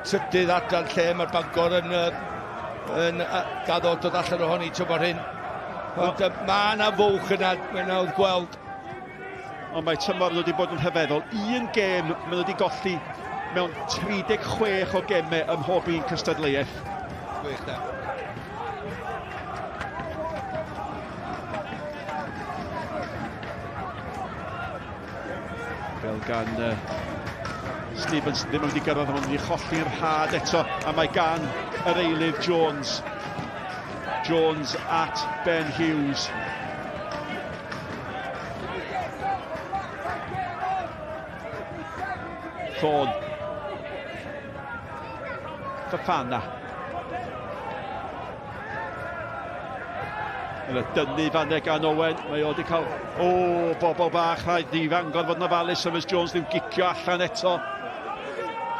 trydydd adran lle mae'r Bangor yn gaddo dod allan ohoni tymor hyn. Ond mae yna fwlch yna, mae'n awd gweld. Ond mae tymor nhw wedi bod yn rhyfeddol. Un gêm maen nhw wedi golli mewn 36 o gemau ym mhob un cystadleuaeth. Gwych da. Fel gan Stevenson ddim wedi gyrraedd, ond wedi cholli'r rhad eto, a mae gan yr eilydd Jones. Jones at Ben Hughes. Thorn. Fofana. Yn y dynnu fanne gan Owen. Mae o wedi cael... bobl bach rhaid i Fangor fod yn ofalus, Thomas Jones ddim gicio allan eto.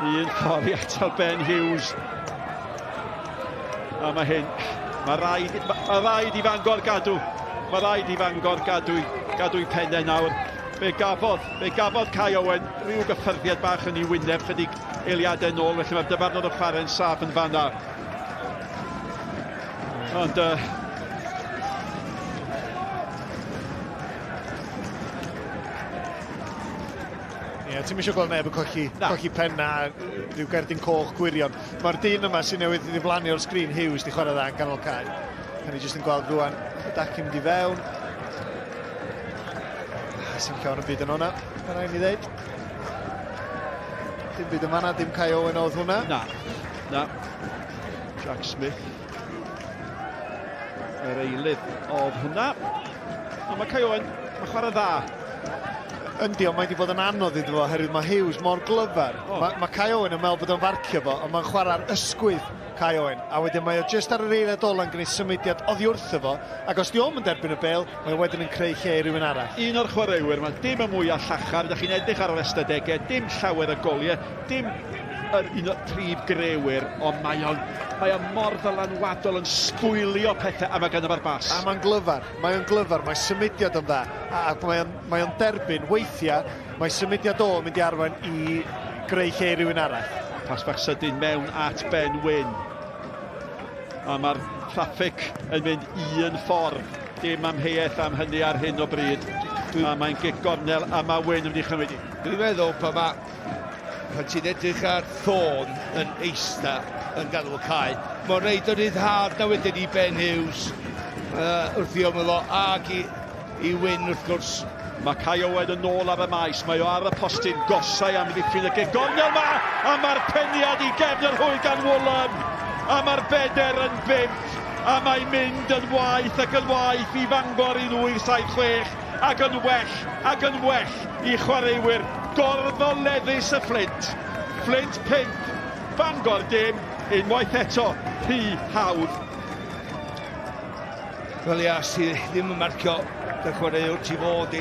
Un ffordd i atal Ben Hughes. A mae hyn... Mae rhaid i Fangor gadw. Mae rhaid i Fangor gadw'i pennau nawr. Fe gafodd Kai Owen rhyw gyffyrddiad bach yn ei wyneb chydig eiliadau nôl, felly mae'r dyfarnwr o chwarae'n saff yn fanna. Ond... Ti'n eisiau gweld neb yn colli penna, rhyw gerdyn coch gwirion. Mae'r dyn yma sy'n newydd i ddiflannu o'r sgrin Hughes di chwarae dda yn ganol cae. Hynny jyst yn gweld rwan, y dacyn mynd i fewn. Sy'n llawn y byd yn hwnna, mae'n rhaid i ddeud. Dim byd yn fanna, dim Kai Owen oedd hwnna. Na. Jack Smith. Yr eilydd oedd hwnna. Ond mae Kai Owen, mae chwarae dda. Yndi, ond mae wedi bod yn anodd iddo fo, oherwydd mae Hughes mor glyfar. Mae Kai Owen yn meddwl bod o'n farcio fo, ond mae'n chwarae'r ysgwydd Kai Owen. A wedyn mae o jyst ar yr eiliad ola yn gwneud symudiad oddi wrtho fo, ac os di o'n mynd erbyn y bêl, mae o wedyn yn creu lle i rywun arall. Un o'r chwaraewyr, mae dim y mwy a llachar, ydych chi'n edrych ar yr ystadegau, dim llawer y goliau, dim un o'r prif grewyr, ond mae o'n mor ddylanwadol yn sbwylio pethau a mae gan efo'r bas. A mae'n glyfar, mae symudiad o'n dda, a mae o'n derbyn weithiau, mae symudiad o'n mynd i arwain i greu lle i rywun arall. Pas bach sydyn mewn at Ben Wyn. A mae'r traffig yn mynd un ffordd. Dim amheuaeth am hynny ar hyn o bryd. A mae'n gig gornel a mae Wyn yn mynd i chymryd. Dwi'n meddwl pan ti'n edrych ar Thorn yn eista yn ganol cae, mae'n reid o ryddhad na wedyn i Ben Hughes wrth i omylo ag i Wyn wrth gwrs. Mae Kai Owen yn ôl ar y maes, mae o ar y postyn gosau am ddiffyn y gig gornel yma, a mae'r peniad i gefn yr hwy gan Woolham, a mae'r beder yn 5, a mae'n mynd yn waith ac yn waith i Fangor i 8-7-6, ac yn well i chwaraewyr gorfoleddus y Fflint. Fflint 5, Bangor dim, unwaith eto, rhy hawdd. Wel ia, sydd ddim yn marcio y chwaraewr ti fod i,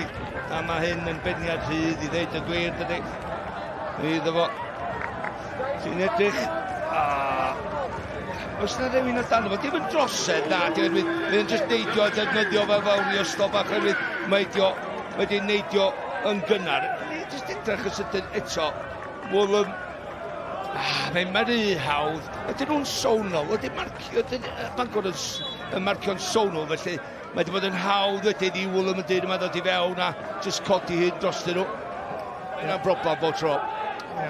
a mae hyn yn beniad rhydd i ddeud y gwir dydy. Iddo fo. Ti'n edrych. Os na rhywun o dan fo, dim yn drosedd na, mae'n jyst neidio a defnyddio fe fawr o stop ac wedi'n neidio yn gynnar. Jyst edrych ys ydyn eto, Woolham Mae'n meru hawdd. Ydyn nhw'n sonol. Bangor yn marcio'n sonol, felly mae wedi bod yn hawdd wedyn i Woolham yn dyn yma ddod i fewn a jyst codi hyn drostyn nhw. Yna'n broblem bod tro. Mae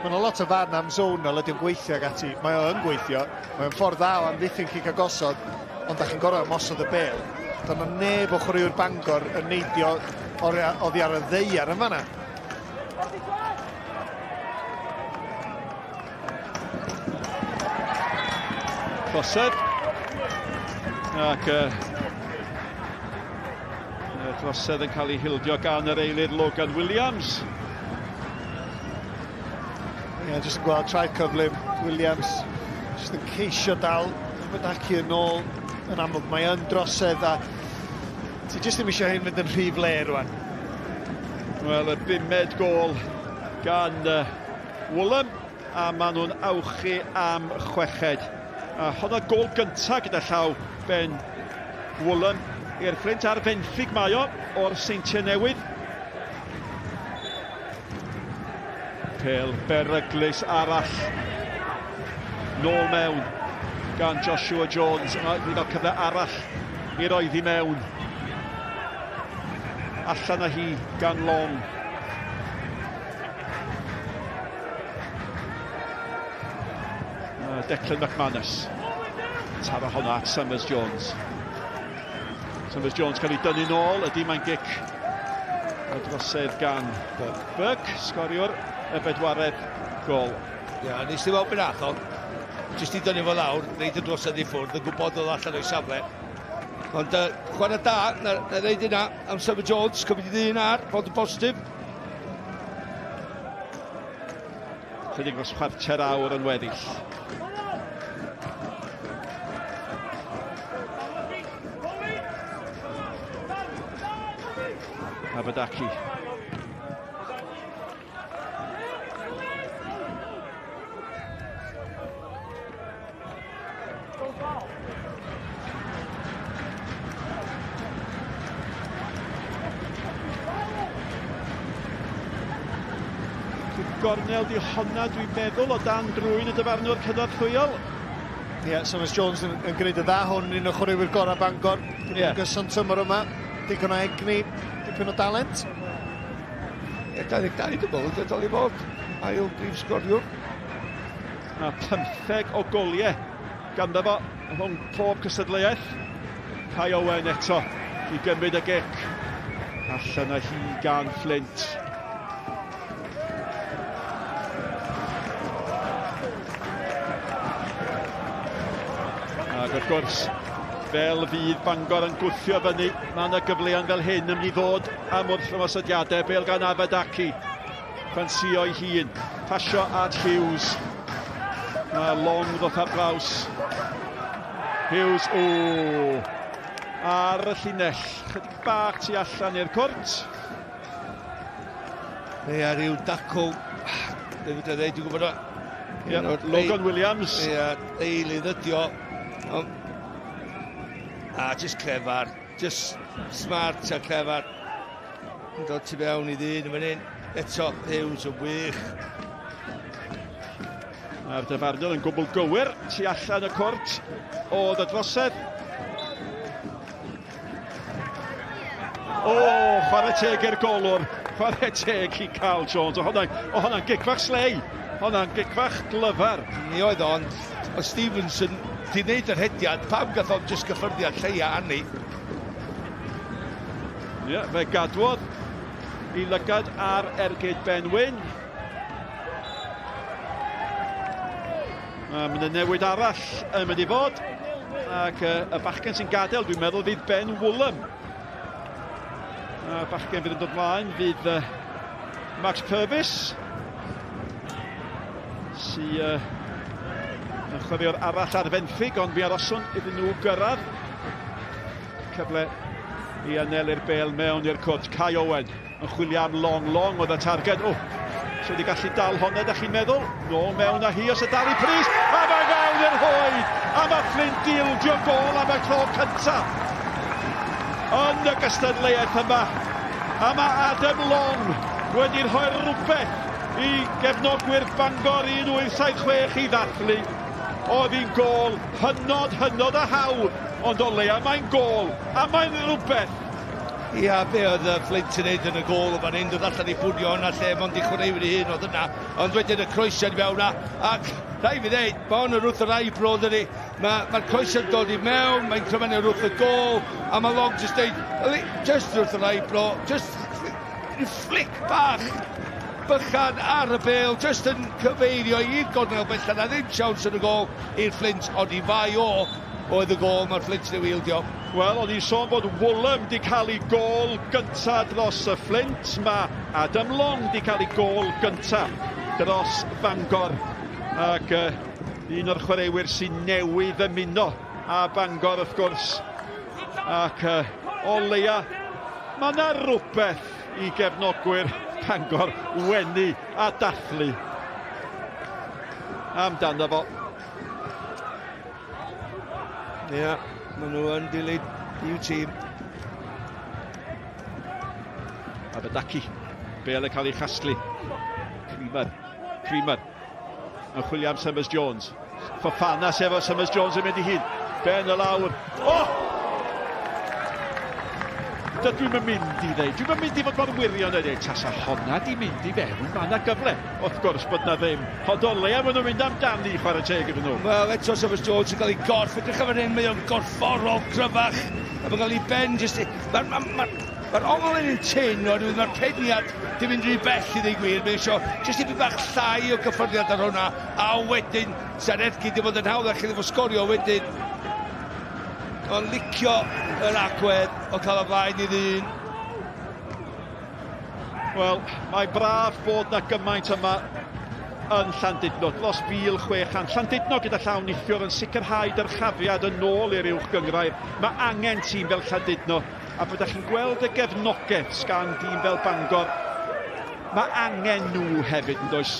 yna lot o fan am zonal ydy'n gweithio ag ati. Mae o'n gweithio. Mae'n ffordd dda o amddiffyn cic agosod, ond da chi'n gorau ymosod y bêl. Dyna neb o chwaraewr Bangor yn neidio oddi ar y ddeiar yn fanna. Closed. Ac drosedd yn cael ei hildio gan yr eilydd Logan Williams. Ie, jyst yn gweld traed cyflym, Williams, jyst yn ceisio dal, Aberdaci yn ôl, yn amlwg mae yn drosedd a ti jyst ddim eisiau hyn fynd yn rhif le rwan. Wel, y 5 gol gan Woolham, a maen nhw'n awchu am 6. A hwnna gol gyntaf gyda llaw ben Woolham i'r Fflint ar fenthyg mae o o'r Seintiau Newydd. Pêl beryglus arall nôl mewn gan Joshua Jones. Wedi cael cyfle arall i roedd i mewn. Allan â hi gan Long. Declan McManus. Taro hwnna at Summers Jones. Summers Jones cael ei dynnu nôl, ydy mae'n gic o drosedd gan Burke, sgoriwr y 4edd gol. Ia, nes ti weld beth ath o. Jyst i dynnu fo lawr, neud y drosedd i ffwrdd, yn gwybod oedd allan o'i safle. Ond chwarae da, na reid yna am Summers Jones, cymryd i ddyn ar, bod yn positif. Chydig dros chwarter awr yn weddill. Aberdaci. Gornel di honna, dwi'n meddwl, o dan drwy'n y dyfarnwr cynorthwyol. Ie, Summers Jones yn gwneud y dda hwn, un o chwaraewyr gorau Bangor. Ie. Gyson tymor yma, digon o egni, dipyn o dalent. Ie, 22 i dybol, dydol i bod. Ail brif sgoriwr. A 15 o goliau ganddo fo rhwng pob cystadleuaeth. Kai Owen eto i gymryd y gic. Allan â hi gan Flint. Ac wrth gwrs, fel fydd Bangor yn gwthio fyny, mae yna gyfleoedd fel hyn yn mynd i ddod am wrth ymosodiadau. Bêl gan Aberdaci, ffansio ei hun, pasio at Hughes. Long ddoth ar draws. Hughes, ar y llinell, chydig bach tu allan i'r cwrt. Ie, rhyw dacw, dwi'n gwybod o. Logan Williams. Ie, eilydd ydi o. Just clefar, just smart a clefar. Yn dod ti fewn i ddyn yn fan hyn. Eto, Hughes yn wych. Mae'r dyfarnwr yn gwbl gywir tu allan y cwrt oedd y drosedd. Chwarae teg i'r golwr. Chwarae teg i Carl Jones. O hwnna'n gicfach slei. Hwnna'n gicfach glyfar. Ni oedd ond, o Stevenson di wneud yr hediad, pam gath o'n jyst gyffyrddiad lleia anni. Ie, fe gadwodd i lygad ar ergyd Ben Wyn. Mae'n y newid arall yn mynd i fod, ac y bachgen sy'n gadael, dwi'n meddwl fydd Ben Woolham. Y bachgen fydd yn dod mlaen, fydd Max Purvis, sy'n yn chwaraewr arall ar fenthyg, ond fi aroswn iddyn nhw gyrraedd. Cyfle i anelu'r bêl mewn i'r cwrt. Kai Owen yn chwilio am Long oedd y targed. So wedi gallu dal honna, da chi'n meddwl? Nôl mewn â hi os y dal i pris. A mae mewn i'r hwyd. A mae Flint dildio gol am y clo cyntaf. Yn y gystadleuaeth yma. A mae Adam Long wedi rhoi rhywbeth i gefnogwyr Bangor 1876 i ddathlu. Oedd hi'n gol hynod a hawdd, ond o leia mae'n gol, a mae'n rhywbeth. Ia, be oedd Flint yn neud yn y gol o fan hyn, dod allan i bwnio hwnna lle, mond i chwaraewyr ei hun oedd yna, ond wedyn y croesiad i mewn na, ac rhaid fi ddeud, ma' hwn yn wrth yr aibro dydi, mae'r croesiad dod i mewn, mae'n cryfennu wrth y gol, a mae Long just deud, just wrth yr aibro, just flic bach, bychan ar y bêl, just yn cyfeirio i'r gornel bellach, a ddim siawns yn y gol i'r Flint, ond i fai oedd y gol mae'r Flint yn ei wildio. Wel, o'n i'n sôn bod Woolham di cael ei gol gynta dros y Flint. Mae Adam Long di cael ei gol gynta dros Bangor. Ac un o'r chwaraewyr sy'n newydd ymuno a Bangor, wrth gwrs. Ac o leia, mae yna rhywbeth i gefnogwyr Bangor wenu a dathlu amdano fo. Ia, maen nhw yn dilyd i'w tîm. Aberdaki, bêl yn cael ei chasglu. Creamer. Yn chwilio am Summers Jones. Fofana efo Summers Jones yn mynd i hun. Ben y lawr. Dwi'n mynd i ddeud. Dwi'n mynd i fod mor wirion yn dweud. Tasa honna di mynd i fewn. Mae yna gyfle. Wrth gwrs bod na ddim. Ond o leia maen nhw'n mynd amdani chwarae teg iddyn nhw. Wel, eto Summers Jones yn cael ei gorff. Edrych am hyn, mae o'n gorfforol cryfach. A mae'n cael ei ben jyst... Mae'r ongl yn tyn, mae'r peniad dim mynd rhy bell i ddweud gwir. Mae'n eisiau jyst i fi bach llai o gyffyrddiad ar hwnna. A wedyn, sa'n edrych di fod yn hawddach iddo fo sgorio wedyn. O'n licio yr agwedd o cael y blaen i ddyn. Wel, mae braf bod na gymaint yma yn Llandudno, dros 1,600. Llandudno gyda llawn neithiwr yn sicrhau dyrchafiad yn ôl i'r uwch gyngrair. Mae angen tîm fel Llandudno, a byddwch chi'n gweld y gefnogaeth gan dîm fel Bangor, mae angen nhw hefyd yn does.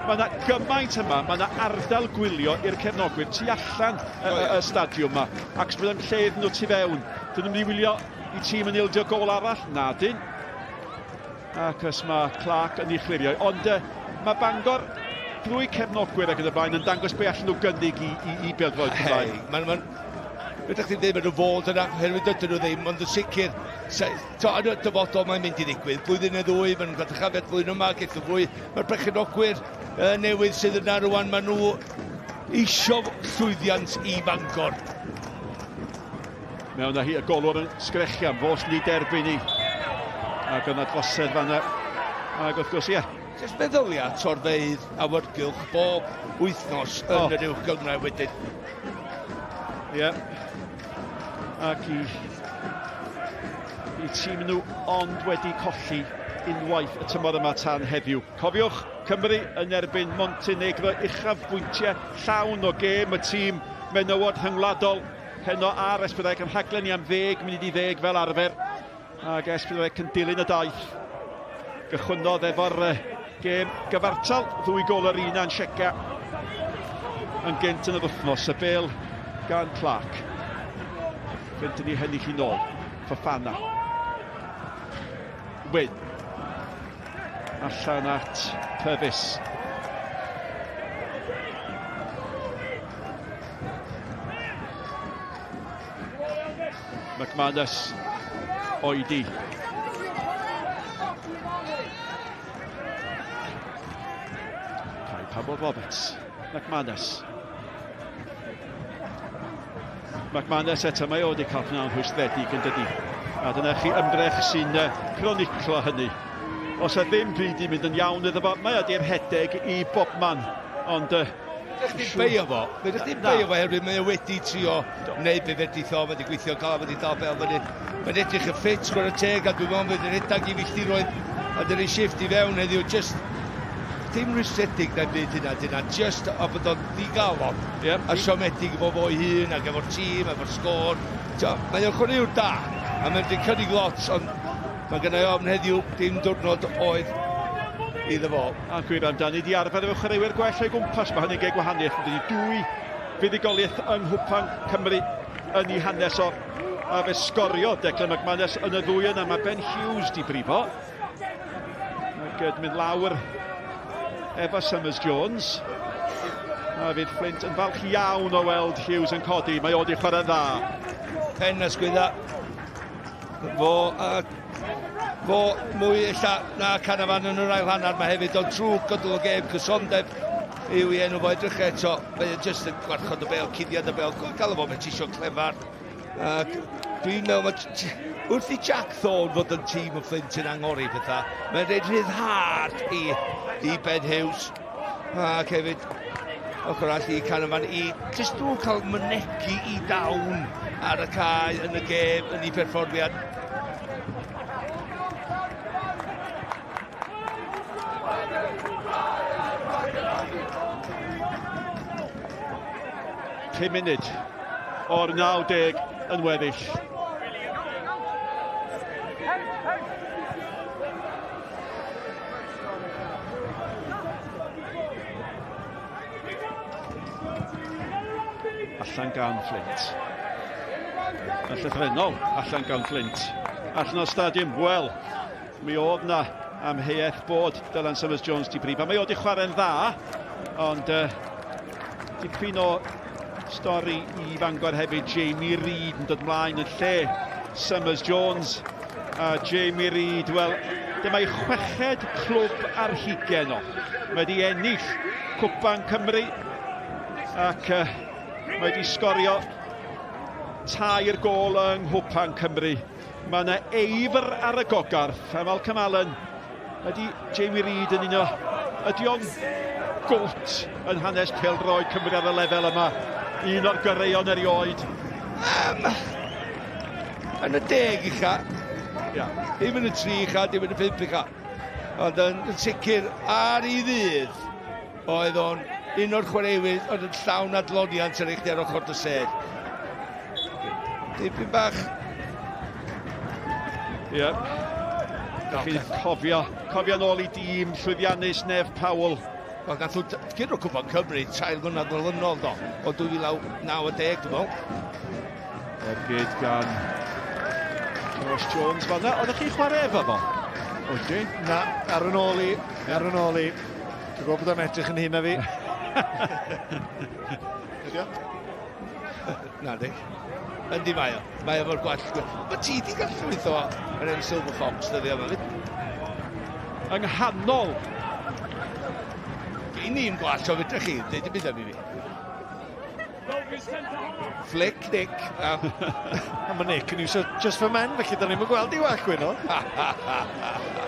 Mae yna gymaint yma, mae yna ardal gwylio i'r cefnogwyr tu allan y stadiwm yma, ac os byddai'n lleid nhw tu fewn. Dyn nhw'n mynd i wylio i tîm yn ildio gol arall, na dyn. Ac os mae Clark yn ei chlirio. Ond mae Bangor drwy cefnogwyr ac yn y blaen yn dangos be allan nhw gynnig i PêL-DROED Cymraeg. Rydych chi'n dweud bod nhw fod yna, herwydd dydyn nhw ddim, ond yn sicr, yn y dyfodol mae'n mynd i ddigwydd. Blwyddyn y ddwy, mae'n cael chafiad blwyddyn yma, geith y fwy. Mae'r brechinogwyr newydd sydd yna rwan, maen nhw isio llwyddiant i Bangor. Mewn â hi, y golwr yn sgrechian, fos nid erbyn ni. Ac yna drosedd fanna. Ac wrth gwrs, ie. Jyst meddyliad torfeidd awyrgylch bob wythnos yn yr uwch gyngrair wedyn. Ie. Ac i tîm nhw ond wedi colli unwaith y tymor yma tan heddiw. Cofiwch, Cymru yn erbyn Montenegro, uchafbwyntiau llawn o gêm y tîm menywod rhyngwladol. Heno ar S4C yn rhaglen i am 10 munud i 10 fel arfer. Ac S4C yn dilyn y daith. Gychwynnodd efo'r gêm gyfartal, 2 gol yr un a'n Sieca. Yn gynt yn yr wythnos, y bêl gan Clark. Fynd yn ei hennill i nôl. Fofana. Wyn. Allan at Purvis. McManus. Oedi. Pablo Roberts. McManus. McManus eto, mae o wedi cael pnawn hwystredig yn dydi. A dyna chi ymdrech sy'n chroniclo hynny. Os y ddim byd i mynd yn iawn iddo fo, mae ydy'r hedeg i bobman. Ond... Fydych chi'n beio fo? Fydych chi'n beio fo herwydd mae o wedi trio wneud be fedri tho, wedi gweithio gael, wedi dal bel. Mae'n edrych y ffit sgwr y teg, a dwi'n meddwl fydd yn redag i filltiroedd a dyna'n shift i fewn heddiw. Just dim rwystredig na'n byd hynna, just a bod o'n ddigalon a siomedig efo fo'i hun ac efo'r tîm, efo'r sgôr. Mae'n chwaraewr da, a mae'n wedi cynnig lot, ond mae gennau ofn heddiw dim diwrnod oedd iddo fo. A gwir amdani, di arfer efo chwaraewyr gwell o'i gwmpas, mae hynny'n gei gwahaniaeth. Dydy 2 fuddugoliaeth yng Cwpan Cymru yn ei hanes o, a fe sgorio Declan McManus yn y ddwy yna. Mae Ben Hughes di brifo. Ac mynd lawr efo Summers-Jones. A fydd Fflint yn falch iawn o weld Hughes yn codi. Mae o di chwarae dda. Pen ysgwydda. Fo mwy illa na Canafan yn yr ail hanner. Mae hefyd o'n drwg gydol o gêm cysondeb yw i enw fo edrych eto. Mae jyst yn gwarchod y bel, cuddiad y bel. Gael efo fe tisio clefar. Dwi'n meddwl wrth i Jack Thorne fod yn tîm o Flint yn angori pethau. Mae'n rhaid ryddhad i Ben Hughes. Ac hefyd ochr all i Canafan i jyst drwy cael mynegu i dawn ar y cae yn y gêm yn ei perfformiad. Pum munud o'r 90 yn weddill. Allan gan Flint. Yn llythrennol, allan gan Flint. Allan o'r stadiwm, wel, mi oedd na amheuaeth bod Dylan Summers-Jones di brif. Mae o di chwarae'n dda, ond dipyn o stori i Bangor hefyd. Jamie Reid yn dod mlaen yn lle Summers-Jones. A Jamie Reid, wel, dyma ei chweched clwb ar hugen o. Mae wedi ennill Cwpan Cymru ac mae wedi sgorio tair gôl yng Cwpan Cymru. Mae yna eifr ar y gogarth, a Malcolm Allen ydy Jamie Reid yn un o, ydy o'n gwt yn hanes Pêl-DROED Cymru ar y lefel yma. Un o'r gyrraeon erioed. Yn y 10 ucha, dim yn y 3 ucha, dim yn y 5 ucha. Ond yn sicr ar ei ddydd, oedd o'n un o'r chwaraewydd oedd yn llawn adloniant ar eich ar ochr dy sedd. Dipyn bach. Ie. Chi'n cofio nôl i dîm llwyddiannus Nef Powell. Wel, nath o gyda Cwpan Cymru 3 mlynedd olynol do, o 2019, dwi'n meddwl. Erbyd gan Josh Jones fanna. Oeddech chi'n chwarae efo fo? Oeddi? Na, ar yn ôl i. Dwi'n gwybod bod o'n edrych yn hyn a fi. Na di. Yndi mae o. Mae efo'r gwell. Mae ti di gallu llwytho yn enw Silver Fox, dyddi yma fyd. Yng nghanol. I ni'n gwell o fydrych chi, dweud y byd am i fi. Flick, Nick. A mae Nick yn iwsio just for men, felly da ni'n gweld i well gwynol.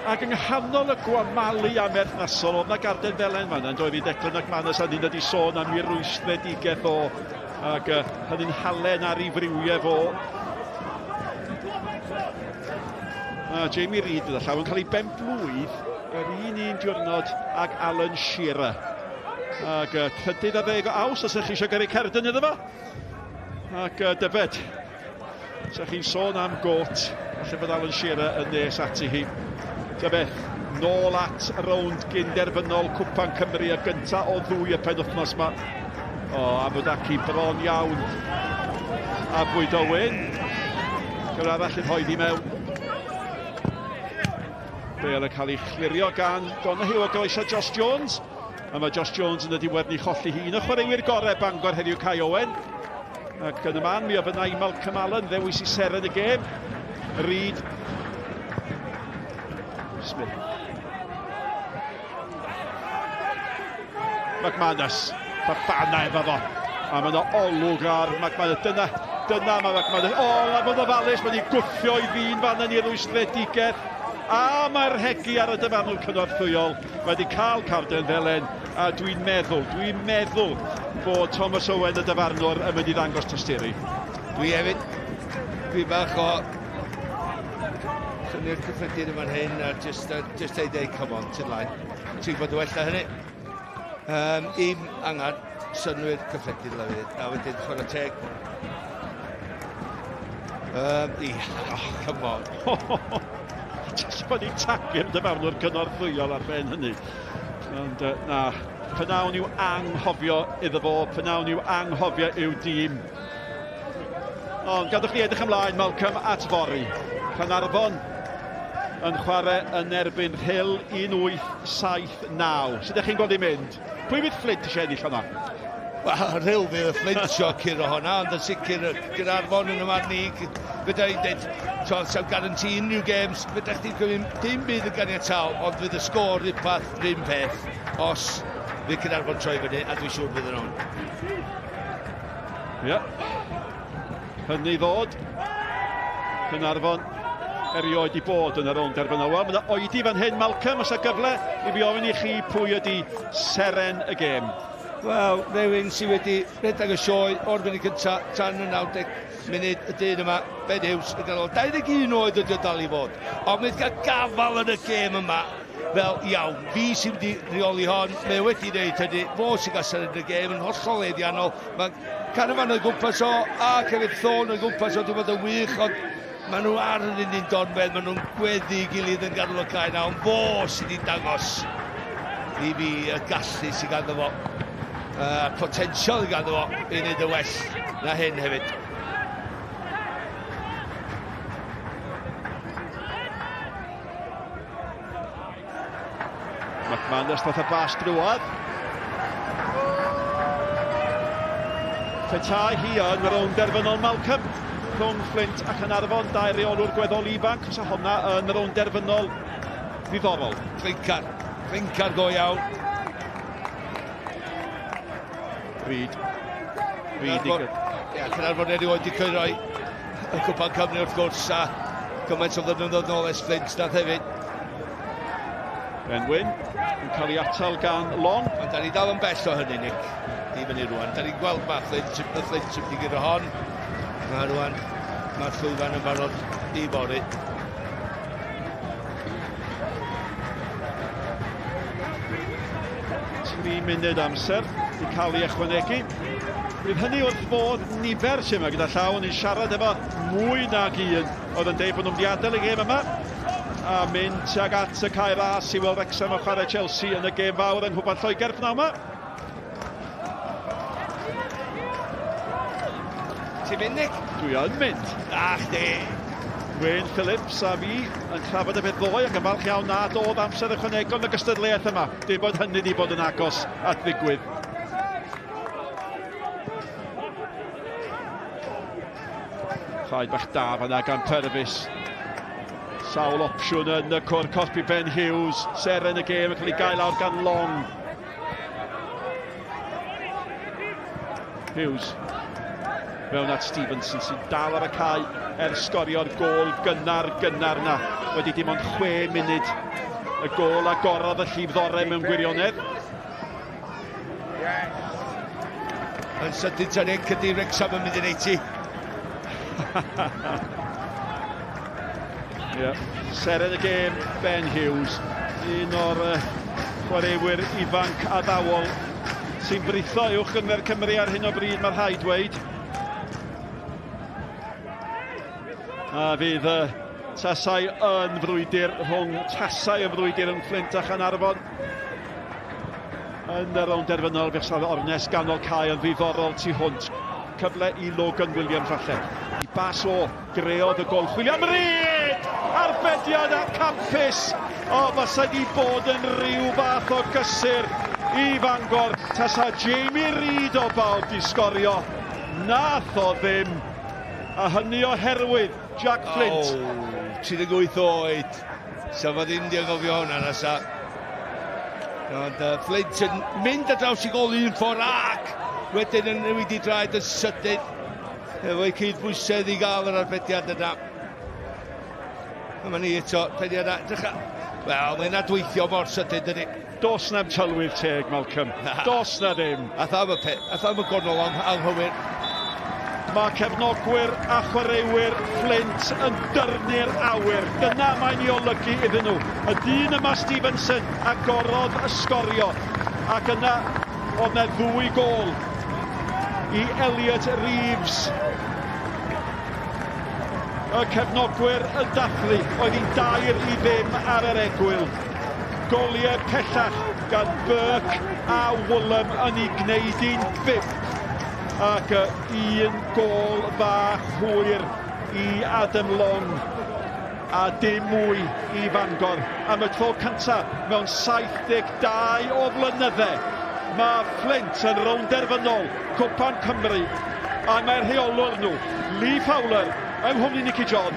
Ac yng nghanol y gwamalu amerthnasol, oedd na garden felen fan yn doedd i Declan ac Manas a ni'n ydi sôn am i'r rwystredigaeth o, ac hynny'n halen ar ei frywiau fo. Jamie Reid yda llaw yn cael ei benblwydd yr un diwrnod ag Alan Shearer. Ac 30 aws os ydych chi eisiau gyrru cerdyn iddo fo. Ac dybed, os ydych chi'n sôn am got, falle bod Alan Shearer yn nes ati hi. Dybed, nôl at Rownd Gynderfynol Cwpan Cymru y gyntaf o ddwy y penwthnos yma. O, Abodaki bron iawn. A Bwyd Owen. Gyfer arall yn hoeddi mewn. Bêl yn cael ei chlirio gan Donahue o groeso Josh Jones. A mae Josh Jones yn y diwedd cholli hi. Un o chwaraewyr gorau Bangor heddiw Kai Owen. Ac yn y man, mi ofynnau Malcolm Allen ddewis i ser yn y gêm. Reid. Smith. McManus. Babana efo fo. A mae yna olwg ar McManus. Dyna mae McManus. O, na bod o falus, mae ni'n gwthio i ddyn fan yn i'r rwystredigaeth. A mae'r hegi ar y dyfarnwr cynorthwyol wedi cael carden felen. A dwi'n meddwl bod Thomas Owen y dyfarnwr yn mynd i ddangos tosturi. Dwi hefyd. Dwi bach o syniad cyffredin yma'n hyn a just ei come on, ti'n lain. Ti'n bod wella hynny. Un angen synwyr cyffredin lefydd. A wedyn chwarae teg. Come on. Just bod ni'n tagu'r dyfarnwr cynorthwyol ar ben hynny. Ond na, prynawn yw anghofio iddo fo, prynawn yw anghofio i'w dîm. Ond gadwch ni edrych ymlaen, Malcolm, at fori. Canarfon yn chwarae yn erbyn Rhyl 1879. Sut ydych chi'n gweld i mynd? Pwy fydd Fflint eisiau ennill hwnna? Wel, Rhyl fydd y Fflint sio curo hwnna, ond yn sicr Gynarfon yn y man ni. Fydda i'n dweud, sa'n garanti unrhyw games, fydda chdi dim byd yn ganiataol, ond fydd y sgôr rhywbeth rhywun peth os fydd Gynarfon troi fyny, a dwi'n siŵr fydd yn on. Ie. Hynny ddod. Gynarfon erioed i bod yn y rownd erbyn awel. Mae oedi fan hyn, Malcolm, os y gyfle i fi ofyn i chi pwy ydi seren y gêm. Wel, rhywun sydd wedi redag y sioe o'r funud cyntaf tan y 90 munud y dyn yma, Ben Hughes, yn ganol 21 oed ydy o dal i fod. Ond mae'n cael gafal yn y gêm yma. Fel iawn, fi sydd wedi reoli hon, mae wedi gwneud hynny, fo sy'n gasar yn y gêm yn hollol eddiannol. Mae Canafan yn gwmpas o, a Cefyd Thorn yn gwmpas o, dwi'n bod yn wych, ond maen nhw ar yn un donfedd, maen nhw'n gweddu gilydd yn ganol y cae na, ond fo sydd wedi dangos i fi y gallu sydd ganddo fo. Potensial ganddo fo i wneud y well na hyn hefyd. McManus ddaeth y bas drwad. Petai hi yn y rownd erbynol, Malcolm. Rhwng Fflint ac Gynarfon, dau reolwr gweddol ifanc, os a honna yn y rownd erbynol ddiddorol. Fflincar go iawn. Reid i gyd. Gynarfon erioed wedi cyrraedd y Cwpan Cymru wrth gwrs, a gymaint o ddynnodd nôl es Fflint nath hefyd. Benwyn yn cael ei atal gan Long. Ond da ni dal yn bell o hynny, Nick. Di fyny rwan. Da ni'n gweld ma Fflint sy'n wedi gyda hon. A rwan, mae'r llwyfan yn barod i bori. Tri munud amser i cael ei ychwanegu. Bydd hynny wrth bod nifer sy'n yma gyda llaw, ni'n siarad efo mwy nag un oedd yn deud bod nhw'n wedi adael y gêm yma. A mynd tuag at y cae ras i weld Wrexham o chwarae Chelsea yn y gêm fawr yng Nghwpan Lloegr pnawn yma. Ti'n mynd, Nick? Dwi yn mynd. Ach, di. Wayne Phillips a fi yn trafod y beth ddoe ac yn falch iawn nad oedd amser ychwanegol yn y gystadleuaeth yma. Dim bod hynny wedi bod yn agos at ddigwydd. Rhaid bach da fan'na gan Purvis. Sawl opsiwn yn y cwr Cosby Ben Hughes. Seren y gêm yn cael ei gael awr gan Long. Hughes. Mewn at Stevenson sy'n dal ar y cae sgorio'r gôl gynnar na. Wedi dim ond 6 munud. Y gôl agorodd y llifddorau mewn gwirionedd. Yn sydyn tan ein cydi Wrexham yn mynd yn 80. Seren y gêm, Ben Hughes, un o'r chwaraewyr ifanc addawol sy'n britho uwch Gynfer Cymru ar hyn o bryd, mae'r rhaid dweud. A fydd tasau yn frwydr rhwng tasau yn frwydr yn Fflint a Gynarfon. Yn y rownd erbynol, fe saf ornes ganol cae yn ddiddorol tu hwnt. Cyfle i Logan Williams falle. I bas o greodd y gol chwilio am Reid! Arbediad a campus! O, fysa di bod yn rhyw fath o gysur i Bangor. Tasa Jamie Reid o bawb di sgorio. Nath o ddim. A hynny oherwydd Jack Flint. 38 oed. So fa ddim di angofio hwnna nesa. Ond Flint yn mynd a draws i gol un ffordd ac wedyn yn wedi draed yn sydyn efo'i cydbwysedd i gael yr arbediad yna. Yma ni eto, pediad yna. Wel, mae'n adweithio mor sydyn, dydy. Dos na'n tylwydd teg, Malcolm. Dos na ddim. A tham y gornol anghywir. Mae cefnogwyr a chwaraewyr Flint yn dyrnu'r awyr. Dyna mae'n ei olygu iddyn nhw. Y dyn yma Stevenson agorodd y sgorio. Ac yna oedd yna 2 gôl i Elliot Reeves. Y cefnogwyr yn dathlu. Oedd hi'n 2-0 ar yr egwyl. Goliau pellach gan Burke a Woolham yn ei gwneud i'n 5. Ac 1 gôl bach hwyr i Adam Long. a dim mwy i Bangor am y tro cyntaf mewn 72 o flynyddau. Mae Fflint yn rownd derfynol Cwpan Cymru a mae'r rheolwr nhw, Lee Fowler, yng nghwmni Nicky John.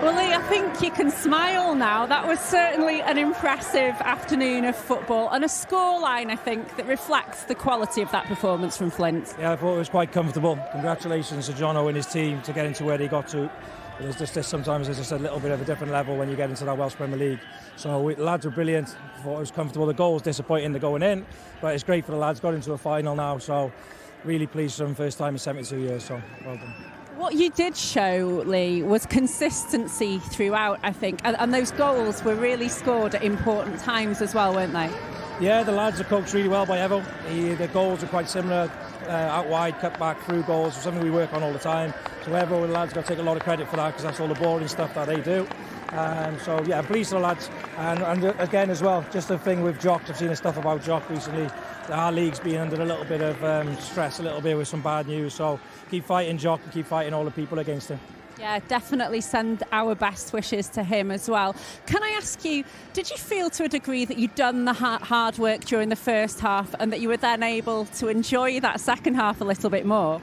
Well, Lee, I think you can smile now. That was certainly an impressive afternoon of football and a scoreline, I think, that reflects the quality of that performance from Flint. Yeah, I thought it was quite comfortable. Congratulations to Jono and his team to getting to where they got to. There's just sometimes there's just a little bit of a different level when you get into that Welsh Premier League. So the lads were brilliant. I thought it was comfortable. The goal was disappointing, they're going in, but it's great for the lads. Got into a final now, so really pleased for them. First time in 72 years, so well done. What you did show, Lee, was consistency throughout, I think, and those goals were really scored at important times as well, weren't they? Yeah, the lads are coached really well by Evo. The goals are quite similar, out wide, cut back, through goals, something we work on all the time. So Evo and the lads got to take a lot of credit for that because that's all the boring stuff that they do. So yeah, I'm pleased for the lads. And again as well, just the thing with Jock, I've seen the stuff about Jock recently. Our league's been under a little bit of stress, a little bit with some bad news. So keep fighting Jock and keep fighting all the people against him. Yeah, definitely send our best wishes to him as well. Can I ask you, did you feel to a degree that you'd done the hard work during the first half and that you were then able to enjoy that second half a little bit more?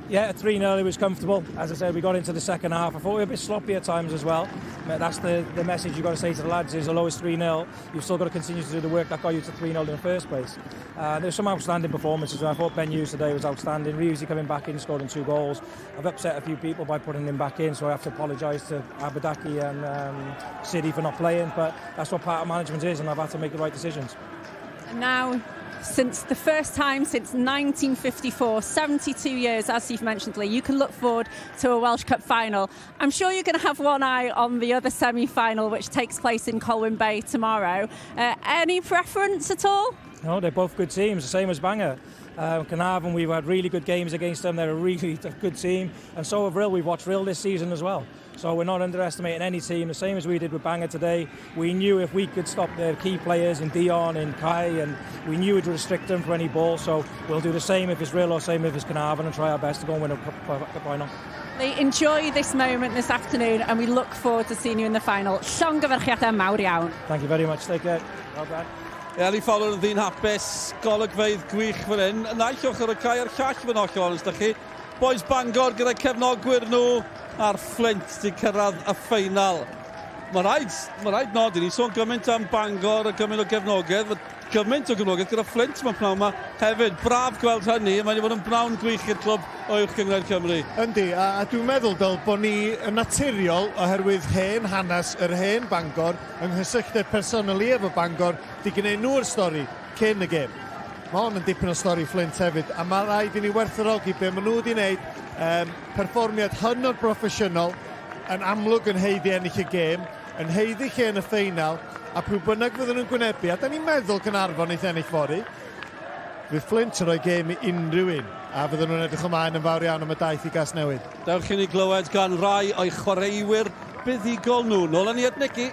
Yeah, 3-0, it was comfortable. As I said, we got into the second half. I thought we were a bit sloppy at times as well. That's the message you've got to say to the lads is, although it's 3-0, you've still got to continue to do the work that got you to 3-0 in the first place. There's some outstanding performances. I thought Ben Hughes today was outstanding. Rewsy coming back in, scoring 2 goals. I've upset a few people by putting him back in, so I have to apologise to Abadaki and City for not playing. But that's what part of management is, and I've had to make the right decisions. And now, since the first time since 1954, 72 years, as you've mentioned, Lee, you can look forward to a Welsh Cup final. I'm sure you're going to have one eye on the other semi-final, which takes place in Colwyn Bay tomorrow. Any preference at all? No, they're both good teams, the same as Bangor. Carnarvon, we've had really good games against them. They're a really good team. And so have Rill. We've watched Rill this season as well. So we're not underestimating any team, the same as we did with Bangor today. We knew if we could stop their key players in Dion and Kai, and we knew it would restrict them for any ball. So we'll do the same if it's Rill or same if it's Carnarvon and try our best to go and win a cup final. Enjoy this moment this afternoon and we look forward to seeing you in the final. Llongyfarchiadau mawr iawn. Thank you very much. Take care. Well done. Lee Fowler yn ddyn hapus, golygfeydd gwych fan hyn. Naill ochr y cae a'r llall fan ochr, os da chi. Boys Bangor gyda cefnogwyr nhw a'r Fflint di cyrraedd y ffeinal. Mae rhaid nodi ni sôn gymaint am Bangor a gymaint o gefnogaeth, gymaint o gefnogaeth gyda Fflint mae'n pnawn yma hefyd. Braf gweld hynny, mae'n fod yn bnawn gwych i'r clwb o uwch gyngor Cymru. Yndi, a dwi'n meddwl dyle bod ni yn naturiol oherwydd hen hanes yr hen Bangor yng nghysylltiad personoli efo Bangor di gwneud nhw'r stori cyn y gêm. Mae hwn yn dipyn o stori Flint hefyd, a mae rhaid i ni werthfawrogi be maen nhw wedi wneud perfformiad hynod broffesiynol yn amlwg yn heiddi ennill y gêm, yn heiddi lle yn y ffeinal, a pwy bynnag fydden nhw'n gwynebu, a da ni'n meddwl Carnarfon eith ennill fori. Fydd Flint yn rhoi gêm i unrhyw un, a fydden nhw'n edrych ymlaen yn fawr iawn am y daith i gas newid. Dewch i ni glywed gan rai o'i chwaraewyr buddigol nhw. Nôl yn i at Nicky.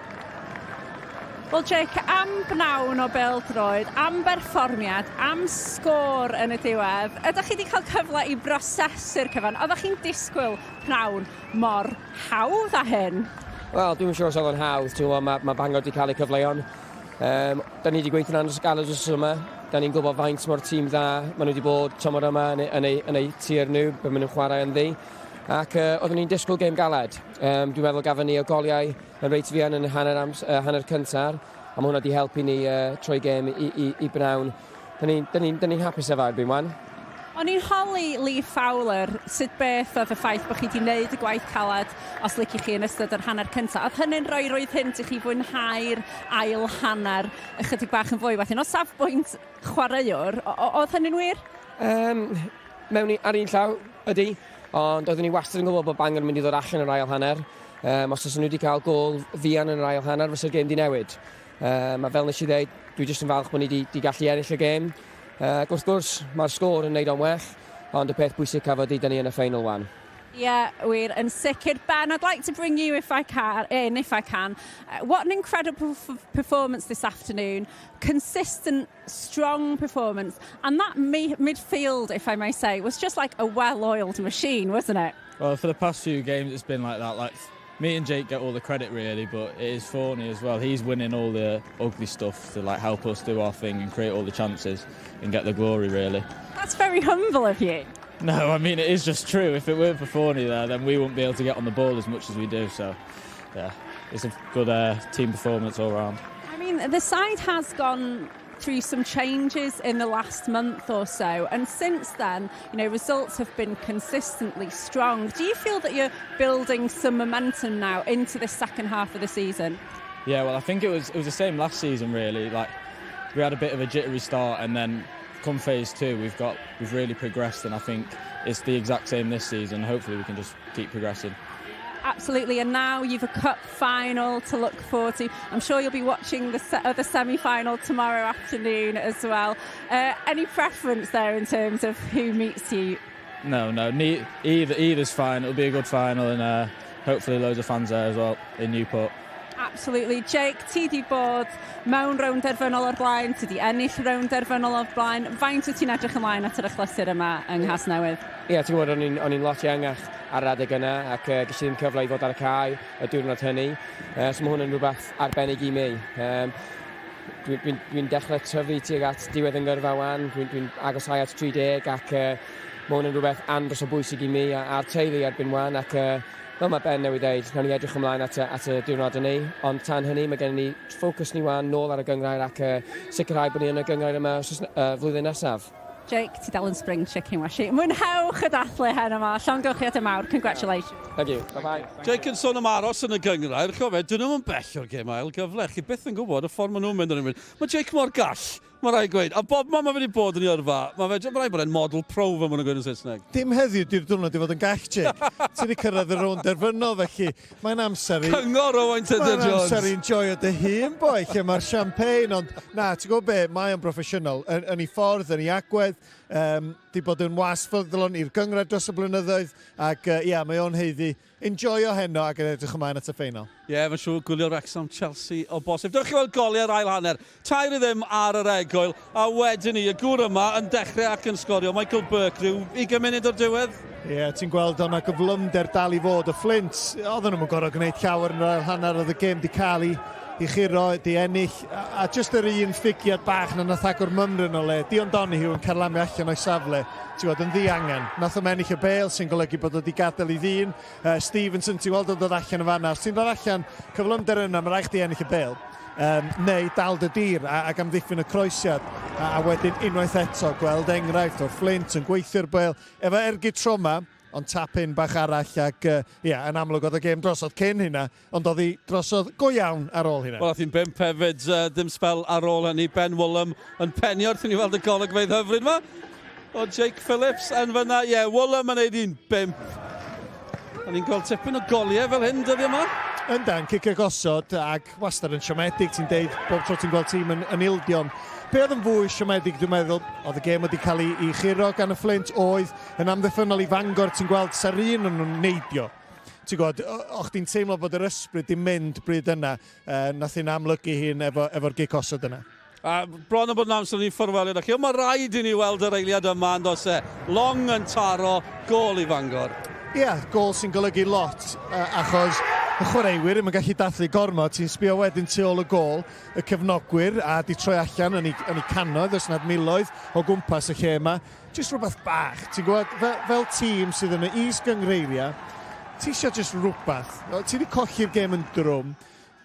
Wel, Jake, am bnawn o PêL-DROED, am berfformiad, am sgôr yn y diwedd, ydych chi wedi cael cyfle i brosesu'r cyfan? Oeddech chi'n disgwyl pnawn mor hawdd â hyn? Wel, dwi'n siŵr os oedd yn hawdd. Mae Bangor wedi cael ei cyfleuon. Da ni wedi gweithio'n anrysgaled os yma. Da ni'n gwybod faint mor tîm dda. Maen nhw wedi bod tymor yma yn eu tir nhw, be maen nhw'n chwarae yn ddi. Ac oeddwn ni'n disgwyl gêm galed. Dwi'n meddwl gafon ni o goliau yn reit fuan yn hanner cyntaf, a mae hwnna wedi helpu ni troi gêm i bnawn. Da ni'n hapus efo erbyn wan. O'n i'n holi Lee Fowler sut beth oedd y ffaith bod chi wedi gwneud y gwaith caled os lici chi yn ystod yr hanner cyntaf. Oedd hynny'n rhoi roedd hyn i chi fwynhau'r ail hanner ychydig bach yn fwy wedyn. O safbwynt chwaraewr, oedd hynny'n wir? Mewn ar un llaw ydy, ond oeddwn ni wastad yn gwybod bod Bangor yn mynd i ddod allan yr ail hanner. Os oes nhw wedi cael gol fian yn yr ail hanner, fysa'r gêm di newid. Mae fel nes i ddeud, dwi jyst yn falch bod ni wedi gallu ennill y gêm. Wrth gwrs, mae'r sgôr yn neud o'n well, ond y peth bwysig cafod i dyn ni yn y final wan. Yeah, wir yn sicr. Ben, I'd like to bring you, if I can. What an incredible performance this afternoon. Consistent, strong performance. And that midfield, if I may say, was just like a well-oiled machine, wasn't it? Well, for the past few games, it's been like that. Like me and Jake get all the credit really, but it is Forney as well. He's winning all the ugly stuff to like help us do our thing and create all the chances and get the glory really. That's very humble of you. No, I mean it is just true. If it weren't for Forney there, then we wouldn't be able to get on the ball as much as we do. So, yeah, it's a good team performance all round. I mean, the side has gone through some changes in the last month or so, and since then, results have been consistently strong. Do you feel that you're building some momentum now into the second half of the season? Yeah, well, I think it was the same last season really. Like we had a bit of a jittery start, and then come phase 2, we've really progressed, and I think it's the exact same this season. Hopefully, we can just keep progressing. Absolutely, and now you've a cup final to look forward to. I'm sure you'll be watching the other semi-final tomorrow afternoon as well. Any preference there in terms of who meets you? No, either's fine. It'll be a good final, and hopefully loads of fans there as well in Newport. Absolutely. Jake, ti di bod mewn Rownd Gynderfynol o'r blaen, ti di ennill Rownd Gynderfynol o'r blaen. Faint wyt ti'n edrych ymlaen at yr achlysur yma yng Nghasnewydd? Ie, ti'n gwybod, o'n i'n lot iangach ar adeg yna ac ges i ddim cyfle i fod ar y cae y diwrnod hynny. So mae hwn yn rhywbeth arbennig i mi. Dwi'n dechrau tyfu tuag at diwedd yn gyrfa wan, dwi'n agosau at 30 ac mae hwn yn rhywbeth andros o bwysig i mi a'r teulu erbyn wan ac fel mae Ben newydd dweud, nawn ni edrych ymlaen at y diwrnod yn ni, ond tan hynny mae gen ni ffocws ni wan nôl ar y gyngrair ac sicrhau bod ni yn y gyngrair yma flwyddyn nesaf. Jake, ti dal yn spring chicken washi. Mwynhewch y dathlu hen yma. Llongyfchiad y mawr. Congratulations. Thank you. Bye-bye. Jake yn sôn am aros yn y gyngrair. Chofed, dyn nhw'n bell o'r gêm ail gyfle. Chi byth yn gwybod y ffordd maen nhw'n mynd yn ymwneud. Mae Jake mor gall. Mae rai gweud. A bob ma wedi bod yn ei yrfa. Mae rai bod e'n model pro fe maen nhw'n gweud yn Saesneg. Dim heddiw di'r diwrnod i fod yn gall, Jake. Ti wedi cyrraedd y Rownd Gynderfynol, felly mae'n amser i... Cyngor o Wain Tudur Jones. Mae'n amser i enjoyo dy hun, boi, lle mae'r champagne, ond na, ti'n gwybod be, mae'n broffesiynol. Yn ei ffordd, yn ei agwedd, di bod yn wasfyddlon i'r gyngrair dros y blynyddoedd, ac mae o'n heiddi enjoyo heno ac yn edrych ymlaen at y ffeinal. Ie, mae'n siŵr gwylio Wrexham Chelsea o bosib. Dewch chi weld goliau'r ail hanner. Tair i ddim ar yr egwyl, a wedyn ni, y gŵr yma yn dechrau ac yn sgorio. Michael Barc, rhyw 20 munud o'r diwedd. Ie, ti'n gweld o'na gyflymder dal i fod y Fflint. Oedden nhw'n gorfod gwneud llawer yn yr ail hanner, oedd y gêm di cael i chiro, di ennill, a jyst yr un ffigiad bach na nath agor mymryn o le. Dion Donahue yn carlamu allan o'i safle, ti'n gweld, yn ddiangen. Nath o'n ennill y bêl, sy'n golygu bod o di gadael i ddyn. Stevenson, ti'n gweld, o'n dod allan y fanna. Os ti'n dod allan cyflymder yna, mae rhaid chdi ennill y bêl. Neu dal dy dir ac amddiffyn y croesiad a wedyn unwaith eto gweld enghraifft o'r Fflint yn gweithio'r bêl efo ergyd troma, ond tap-in bach arall ac yn amlwg oedd y gêm drosodd cyn hynna, ond oedd hi drosodd go iawn ar ôl hynna. Wel, oedd hi'n 5 hefyd, dim spel ar ôl hynny. Ben Woolham yn penio wrth i ni weld y golygfeydd hyfryd yma. O Jake Phillips yn fyna, Woolham yn neud 1-5. A ni'n gweld tipyn o goliau fel hyn dyddi yma. Yndan, cic y gosod ac wastad yn siomedig, ti'n deud bob tro ti'n gweld tîm yn ildion. Be oedd yn fwy siomedig, dwi'n meddwl, oedd y gêm wedi cael ei chiro gan y Fflint oedd yn amddiffynol i Bangor, ti'n gweld sa'r un yn nhw'n neidio. Ti'n gweld, o'ch ti'n teimlo bod yr ysbryd di mynd bryd yna, nath hi'n amlygu hun efo'r gic osod yna. Bron o bod yn amser ni'n ffwrwelio chi, ond mae rhaid i ni weld yr eiliad yma yn dos e. Long yn taro, gol i Bangor. Ie, gol sy'n golygu lot, achos y chwaraewyr ddim yn gallu dathlu gormod, ti'n sbio wedyn tu ôl y gol, y cefnogwyr a di troi allan yn ei canoedd, os nad miloedd o gwmpas y lle yma. Jyst rhywbeth bach, ti'n gwybod, fel tîm sydd yn y is-gyngreiria, ti eisiau jyst rhywbeth. Ti wedi colli'r gêm yn drwm,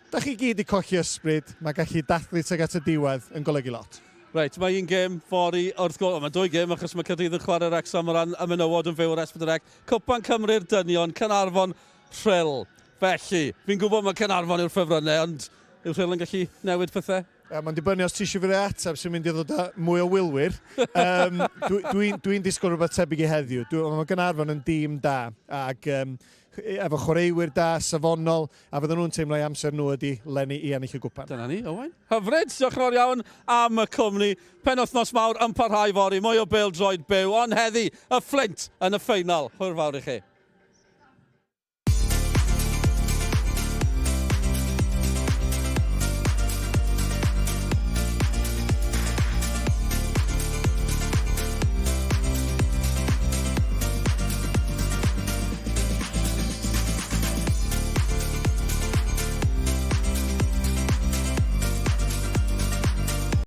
da chi gyd wedi colli ysbryd, mae gallu dathlu tuag at y diwedd yn golygu lot. Reit, mae un gêm fori wrth gol. Mae 2 gêm achos mae Caerdydd yn chwarae Wrexham o ran y menywod yn fyw o'r S4C Clic. Cwpan Cymru'r dynion, Caernarfon Rhyl. Felly, fi'n gwybod mae Caernarfon yw'r ffefrynnau, ond yw'r Rhyl yn gallu newid pethau? Mae'n dibynnu os ti eisiau fyr ateb sy'n mynd i ddod mwy o wilwyr. Dwi'n disgwyl rhywbeth tebyg i heddiw. Mae Caernarfon yn dîm da ac efo chwaraewyr da, safonol, a fydden nhw'n teimlo amser nhw ydi lenni i ennill y gwpan. Dyna ni, Owain. Hyfryd, diolch yn fawr iawn am y cwmni. Penwythnos mawr yn parhau fori, mwy o PêL-DROED byw, ond heddi y Fflint yn y ffeinal. Hwyl fawr i chi.